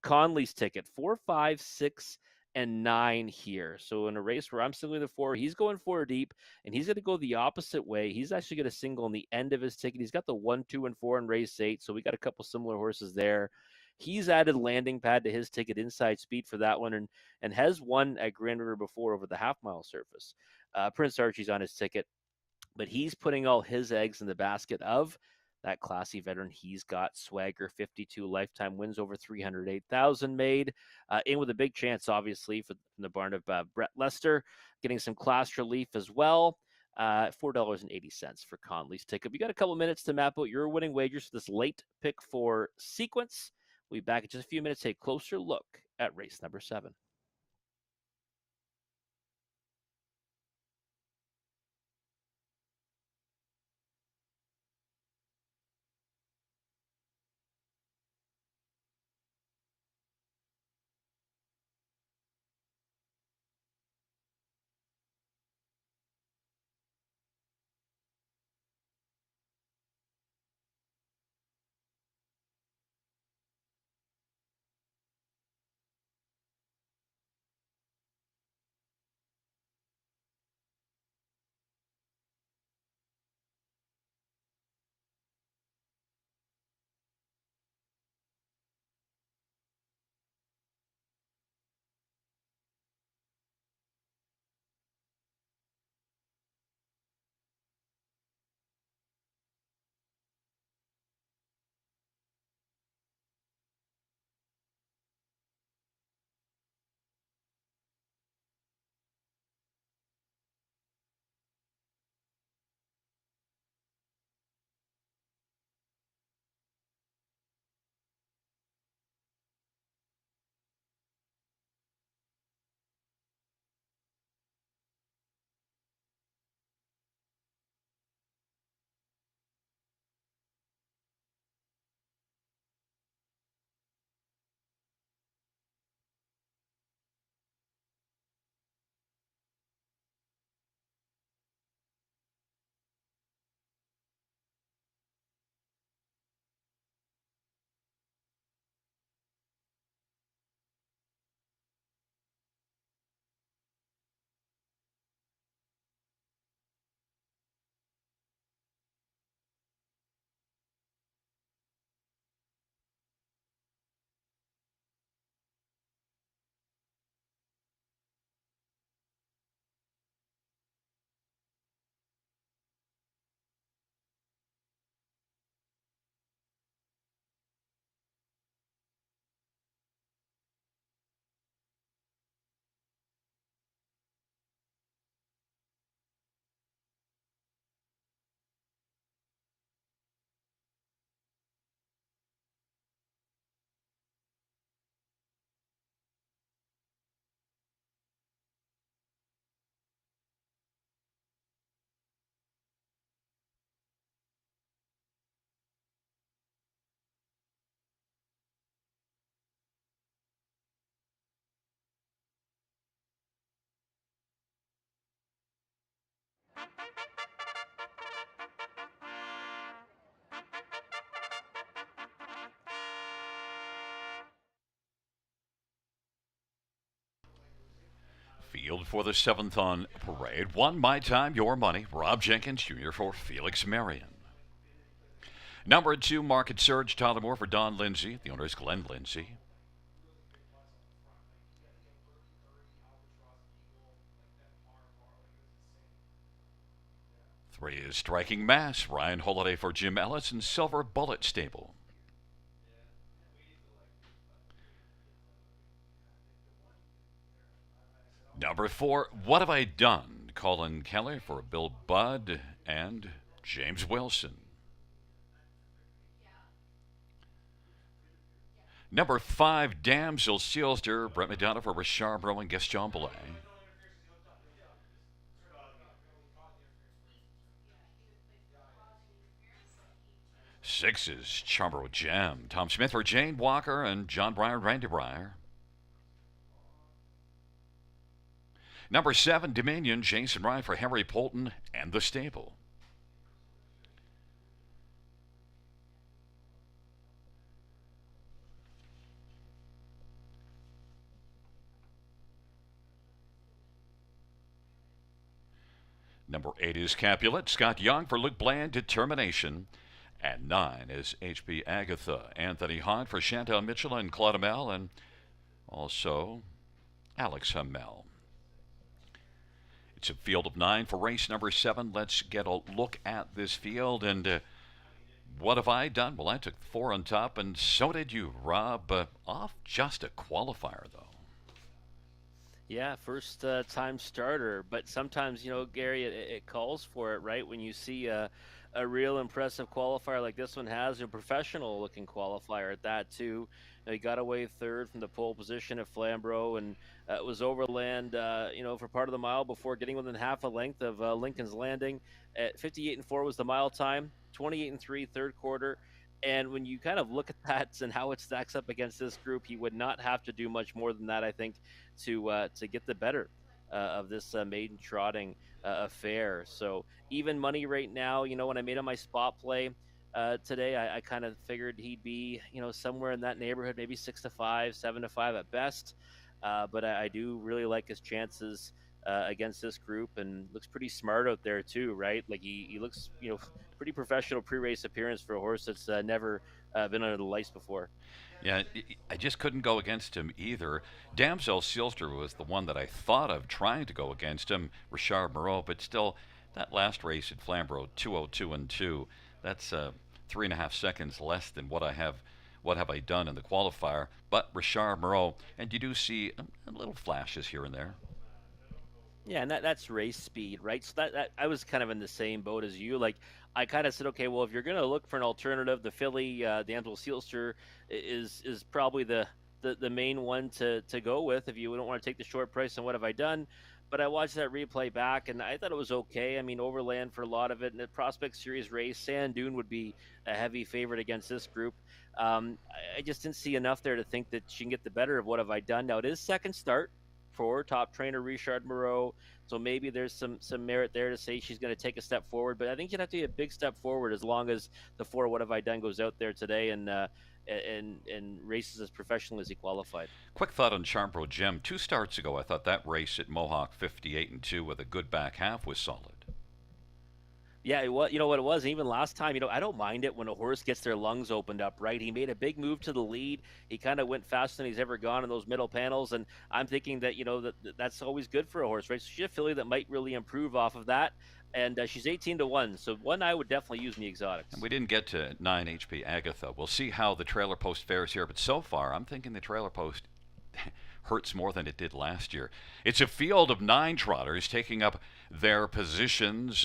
Conley's ticket, 4, 5, 6, and 9 here. So in a race where I'm singling the 4, he's going 4 deep, and he's going to go the opposite way. He's actually going to single on the end of his ticket. He's got the 1, 2, and 4 in race 8, so we got a couple similar horses there. He's added landing pad to his ticket, inside speed for that one, and has won at Grand River before over the half-mile surface. Prince Archie's on his ticket, but he's putting all his eggs in the basket of that classy veteran. He's got swagger, 52 lifetime wins, over 308,000 made. In with a big chance, obviously, from the barn of Brett Lester, getting some class relief as well. $4.80 for Conley's ticket. We got a couple minutes to map out your winning wagers for this late pick 4 sequence. We'll be back in just a few minutes to take a closer look at race number 7. Field for the 7th on parade. One, My Time, Your Money. Rob Jenkins Jr. for Felix Marion. Number 2, Market Surge, Tyler Moore for Don Lindsay. The owner is Glenn Lindsay. Three is Striking Mass, Ryan Holiday for Jim Ellis and Silver Bullet Stable. Number 4, What Have I Done? Colin Kelly for Bill Budd and James Wilson. Number 5, Damsel Sealster, Brett McDonough for Richard Bro and Gaston Belay. 6 is Charbro Jam, Tom Smith for Jane Walker and John Breyer, Randy Breyer. Number 7, Dominion, Jason Rye for Henry Polton and the Stable. Number 8 is Capulet, Scott Young for Luke Bland, Determination. And 9 is H.P. Agatha, Anthony Hahn for Chantal Mitchell and Claude Hamel, and also Alex Hamel. It's a field of 9 for race number 7. Let's get a look at this field. And what have I done? Well, I took 4 on top, and so did you, Rob. Off just a qualifier, though. Yeah, first time starter, but sometimes, Gary, it calls for it, right? When you see a real impressive qualifier like this one has, a professional looking qualifier at that too. He got away third from the pole position at Flamborough, and it was overland, for part of the mile before getting within half a length of Lincoln's Landing. At 58-4 was the mile time, 28-3 third quarter. And when you kind of look at that and how it stacks up against this group, he would not have to do much more than that, I think, to get the better of this maiden trotting affair. So even money right now, when I made on my spot play today, I kind of figured he'd be, somewhere in that neighborhood, maybe 6-5, 7-5 at best. But I do really like his chances against this group, and looks pretty smart out there too, right? Like he looks, pretty professional pre-race appearance for a horse that's never been under the lights before. Yeah, I just couldn't go against him either. Damsel Sealster was the one that I thought of trying to go against him, Richard Moreau, but still, that last race at Flamborough, 2:02 and 2, that's 3.5 seconds less than what have I done in the qualifier. But Richard Moreau, and you do see a little flashes here and there. Yeah, and that's race speed, right? So that I was kind of in the same boat as you. Like, I kind of said, okay, well, if you're going to look for an alternative, the filly, the Damsel Sealster, is probably the main one to go with if you don't want to take the short price. And what have I done? But I watched that replay back, and I thought it was okay. I mean, overland for a lot of it, and the Prospect Series race, Sand Dune would be a heavy favorite against this group. I just didn't see enough there to think that she can get the better of what have I done. Now, it is second start for top trainer Richard Moreau, so maybe there's some merit there to say she's going to take a step forward. But I think you'd have to be a big step forward as long as the 4 What Have I Done goes out there today and races as professionally as he qualified. Quick thought on Charbro Gem. 2 starts ago, I thought that race at Mohawk, 58 and 2 with a good back half, was solid. Yeah, you know what it was? Even last time, I don't mind it when a horse gets their lungs opened up, right? He made a big move to the lead. He kind of went faster than he's ever gone in those middle panels, and I'm thinking that, that's always good for a horse, right? So she's a filly that might really improve off of that, and she's 18-1, so one I would definitely use in the exotics. And we didn't get to 9 HP Agatha. We'll see how the trailer post fares here, but so far, I'm thinking the trailer post hurts more than it did last year. It's a field of 9 trotters taking up their positions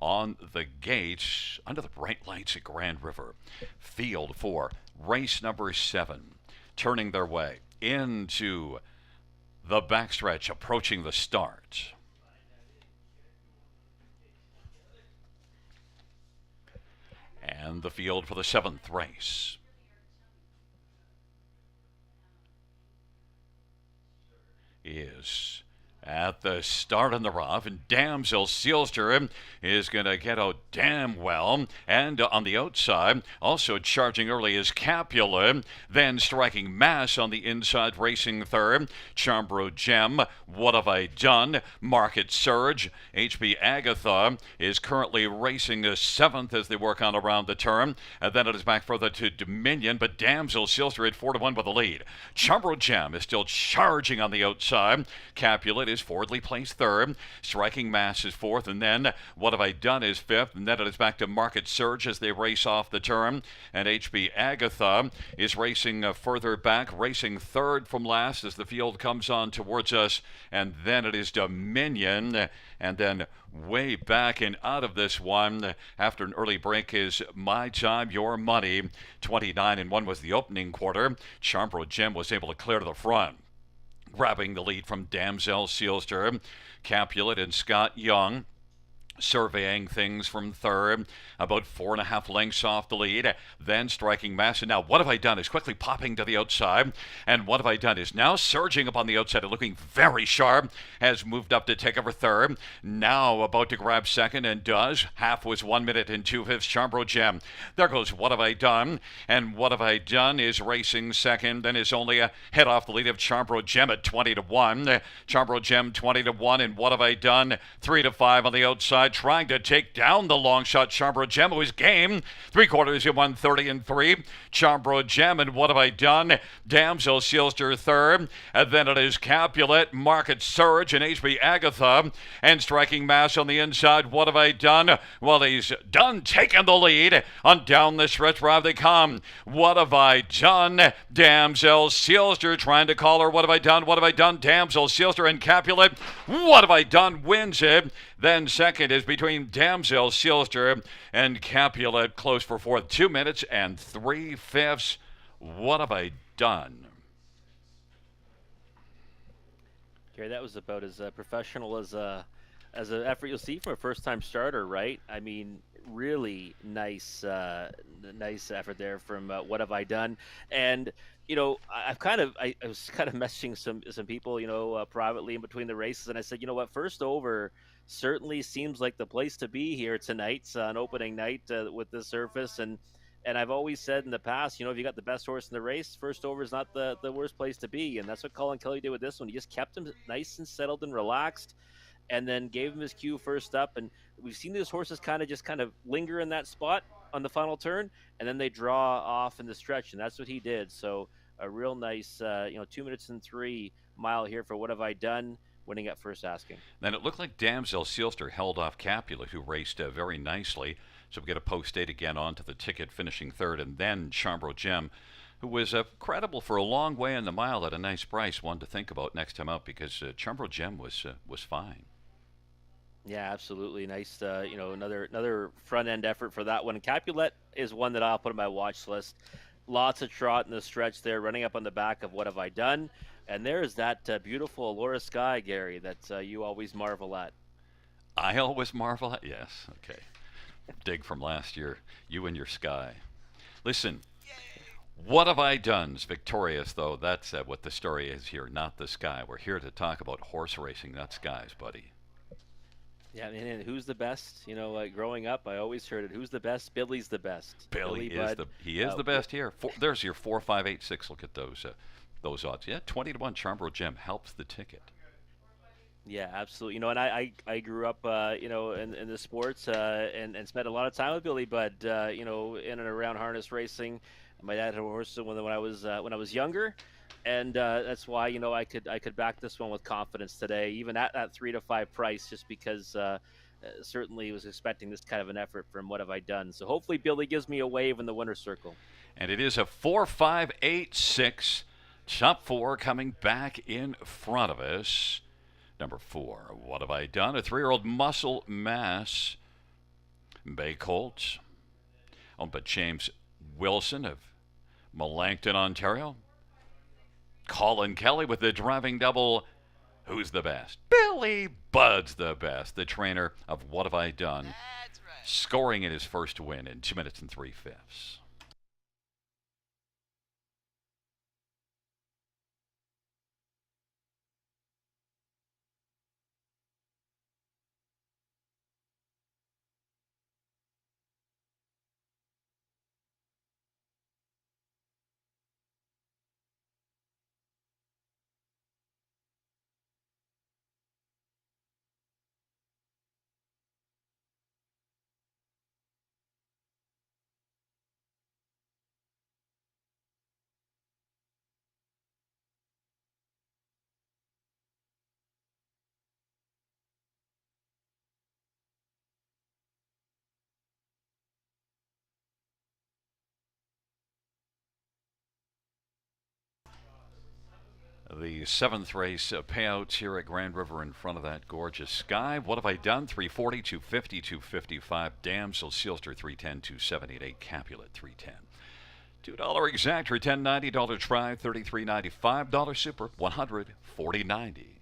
on the gates under the bright lights at Grand River. Field 4, race number 7, turning their way into the backstretch, approaching the start. And the field for the 7th race. Is at the start in the rough, and Damsel Sealster is going to get out damn well. And on the outside, also charging early is Capulet, then striking Mass on the inside, racing third. Chambro Gem, What Have I Done? Market Surge, HB Agatha is currently racing seventh as they work on around the turn. And then it is back further to Dominion, but Damsel Sealster at 4-1 with the lead. Chambro Gem is still charging on the outside. Capulet is forwardly placed third. Striking Mass is fourth, and then What Have I Done is fifth, and then it is back to Market Surge as they race off the turn. And HB Agatha is racing further back, racing third from last as the field comes on towards us. And then it is Dominion, and then way back and out of this one after an early break is My Time, Your Money. 29-1 was the opening quarter. Chambro Gem was able to clear to the front, grabbing the lead from Damsel Sealster. Capulet and Scott Young surveying things from third, about 4.5 lengths off the lead. Then striking Mass. And now What Have I Done is quickly popping to the outside. And What Have I Done is now surging up on the outside and looking very sharp. Has moved up to take over third. Now about to grab second and does. Half was 1 minute and 2/5. Chambro Gem. There goes What Have I Done. And What Have I Done is racing second. Then is only a head off the lead of Chambro Gem at 20-1. Chambro Gem 20-1. And What Have I Done 3-5 on the outside, trying to take down the long shot Chambro Gem, who is game. 3/4 in 1:30-3. Chambro Gem and What Have I Done? Damsel Sealster third. And then it is Capulet, Market Surge, and HB Agatha. And striking Mass on the inside. What Have I Done? Well, he's done taking the lead. On down the stretch drive they come. What Have I Done? Damsel Sealster trying to call her. What Have I Done? What Have I Done? Damsel Sealster and Capulet. What Have I Done? Wins it. Then second is between Damsel Sealster and Capulet, close for fourth. 2 minutes and 3/5. What Have I Done? Gary, that was about as professional as an effort you'll see from a first-time starter, right? I mean, really nice effort there from What Have I Done? And I was kind of messaging some people, privately in between the races, and I said, you know what, first over certainly seems like the place to be here tonight on opening night with this surface. And I've always said in the past, if you got the best horse in the race, first over is not the worst place to be. And that's what Colin Kelly did with this one. He just kept him nice and settled and relaxed, and then gave him his cue first up. And we've seen these horses kind of linger in that spot on the final turn, and then they draw off in the stretch, and that's what he did. So a real nice, 2 minutes and 3 mile here for What Have I Done, winning at first asking. Then it looked like Damsel Sealster held off Capulet, who raced very nicely. So we get a post 8 again onto the ticket, finishing third. And then Chambro Gem, who was credible for a long way in the mile at a nice price, one to think about next time out, because Chambro Gem was fine. Yeah, absolutely. Nice, another front end effort for that one. Capulet is one that I'll put on my watch list. Lots of trot in the stretch there, running up on the back of What Have I Done? And there's that beautiful Allura Sky, Gary, that you always marvel at. I always marvel at? Yes, okay. Dig from last year. You and your sky. Listen, What Have I Done's victorious, though. That's what the story is here, not the sky. We're here to talk about horse racing, not skies, buddy. Yeah, and who's the best? Growing up, I always heard it. Who's the best? Billy's the best. Billy is the best here. There's your 4, 5, 8, 6. Look at those odds. Yeah, 20-1. Chambro Gem helps the ticket. Yeah, absolutely. And I grew up, in the sports and spent a lot of time with Billy Budd, in and around harness racing. My dad had a horse when I was younger, and that's why I could back this one with confidence today, even at that 3-5 price, just because certainly was expecting this kind of an effort from What Have I Done. So hopefully Billy gives me a wave in the winner's circle. And it is a 4, 5, 8, 6. Top 4 coming back in front of us. Number 4, What Have I Done? A 3-year-old Muscle Mass Bay Colt, owned by James Wilson of Melancton, Ontario. Colin Kelly with the driving double. Who's the best? Billy Budd's the best, the trainer of What Have I Done, That's right. scoring in his first win in 2 minutes and 3/5. The seventh race payouts here at Grand River in front of that gorgeous sky. What have I done? 340, 250, 255. Damsel, Sealster, 310, 278. Capulet, 310. $2 exactor, $10.90. Try, $33.95. $1 super, $140.90.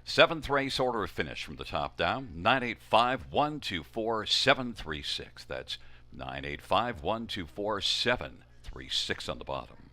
Seventh race order of finish from the top down. 985 124 736. That's 985 124 736 on the bottom.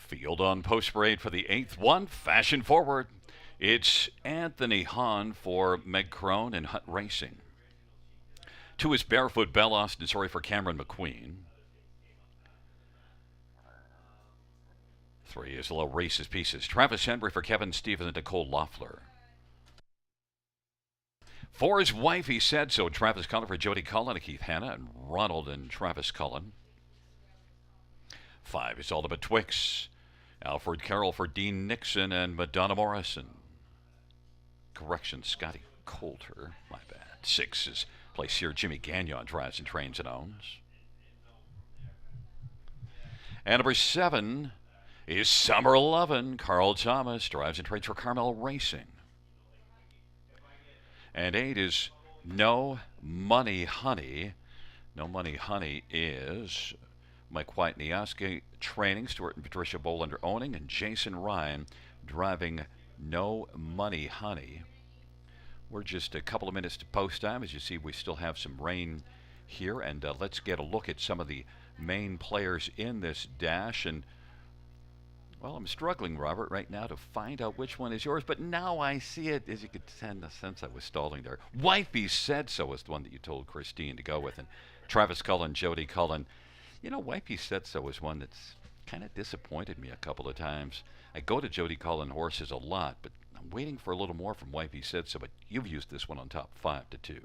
Field on post parade for the 8th one. Fashion forward. It's Anthony Hahn for Meg Crone and Hutt Racing. 2 is Barefoot Bell Austin, sorry, for Cameron McQueen. 3 is Low Races Pieces. Travis Henry for Kevin Stevens and Nicole Loeffler. 4 is Wife, He Said So. Travis Cullen for Jody Cullen and Keith Hanna and Ronald and Travis Cullen. 5 is Ultimate Twix. Alfred Carroll for Dean Nixon and Madonna Morrison. Correction, Scotty Coulter. My bad. 6 is place here. Jimmy Gagnon drives and trains and owns. And number 7 is Summer Lovin'. Carl Thomas drives and trains for Carmel Racing. And 8 is No Money Honey. No Money Honey is Mike White-Niaski training, Stuart and Patricia Bolander owning, and Jason Ryan driving No Money Honey. We're just a couple of minutes to post time. As you see, we still have some rain here, and let's get a look at some of the main players in this dash. And well, I'm struggling, Robert, right now to find out which one is yours, but now I see it. As you could sense, I was stalling there. Wifey Said So was the one that you told Christine to go with, and Travis Cullen, Jody Cullen. You know, Wifey Said So is one that's kind of disappointed me a couple of times. I go to Jody Cullen horses a lot, but I'm waiting for a little more from Wifey Said So, but you've used this one on top 5-2.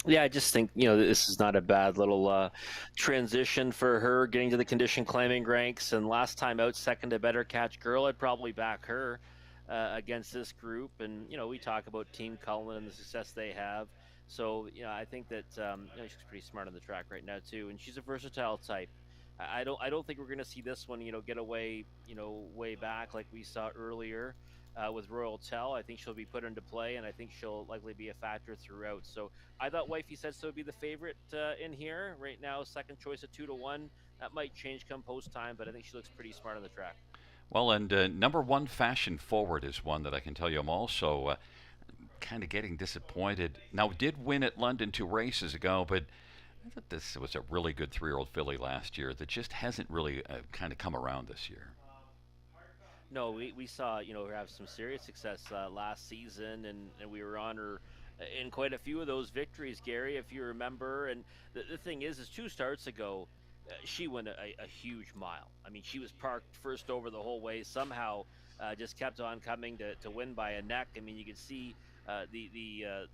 Yeah, I just think, this is not a bad little transition for her getting to the condition claiming ranks. And last time out, second to Better Catch Girl, I'd probably back her against this group. And, we talk about Team Cullen and the success they have. So, I think that she's pretty smart on the track right now, too. And she's a versatile type. I don't think we're going to see this one, get away, way back like we saw earlier. With Royal Tell, I think she'll be put into play, and I think she'll likely be a factor throughout. So I thought Wifey Said So would be the favorite in here. Right now, second choice at 2-1. That might change come post time, but I think she looks pretty smart on the track. Well, and number 1 Fashion Forward is one that I can tell you I'm also kind of getting disappointed. Now, did win at London 2 races ago, but I thought this was a really good 3-year-old filly last year that just hasn't really kind of come around this year. No, we saw, her have some serious success last season, and we were on her in quite a few of those victories, Gary, if you remember. And the thing is 2 starts ago, she went a huge mile. I mean, she was parked first over the whole way, somehow just kept on coming to win by a neck. I mean, you could see the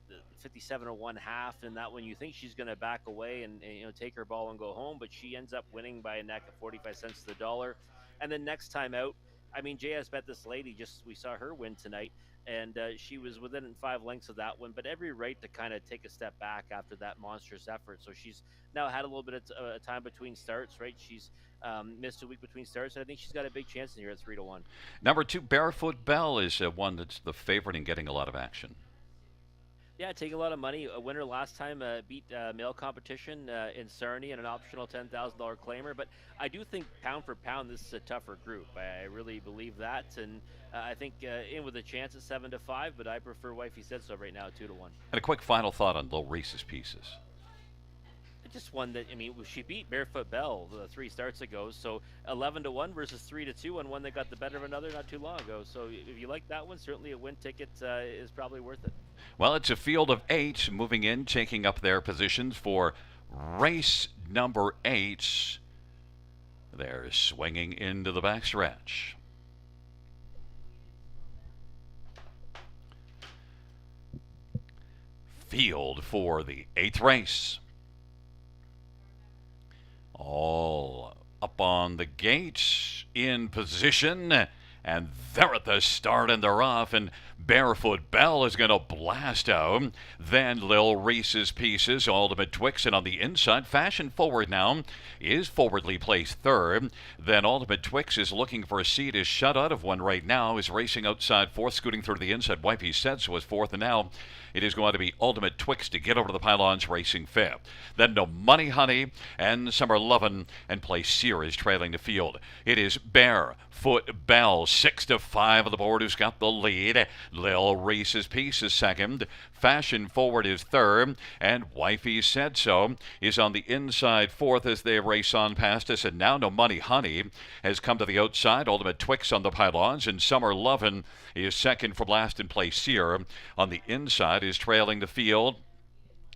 57.01 half in that one. You think she's going to back away and take her ball and go home, but she ends up winning by a neck at 45 cents to the dollar. And then next time out, I mean, Jay has bet this lady, we saw her win tonight, and she was within 5 lengths of that one, but every right to kind of take a step back after that monstrous effort. So she's now had a little bit of time between starts, right? She's missed a week between starts, and I think she's got a big chance in here at 3-1. Number 2, Barefoot Bell is one that's the favorite in getting a lot of action. Yeah, take a lot of money. A winner last time beat male competition in Sarnia in an optional $10,000 claimer. But I do think pound for pound, this is a tougher group. I really believe that. And I think in with a chance at 7-5, but I prefer Wifey Said So right now at 2-1. And a quick final thought on Low Reese's Pieces. Just one that, she beat Barefoot Bell 3 starts ago, so 11-1 versus 3-2 on one that got the better of another not too long ago. So if you like that one, certainly a win ticket is probably worth it. Well, it's a field of 8 moving in, taking up their positions for race number 8. They're swinging into the backstretch. Field for the 8th race. All up on the gate, in position, and they're at the start and they're off, and Barefoot Bell is going to blast out. Then Lil Reese's Pieces, Ultimate Twix, and on the inside, Fashion Forward now is forwardly placed 3rd. Then Ultimate Twix is looking for a seat, is shut out of one right now, is racing outside 4th, scooting through to the inside. Wifey Said So was 4th, and now it is going to be Ultimate Twix to get over to the pylons, racing 5th. Then No Money Honey and Summer Lovin' and Place Sear is trailing the field. It is Barefoot Bell, 6-5 on the board, who's got the lead. Lil Reese's Piece is second. Fashion Forward is third. And Wifey Said So is on the inside fourth as they race on past us. And now No Money Honey has come to the outside. Ultimate Twix on the pylons. And Summer Lovin' is second from last in place here. On the inside is trailing the field.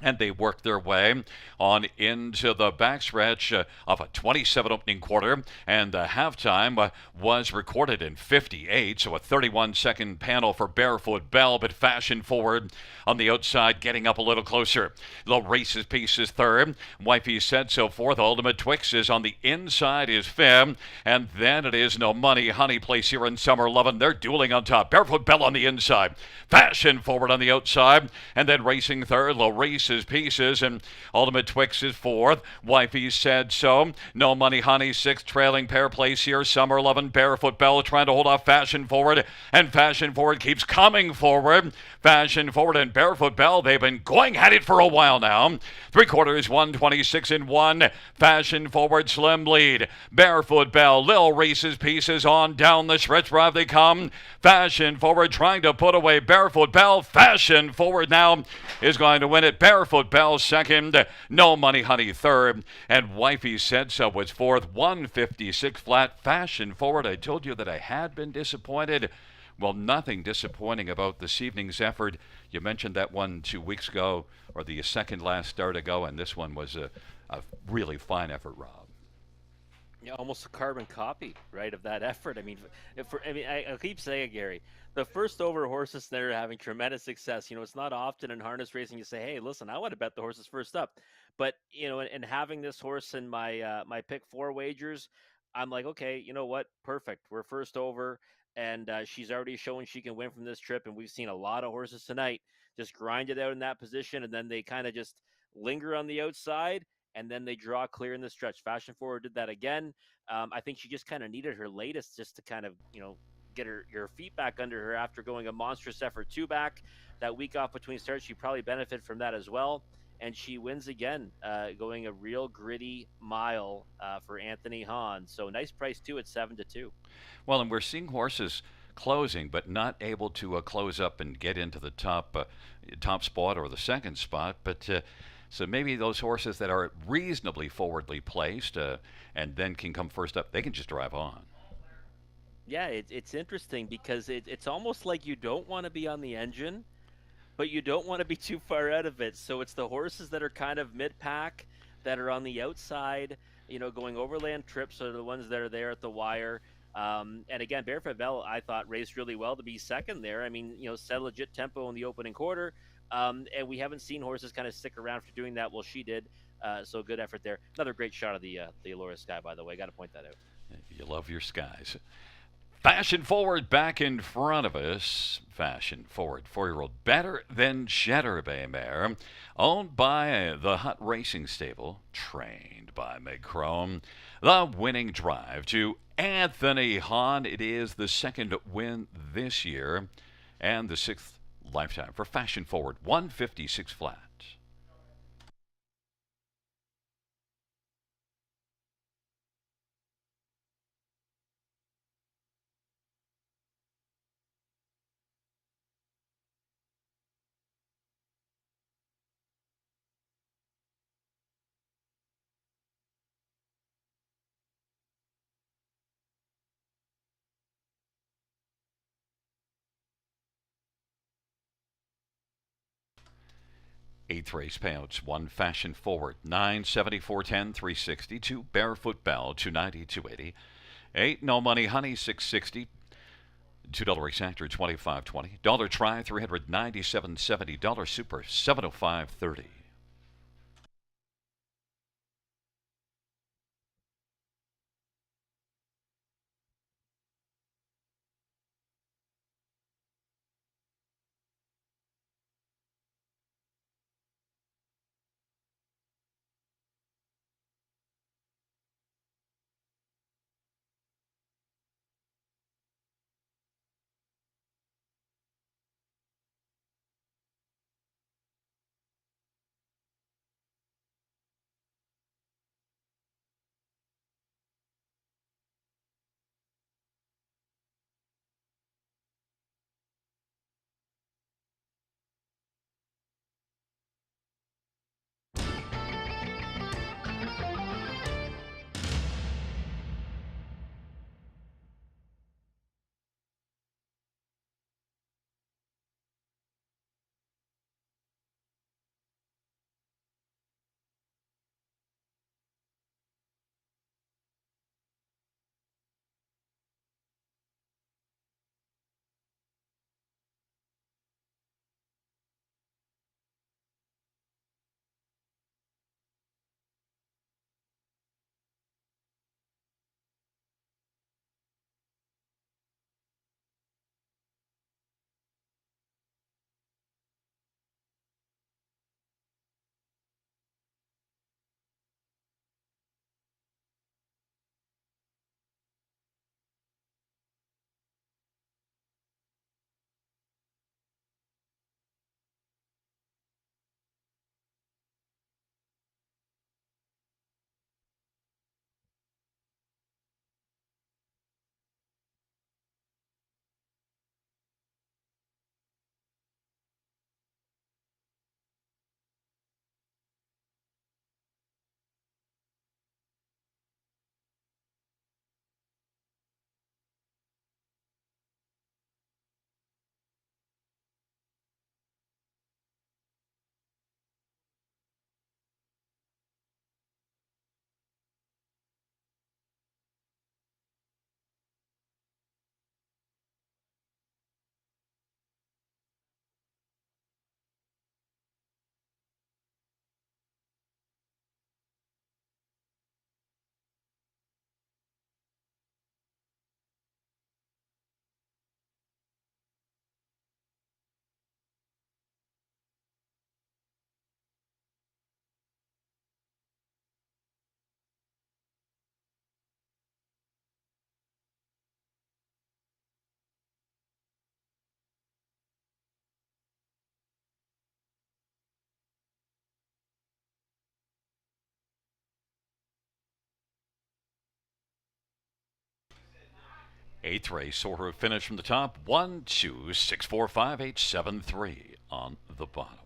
And they work their way on into the backstretch of a 27 opening quarter. And the halftime was recorded in 58, so a 31-second panel for Barefoot Bell, but Fashion Forward on the outside getting up a little closer. The Race's Piece is third. Wifey Said So fourth. Ultimate Twix is on the inside is fifth. And then it is No Money Honey place here in Summer Lovin'. They're dueling on top. Barefoot Bell on the inside. Fashion Forward on the outside. And then racing third. Low Race's Pieces, and Ultimate Twix is fourth. Wifey Said So. No Money Honey sixth. Trailing pair place here. Summer Lovin', Barefoot Bell trying to hold off Fashion Forward, and Fashion Forward keeps coming forward. Fashion Forward and Barefoot Bell, they've been going at it for a while now. Three quarters, 126 and 1. Fashion Forward, slim lead. Barefoot Bell, Lil Reese's Pieces on down the stretch drive they come. Fashion Forward trying to put away Barefoot Bell. Fashion Forward now is going to win it. Barefoot Bell second. No Money Honey third. And Wifey Said So was fourth. 156 flat. Fashion Forward, I told you that I had been disappointed. Well, nothing disappointing about this evening's effort. You mentioned that one 2 weeks ago, or the second last start ago, and this one was a really fine effort, Rob. Yeah, almost a carbon copy, right, of that effort. I mean, I keep saying, Gary, the first over horses there are having tremendous success. It's not often in harness racing you say, "Hey, listen, I want to bet the horses first up," but and having this horse in my pick four wagers, I'm like, okay, you know what, perfect. We're first over, and she's already showing she can win from this trip, and we've seen a lot of horses tonight just grind it out in that position, and then they kind of just linger on the outside and then they draw clear in the stretch. Fashion Forward did that again. I think she just kind of needed her latest just to kind of, get her feet back under her after going a monstrous effort two back. That week off between starts, she probably benefited from that as well. And she wins again, going a real gritty mile for Anthony Hahn. So nice price too at 7-2. Well, and we're seeing horses closing, but not able to close up and get into the top spot or the second spot. But so maybe those horses that are reasonably forwardly placed and then can come first up, they can just drive on. Yeah, it's interesting because it's almost like you don't want to be on the engine, but you don't want to be too far out of it. So it's the horses that are kind of mid-pack that are on the outside, going overland trips are the ones that are there at the wire. And again, Barefoot Bell, I thought raced really well to be second there. I mean, set legit tempo in the opening quarter. And we haven't seen horses kind of stick around for doing that. Well, she did. So good effort there. Another great shot of the Allura Sky, by the way. Got to point that out. You love your skies. Fashion Forward back in front of us. Fashion Forward, 4-year-old, better than Shetterbay mare, owned by the Hutt Racing Stable, trained by Meg Chrome. The winning drive to Anthony Hahn. It is the second win this year and the sixth lifetime for Fashion Forward. 156 flat. Eighth race payouts. 1 Fashion Forward, 974.10, 362. Barefoot Bell, 290, 280. 8 No Money Honey, 660. $2 exactor, 25.20. Dollar Try, 397.70. Dollar Super, 705.30. Eighth race, Soher finished from the top. 1, 2, 6, 4, 5, 8, 7, 3 on the bottom.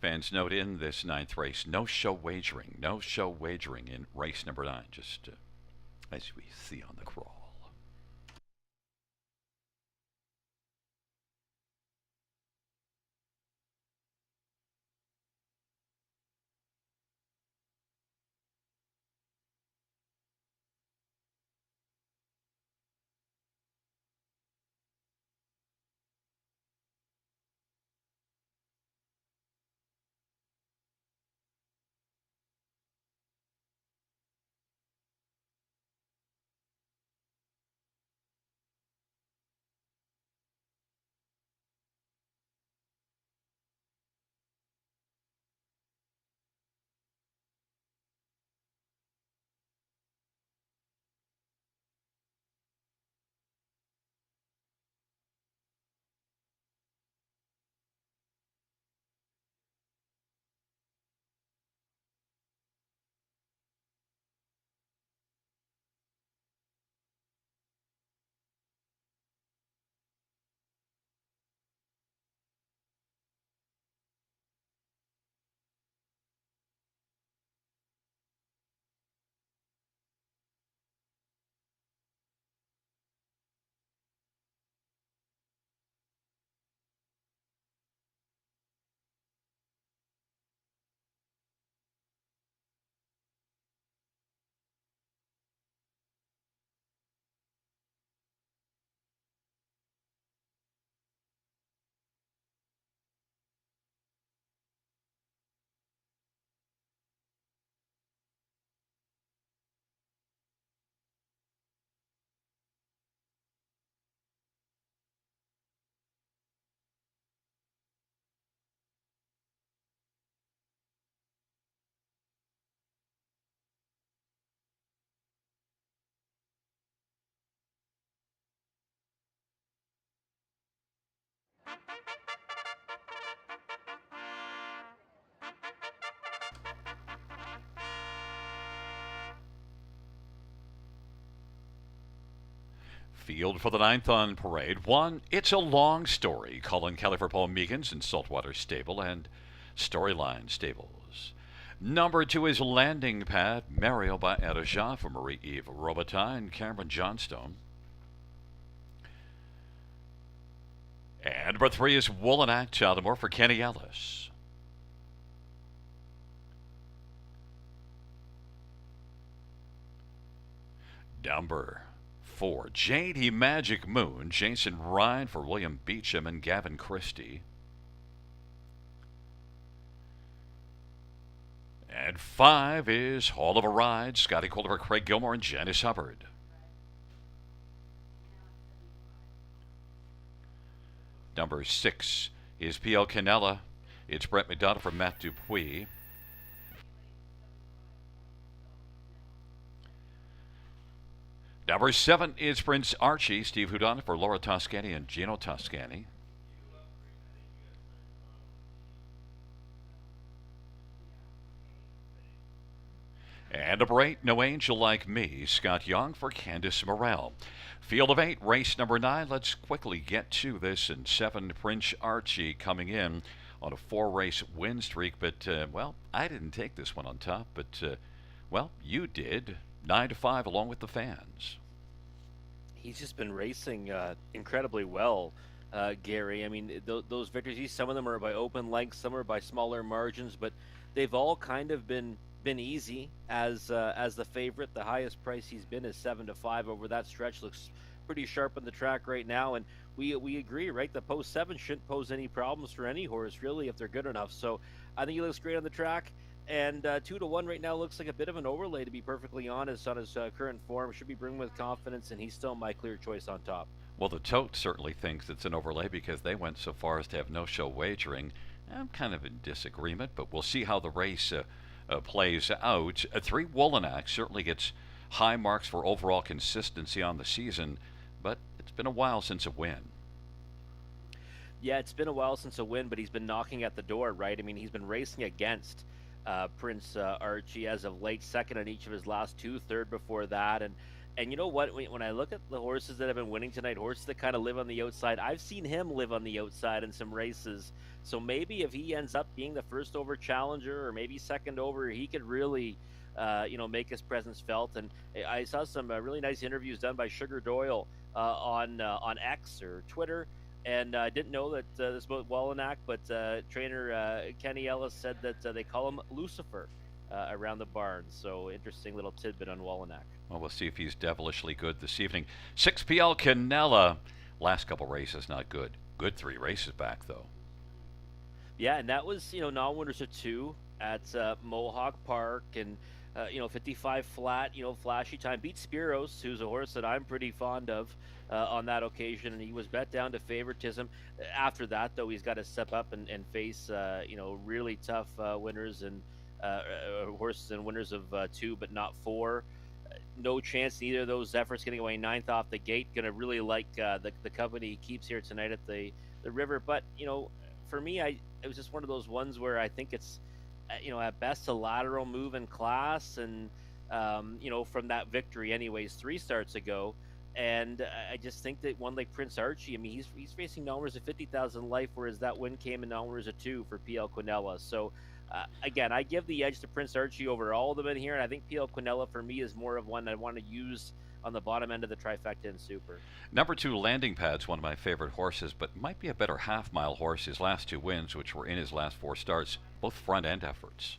Fans note in this ninth race, no show wagering. No show wagering in race number 9, just as we see on the crawl. Field for the ninth on parade. One, It's a Long Story. Colin Kelly for Paul Meegans in Saltwater Stable and Storyline Stables. Number 2 is Landing Pad, Mario by Adaja for Marie-Eve Robitaille and Cameron Johnstone. And number 3 is Woolanack Chalmore for Kenny Ellis. Number 4, J.D. Magic Moon, Jason Ryan for William Beecham and Gavin Christie. And 5 is Hall of a Ride, Scotty Calder for Craig Gilmore and Janice Hubbard. Number 6 is P.L. Canella. It's Brett McDonough for Matt Dupuis. Number 7 is Prince Archie, Steve Houdon for Laura Toscani and Gino Toscani. And number 8, No Angel Like Me, Scott Young for Candice Morrell. Field of 8, race number 9. Let's quickly get to this. And 7, Prince Archie coming in on a 4-race win streak. But, well, I didn't take this one on top. But, well, you did. 9-5 along with the fans. He's just been racing incredibly well, Gary. I mean, those victories, some of them are by open lengths, some are by smaller margins, but they've all kind of been easy as the favorite. The highest price he's been is 7-5 over that stretch. Looks pretty sharp on the track right now, and we agree, right? The post 7 shouldn't pose any problems for any horse really if they're good enough. So I think he looks great on the track. And 2-1 right now looks like a bit of an overlay, to be perfectly honest, on his current form. Should be brimming with confidence, and he's still my clear choice on top. Well, the Tote certainly thinks it's an overlay because they went so far as to have no-show wagering. I'm kind of in disagreement, but we'll see how the race plays out. 3, Woolanack certainly gets high marks for overall consistency on the season, but it's been a while since a win. Yeah, it's been a while since a win, but he's been knocking at the door, right? I mean, he's been racing against Prince Archie as of late, second on each of his last 2, third before that. And you know what? When I look at the horses that have been winning tonight, horses that kind of live on the outside, I've seen him live on the outside in some races. So maybe if he ends up being the first over challenger or maybe second over, he could really, make his presence felt. And I saw some really nice interviews done by Sugar Doyle on X or Twitter. And I didn't know that this about Woolanack, but trainer Kenny Ellis said that they call him Lucifer around the barn. So interesting little tidbit on Woolanack. Well, we'll see if he's devilishly good this evening. 6 PL Canella. Last couple races, not good. Good 3 races back, though. Yeah, and that was, non-winners of 2 at Mohawk Park and, 55 flat, flashy time. Beat Spiros, who's a horse that I'm pretty fond of on that occasion, and he was bet down to favoritism. After that, though, he's got to step up and face, really tough winners and horses and winners of 2, but not 4. No chance in either of those efforts getting away 9th off the gate. Going to really like the company he keeps here tonight at the river. But, for me, it was just one of those ones where I think it's, at best a lateral move in class. And, from that victory anyways, 3 starts ago. And I just think that one like Prince Archie, I mean, he's facing numbers of 50,000 life, whereas that win came in numbers of 2 for PL Quinella. So, again, I give the edge to Prince Archie over all of them in here, and I think PL Quinella for me is more of one I want to use on the bottom end of the trifecta in Super. Number 2, Landing Pad's one of my favorite horses, but might be a better half-mile horse. His last 2 wins, which were in his last 4 starts, both front-end efforts.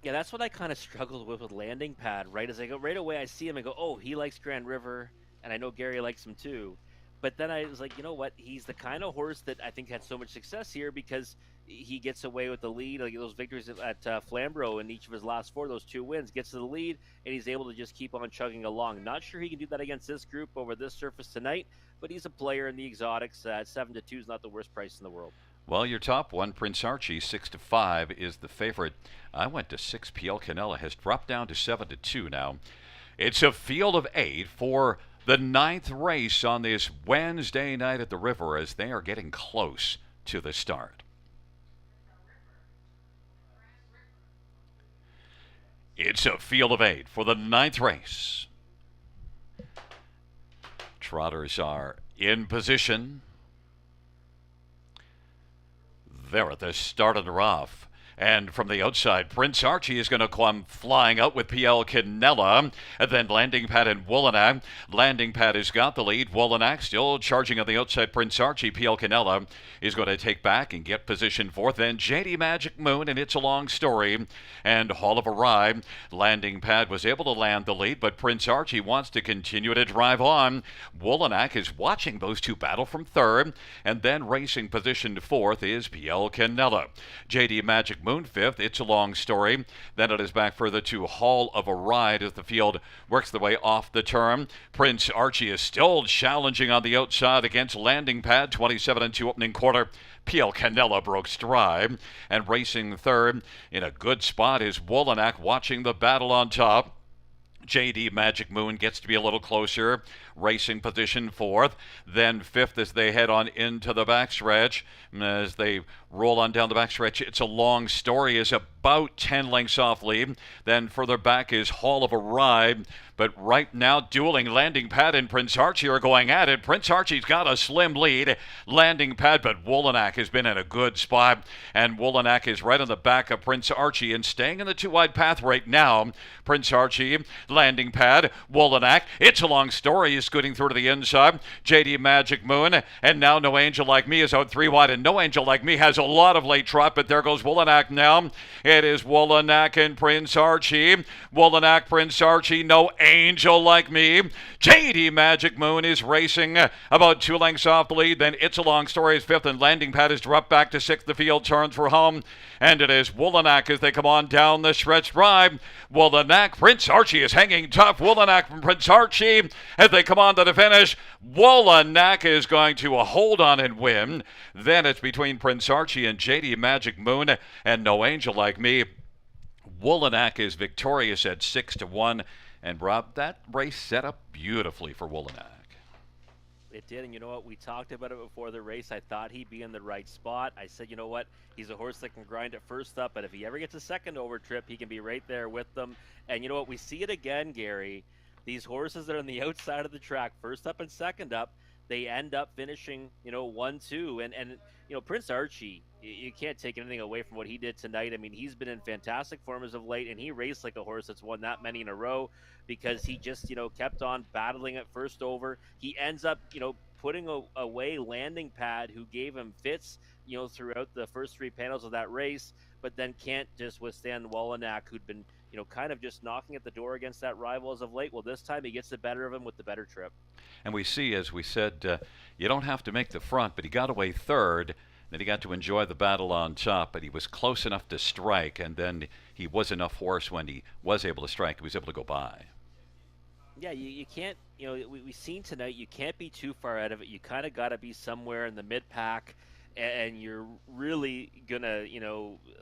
Yeah, that's what I kind of struggled with Landing Pad, right? As I go right away, I see him and go, oh, he likes Grand River, and I know Gary likes him too. But then I was like, you know what? He's the kind of horse that I think had so much success here because he gets away with the lead. Like those victories at Flamborough in each of his last 4, those 2 wins, gets to the lead, and he's able to just keep on chugging along. Not sure he can do that against this group over this surface tonight, but he's a player in the exotics. 7-2 is not the worst price in the world. Well, your top one, Prince Archie, 6-5 is the favorite. I went to 6. PL Canella has dropped down to 7-2 now. It's a field of 8 for The 9th race on this Wednesday night at the River as they are getting close to the start. It's a field of 8 for the 9th race. Trotters are in position. They're at the start of the rough. And from the outside, Prince Archie is going to come flying out with PL Canella. And then Landing Pad and Woolanack. Landing Pad has got the lead. Woolanack still charging on the outside. Prince Archie. PL Canella is going to take back and get position 4th. Then JD Magic Moon, and It's a Long Story. And Hall of a Ride. Landing Pad was able to land the lead, but Prince Archie wants to continue to drive on. Woolanack is watching those two battle from 3rd. And then racing position 4th is PL Canella. JD Magic Moon 5th. It's a Long Story. Then it is back further to Hall of a Ride as the field works the way off the turn. Prince Archie is still challenging on the outside against Landing Pad. 27-2 opening quarter. PL Canella broke stride. And racing 3rd in a good spot is Woolanack watching the battle on top. JD Magic Moon gets to be a little closer, racing position 4th, then 5th as they head on into the backstretch. As they roll on down the backstretch, It's a Long Story is about 10 lengths off lead. Then further back is Hall of a Ride. But right now, dueling Landing Pad and Prince Archie are going at it. Prince Archie's got a slim lead. Landing Pad, but Woolanack has been in a good spot. And Woolanack is right on the back of Prince Archie and staying in the 2-wide path right now. Prince Archie, Landing Pad, Woolanack. It's a Long Story is scooting through to the inside. JD Magic Moon. And now No Angel Like Me is out 3-wide. And No Angel Like Me has a lot of late trot, but there goes Woolanack now. It is Woolanack and Prince Archie. Woolanack, Prince Archie, No Angel Like Me. JD Magic Moon is racing about 2 lengths off the lead. Then It's a Long Story is 5th, and Landing Pad is dropped back to 6th. The field turns for home, and it is Woolanack as they come on down the stretch drive. Woolanack, Prince Archie is hanging tough. Woolanack from Prince Archie as they come on to the finish. Woolanack is going to hold on and win. Then it's between Prince Archie and JD Magic Moon and No Angel Like Me. Woolanack is victorious at 6-1. And Rob, that race set up beautifully for Woolanack. It did, and you know what? We talked about it before the race. I thought he'd be in the right spot. I said, you know what? He's a horse that can grind it first up, but if he ever gets a second over trip, he can be right there with them. And you know what? We see it again, Gary. These horses that are on the outside of the track, first up and second up, they end up finishing, 1-2. And Prince Archie, you can't take anything away from what he did tonight. I mean, he's been in fantastic form as of late, and he raced like a horse that's won that many in a row because he just, kept on battling it first over. He ends up, putting away Landing Pad, who gave him fits, throughout the first 3 panels of that race, but then can't just withstand Woolanack, who'd been, kind of just knocking at the door against that rival as of late. Well, this time he gets the better of him with the better trip. And we see, as we said, you don't have to make the front, but he got away 3rd. Then he got to enjoy the battle on top, but he was close enough to strike, and then he was enough horse when he was able to strike. He was able to go by. Yeah, you can't, we've seen tonight, you can't be too far out of it. You kind of got to be somewhere in the mid-pack, and you're really going to,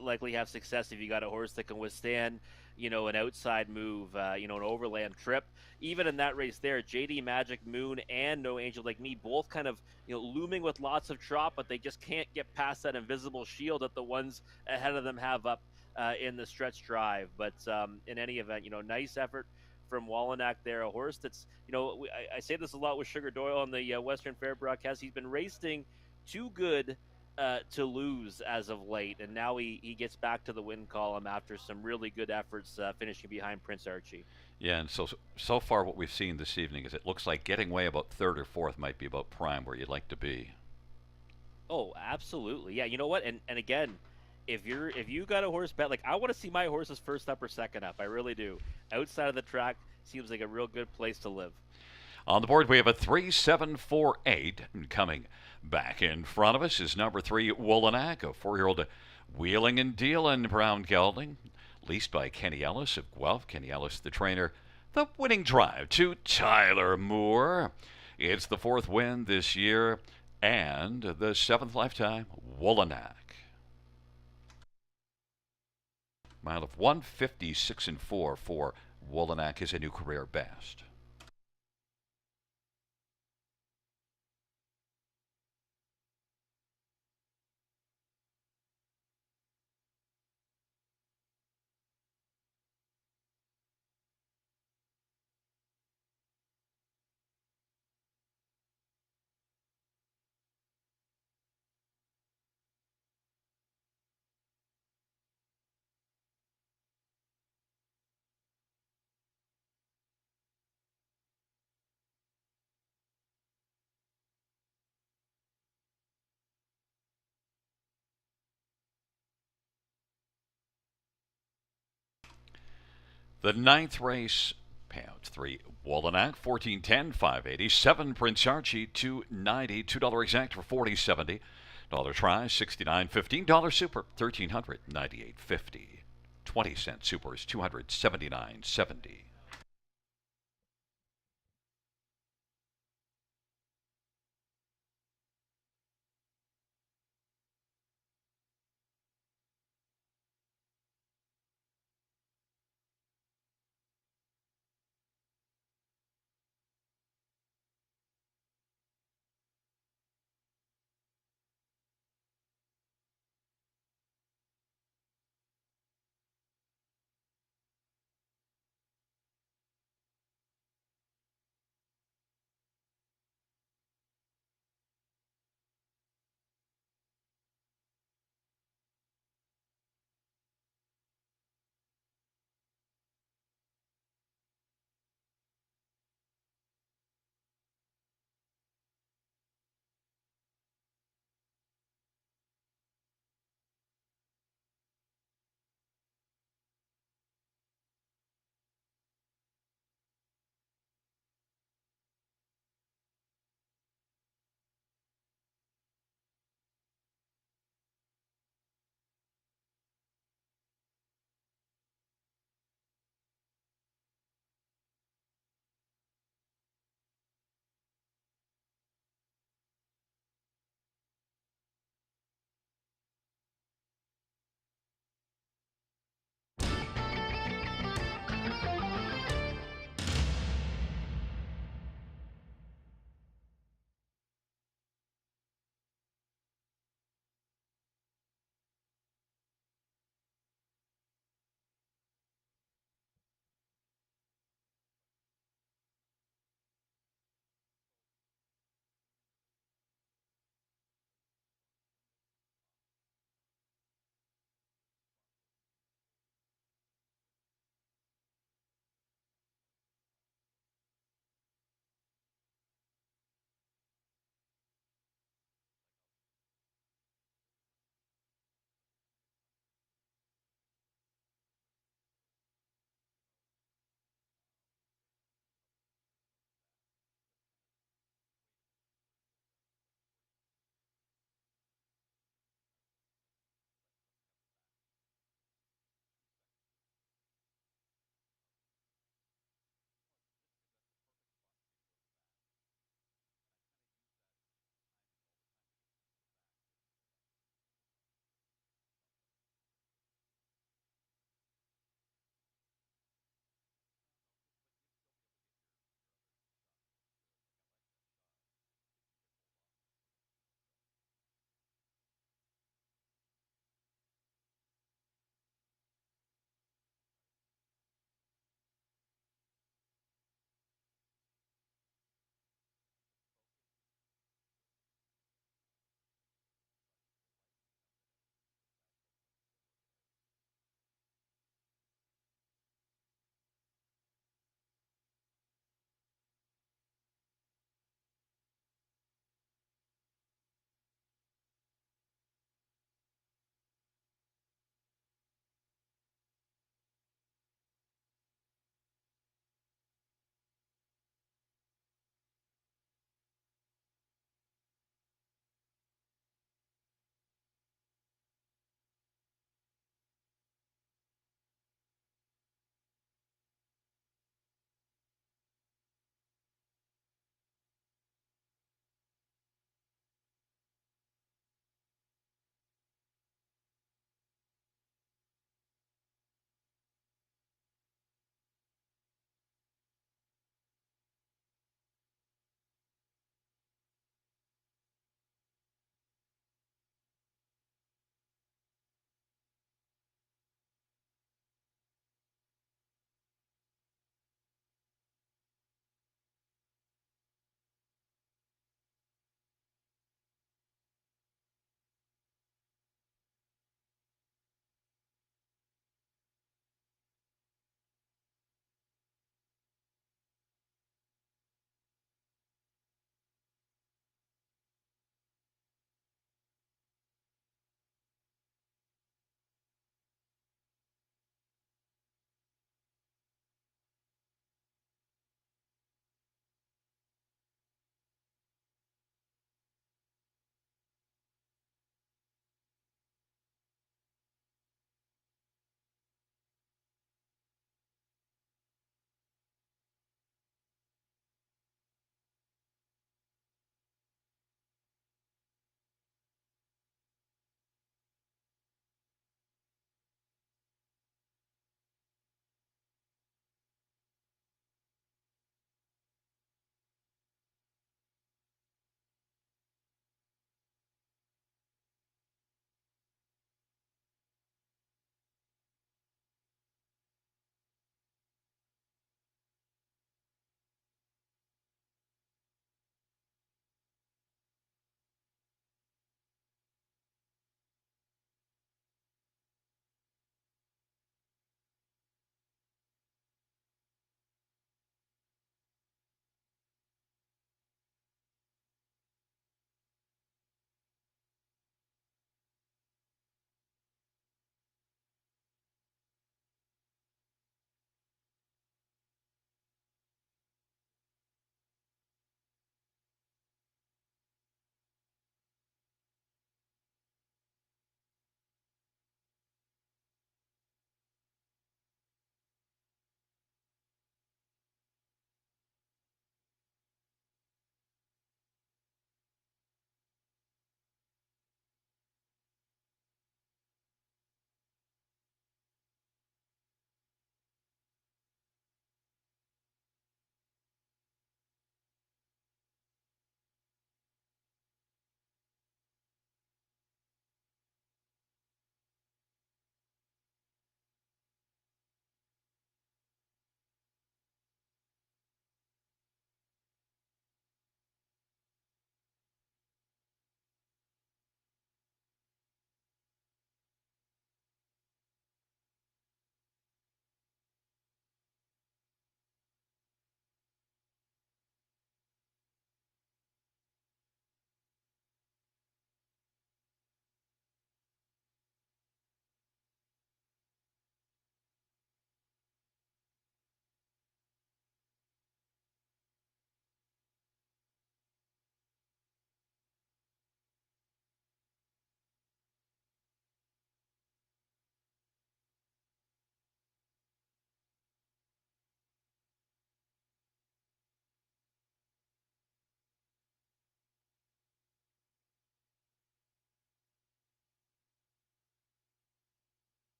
likely have success if you got a horse that can withstand, an outside move, an overland trip. Even in that race there, JD Magic Moon and No Angel Like Me both kind of, looming with lots of trot, but they just can't get past that invisible shield that the ones ahead of them have up in the stretch drive. But in any event, nice effort from Woolanack there, a horse that's, I say this a lot with Sugar Doyle on the Western Fair broadcast. He's been racing too good to lose as of late, and now he gets back to the win column after some really good efforts finishing behind Prince Archie. Yeah, and so far what we've seen this evening is it looks like getting away about 3rd or 4th might be about prime where you'd like to be. Oh, absolutely. Yeah, you know what? And again, if you got a horse bet, like I want to see my horses first up or second up. I really do. Outside of the track seems like a real good place to live. On the board, we have a 3-7-4-8. Coming back in front of us is number 3, Woolanack, a 4-year-old wheeling and dealing brown gelding, leased by Kenny Ellis of Guelph. Kenny Ellis, the trainer. The winning drive to Tyler Moore. It's the 4th win this year and the 7th lifetime, Woolanack. Mile of 156.4 for Woolanack is a new career best. The ninth race, payout 3, Wallanack, 1410, 580. 7, Prince Archie, 290. $2 exact for 4070. Dollar try, 69.15. Dollar super, 1398.50. 20-cent supers, 279.70.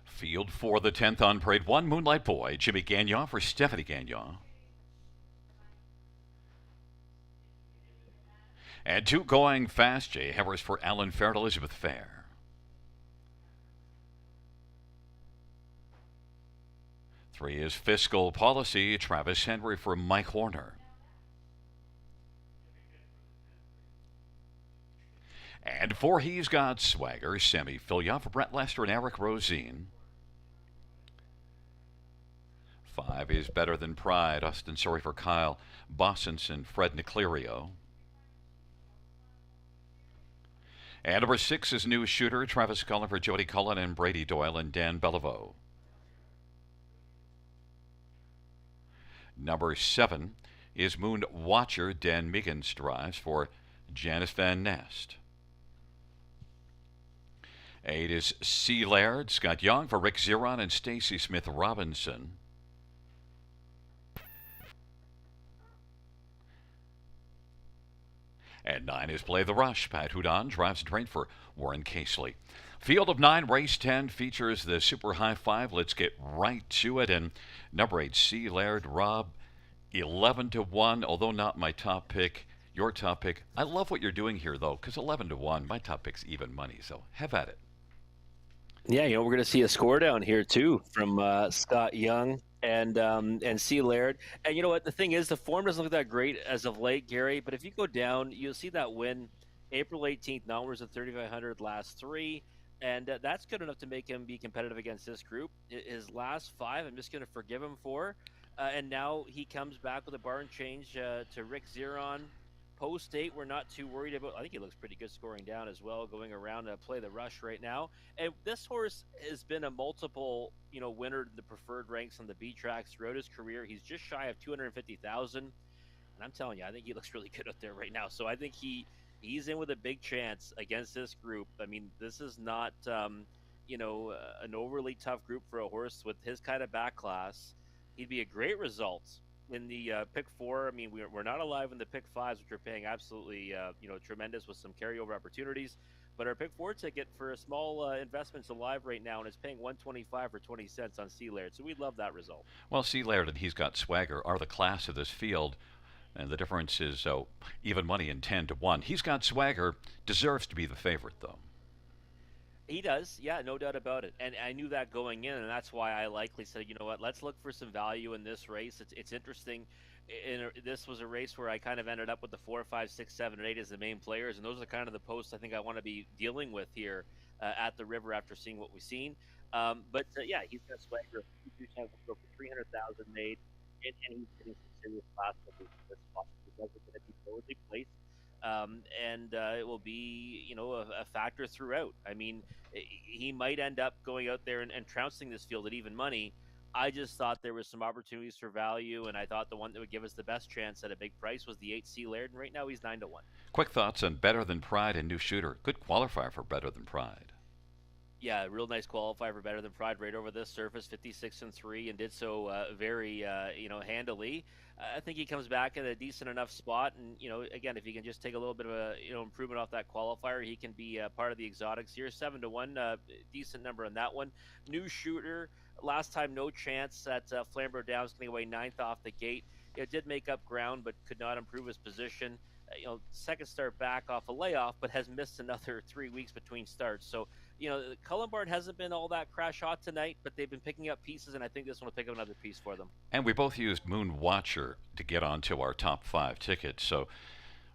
Field for the 10th on parade 1, Moonlight Boy, Jimmy Gagnon for Stephanie Gagnon. And 2 going fast, Jay Havers for Alan Fair and Elizabeth Fair. Three is Fiscal Policy, Travis Henry for Mike Horner. And 4, He's Got Swagger, Sammy Filia for Brett Lester and Eric Rosine. 5 is Better Than Pride, Austin Sorry for Kyle Bossinson, Fred Niclerio. And number 6 is New Shooter, Travis Cullen for Jody Cullen and Brady Doyle and Dan Beliveau. Number 7 is Moon Watcher, Dan Meegans drives for Janice Van Nest. 8 is C. Laird, Scott Young for Rick Zeron and Stacy Smith Robinson. And 9 is Play the Rush. Pat Houdon drives train for Warren Casely. Field of 9, race 10 features the Super High 5. Let's get right to it. And number 8, C. Laird, Rob, 11-1, although not my top pick. Your top pick. I love what you're doing here, though, because 11-1, my top pick's even money. So have at it. Yeah, we're going to see a score down here too from Scott Young and C. Laird. And you know what? The thing is, the form doesn't look that great as of late, Gary. But if you go down, you'll see that win April 18th. Numbers at 3,500 last 3. And that's good enough to make him be competitive against this group. His last 5, I'm just going to forgive him for. And now he comes back with a barn change to Rick Zeron. Post 8, we're not too worried about. I think he looks pretty good scoring down as well, going around to Play the Rush right now. And this horse has been a multiple, winner in the preferred ranks on the B tracks throughout his career. He's just shy of 250,000, and I'm telling you, I think he looks really good out there right now. So I think he's in with a big chance against this group. I mean, this is not, an overly tough group for a horse with his kind of back class. He'd be a great result in the pick 4. I mean, we're not alive in the pick 5s, which are paying absolutely, tremendous with some carryover opportunities. But our pick 4 ticket for a small investment's alive right now, and it's paying $125 for 20 cents on C. Laird. So we love that result. Well, C. Laird and He's Got Swagger are the class of this field, and the difference is even money in 10-1. He's Got Swagger deserves to be the favorite, though. He does, yeah, no doubt about it. And I knew that going in, and that's why I likely said, you know what, let's look for some value in this race. It's interesting. This was a race where I kind of ended up with the 4, 5, 6, 7, and 8 as the main players, and those are kind of the posts I think I want to be dealing with here at the River after seeing what we've seen. Yeah, He's Got Swagger. He for 300,000 made, and he's getting some serious class in this spot. He wasn't going to be totally placed. It will be, a factor throughout. I mean, he might end up going out there and trouncing this field at even money. I just thought there was some opportunities for value, and I thought the one that would give us the best chance at a big price was the 8 C. Laird, and right now he's 9-1. Quick thoughts on Better Than Pride and New Shooter. Good qualifier for Better Than Pride. Yeah, real nice qualifier for Better Than Pride right over this surface, 56-3, and did so very, handily. I think he comes back at a decent enough spot, and again, if he can just take a little bit of a improvement off that qualifier, he can be part of the exotics here. 7-1, decent number on that one. New Shooter, last time no chance at Flamborough Downs, getting away 9th off the gate. It did make up ground, but could not improve his position. Second start back off a layoff, but has missed another 3 weeks between starts. So, Cullen Barn hasn't been all that crash hot tonight, but they've been picking up pieces, and I think this one will pick up another piece for them. And we both used Moon Watcher to get onto our top 5 tickets. So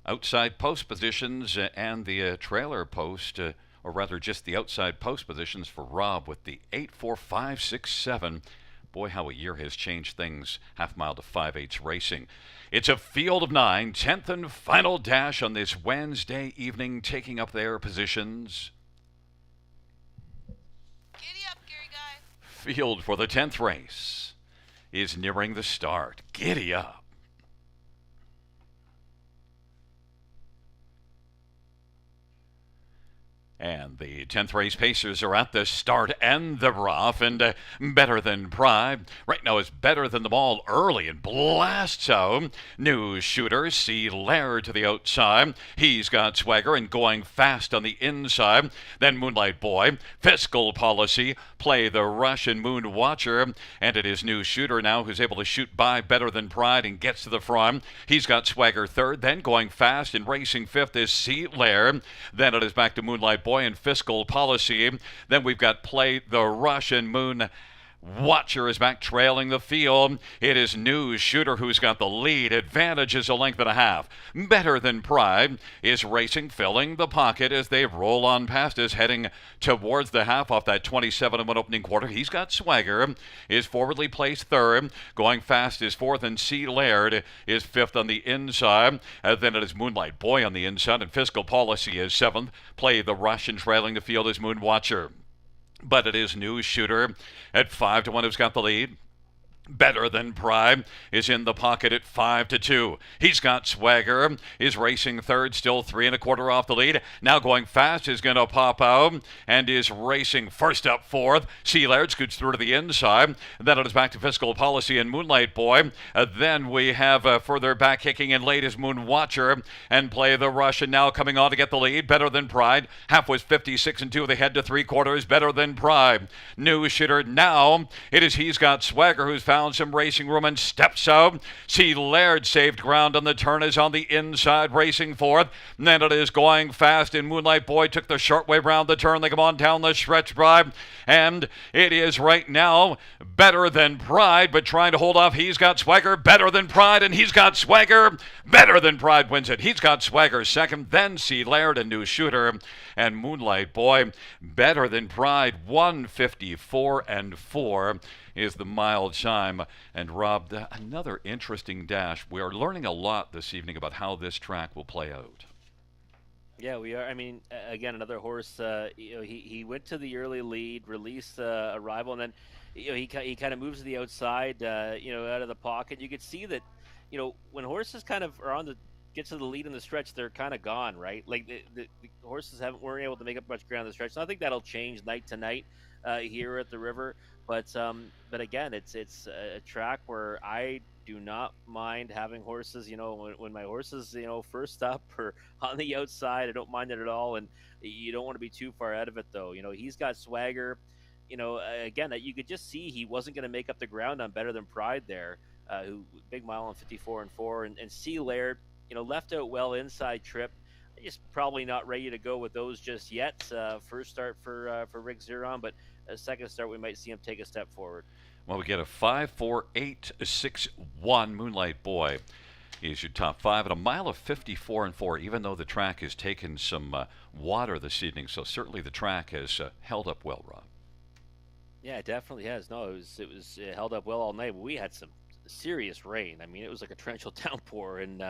outside post positions and the trailer post, or rather just the outside post positions for Rob with the 8, 4, 5, 6, 7. Boy, how a year has changed things. Half mile to 5/8 racing. It's a field of 9, 10th and final dash on this Wednesday evening, taking up their positions. Giddy up, Gary Guy. Field for the 10th race is nearing the start. Giddy up. And the 10th race pacers are at the start and the rough, and Better Than Pride right now is better than the ball early and blasts out. New shooter, C. Laird to the outside. He's got swagger and going fast on the inside. Then Moonlight Boy, Fiscal Policy, Play the Russian Moon Watcher, and it is New Shooter now who's able to shoot by Better Than Pride and gets to the front. He's got swagger third, then going fast and racing fifth is C. Laird. Then it is back to Moonlight Boy and Fiscal Policy. Then we've got Play the Russian Moon Watcher is back trailing the field. It is New Shooter who's got the lead. Advantage is a length and a half. Better Than Pride is racing, filling the pocket as they roll on past us, heading towards the half off that 27-1 opening quarter. He's got swagger, is forwardly placed third. Going fast is fourth, and C. Laird is fifth on the inside. Then it is Moonlight Boy on the inside, and Fiscal Policy is seventh. Play the Russian trailing the field is Moon Watcher. But it is New Shooter at 5-1 who's got the lead. Better Than Pride is in the pocket at 5-2. He's got swagger, is racing third, still 3 1/4 off the lead. Now going fast is going to pop out and is racing first up fourth. C. Laird scoots through to the inside. Then it is back to Fiscal Policy and Moonlight Boy. Then we have further back kicking in late is Moon Watcher and Play the Russian now coming on to get the lead. Better Than Pride. Half was 56-2. They head to 3/4. Better Than Pride. New Shooter now. It is He's Got Swagger who's found some racing room and steps out. C. Laird saved ground on the turn, is on the inside racing fourth. And then it is going fast, and Moonlight Boy took the short way round the turn. They come on down the stretch drive, and it is right now Better Than Pride, but trying to hold off He's Got Swagger. Better Than Pride, and He's Got Swagger. Better Than Pride wins it. He's Got Swagger second, then C. Laird, a New Shooter, and Moonlight Boy. Better Than Pride 154-4 is the mile chime. And Rob, another interesting dash. We are learning a lot this evening about how this track will play out. Yeah, we are. I mean, again, another horse. He went to the early lead, released a rival, and then he kind of moves to the outside, out of the pocket. You could see that, when horses kind of are get to the lead in the stretch, they're kind of gone, right? Like the horses weren't able to make up much ground in the stretch. So I think that'll change night to night here at the river. But again, it's a track where I do not mind having horses. When my horses, first up or on the outside, I don't mind it at all. And you don't want to be too far out of it, though. He's got swagger. Again, that you could just see he wasn't going to make up the ground on Better Than Pride there. Who big mile on 54-4, and C. Laird, left out well inside trip. Just probably not ready to go with those just yet. First start for Rick Zeron, but a second start we might see him take a step forward. Well, we get a 5-4-8-6-1 Moonlight Boy. He's your top five at a mile of 54-4, even though the track has taken some water this evening. So certainly the track has held up well, Rob. Yeah, it definitely has. No, it held up well all night. But we had some serious rain. I mean, it was like a torrential downpour, and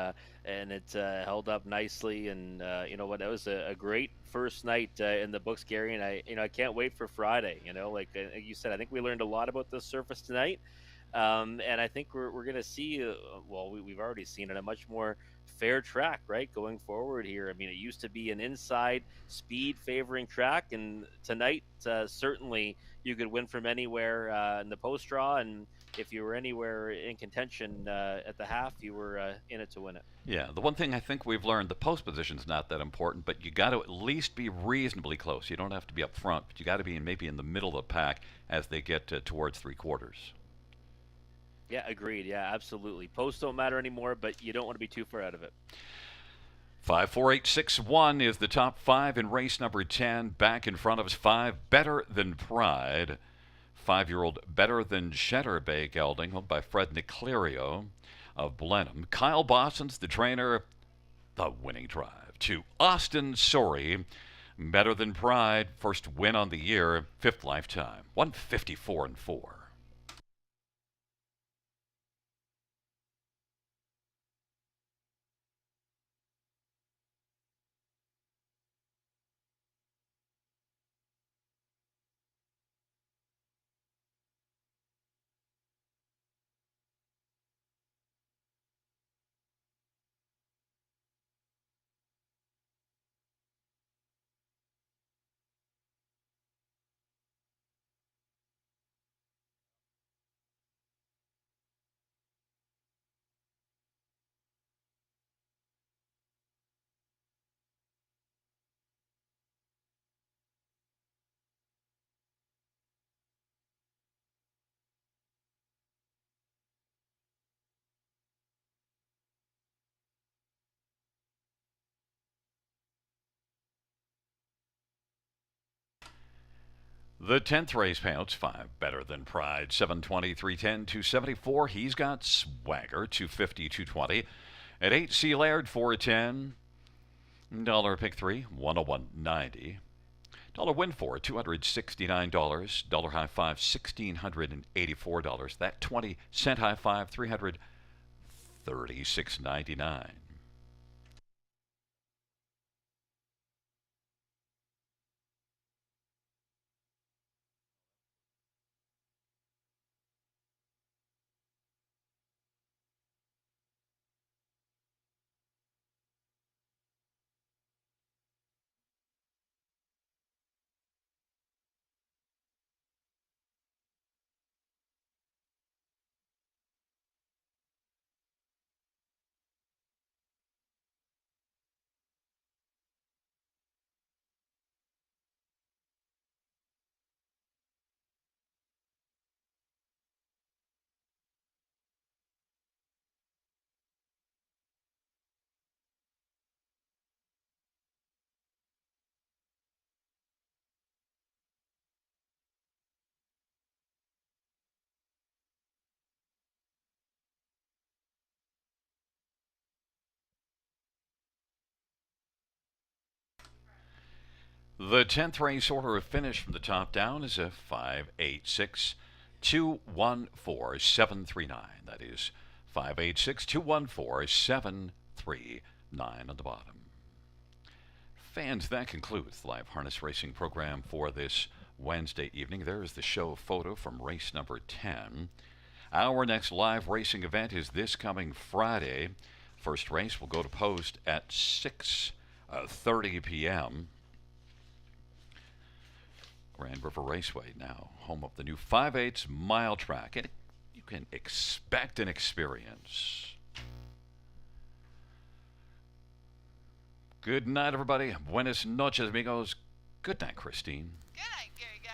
it held up nicely. And you know what? That was a great first night in the books, Gary. And I can't wait for Friday. Like you said, I think we learned a lot about the surface tonight. And I think we're going to see, we've already seen it, a much more fair track, right, going forward here. I mean, it used to be an inside speed favoring track, and tonight, certainly you could win from anywhere in the post draw, and if you were anywhere in contention at the half, you were in it to win it. Yeah, the one thing I think we've learned, the post position's not that important, but you got to at least be reasonably close. You don't have to be up front, but you got to be maybe in the middle of the pack as they get towards three quarters. Yeah, agreed. Yeah, absolutely. Posts don't matter anymore, but you don't want to be too far out of it. 5-4-8-6-1 is the top five in race number 10. Back in front of us, 5 Better Than Pride. 5-year-old Better Than Cheddar Bay gelding, owned by Fred Niclerio of Blenheim. Kyle Boston's the trainer. The winning drive to Austin Sorey. Better Than Pride, first win on the year, 5th lifetime. 154-4. The 10th race payouts, 5 better than Pride, 720, 310, 274. He's got Swagger, 250, 220. At 8, C. Laird, 410. Dollar pick 3, 101.90. Dollar win for $269. Dollar high five, $1,684. That 20-cent high five, $336.99. The 10th race order of finish from the top down is a 586 214 739. That is 586 214 739 on the bottom. Fans, that concludes the live harness racing program for this Wednesday evening. There is the show photo from race number 10. Our next live racing event is this coming Friday. First race will go to post at 6:30 p.m. Grand River Raceway, now home of the new 5/8 mile track, and you can expect an experience. Good night, everybody. Buenas noches, amigos. Good night, Christine. Good night, Gary.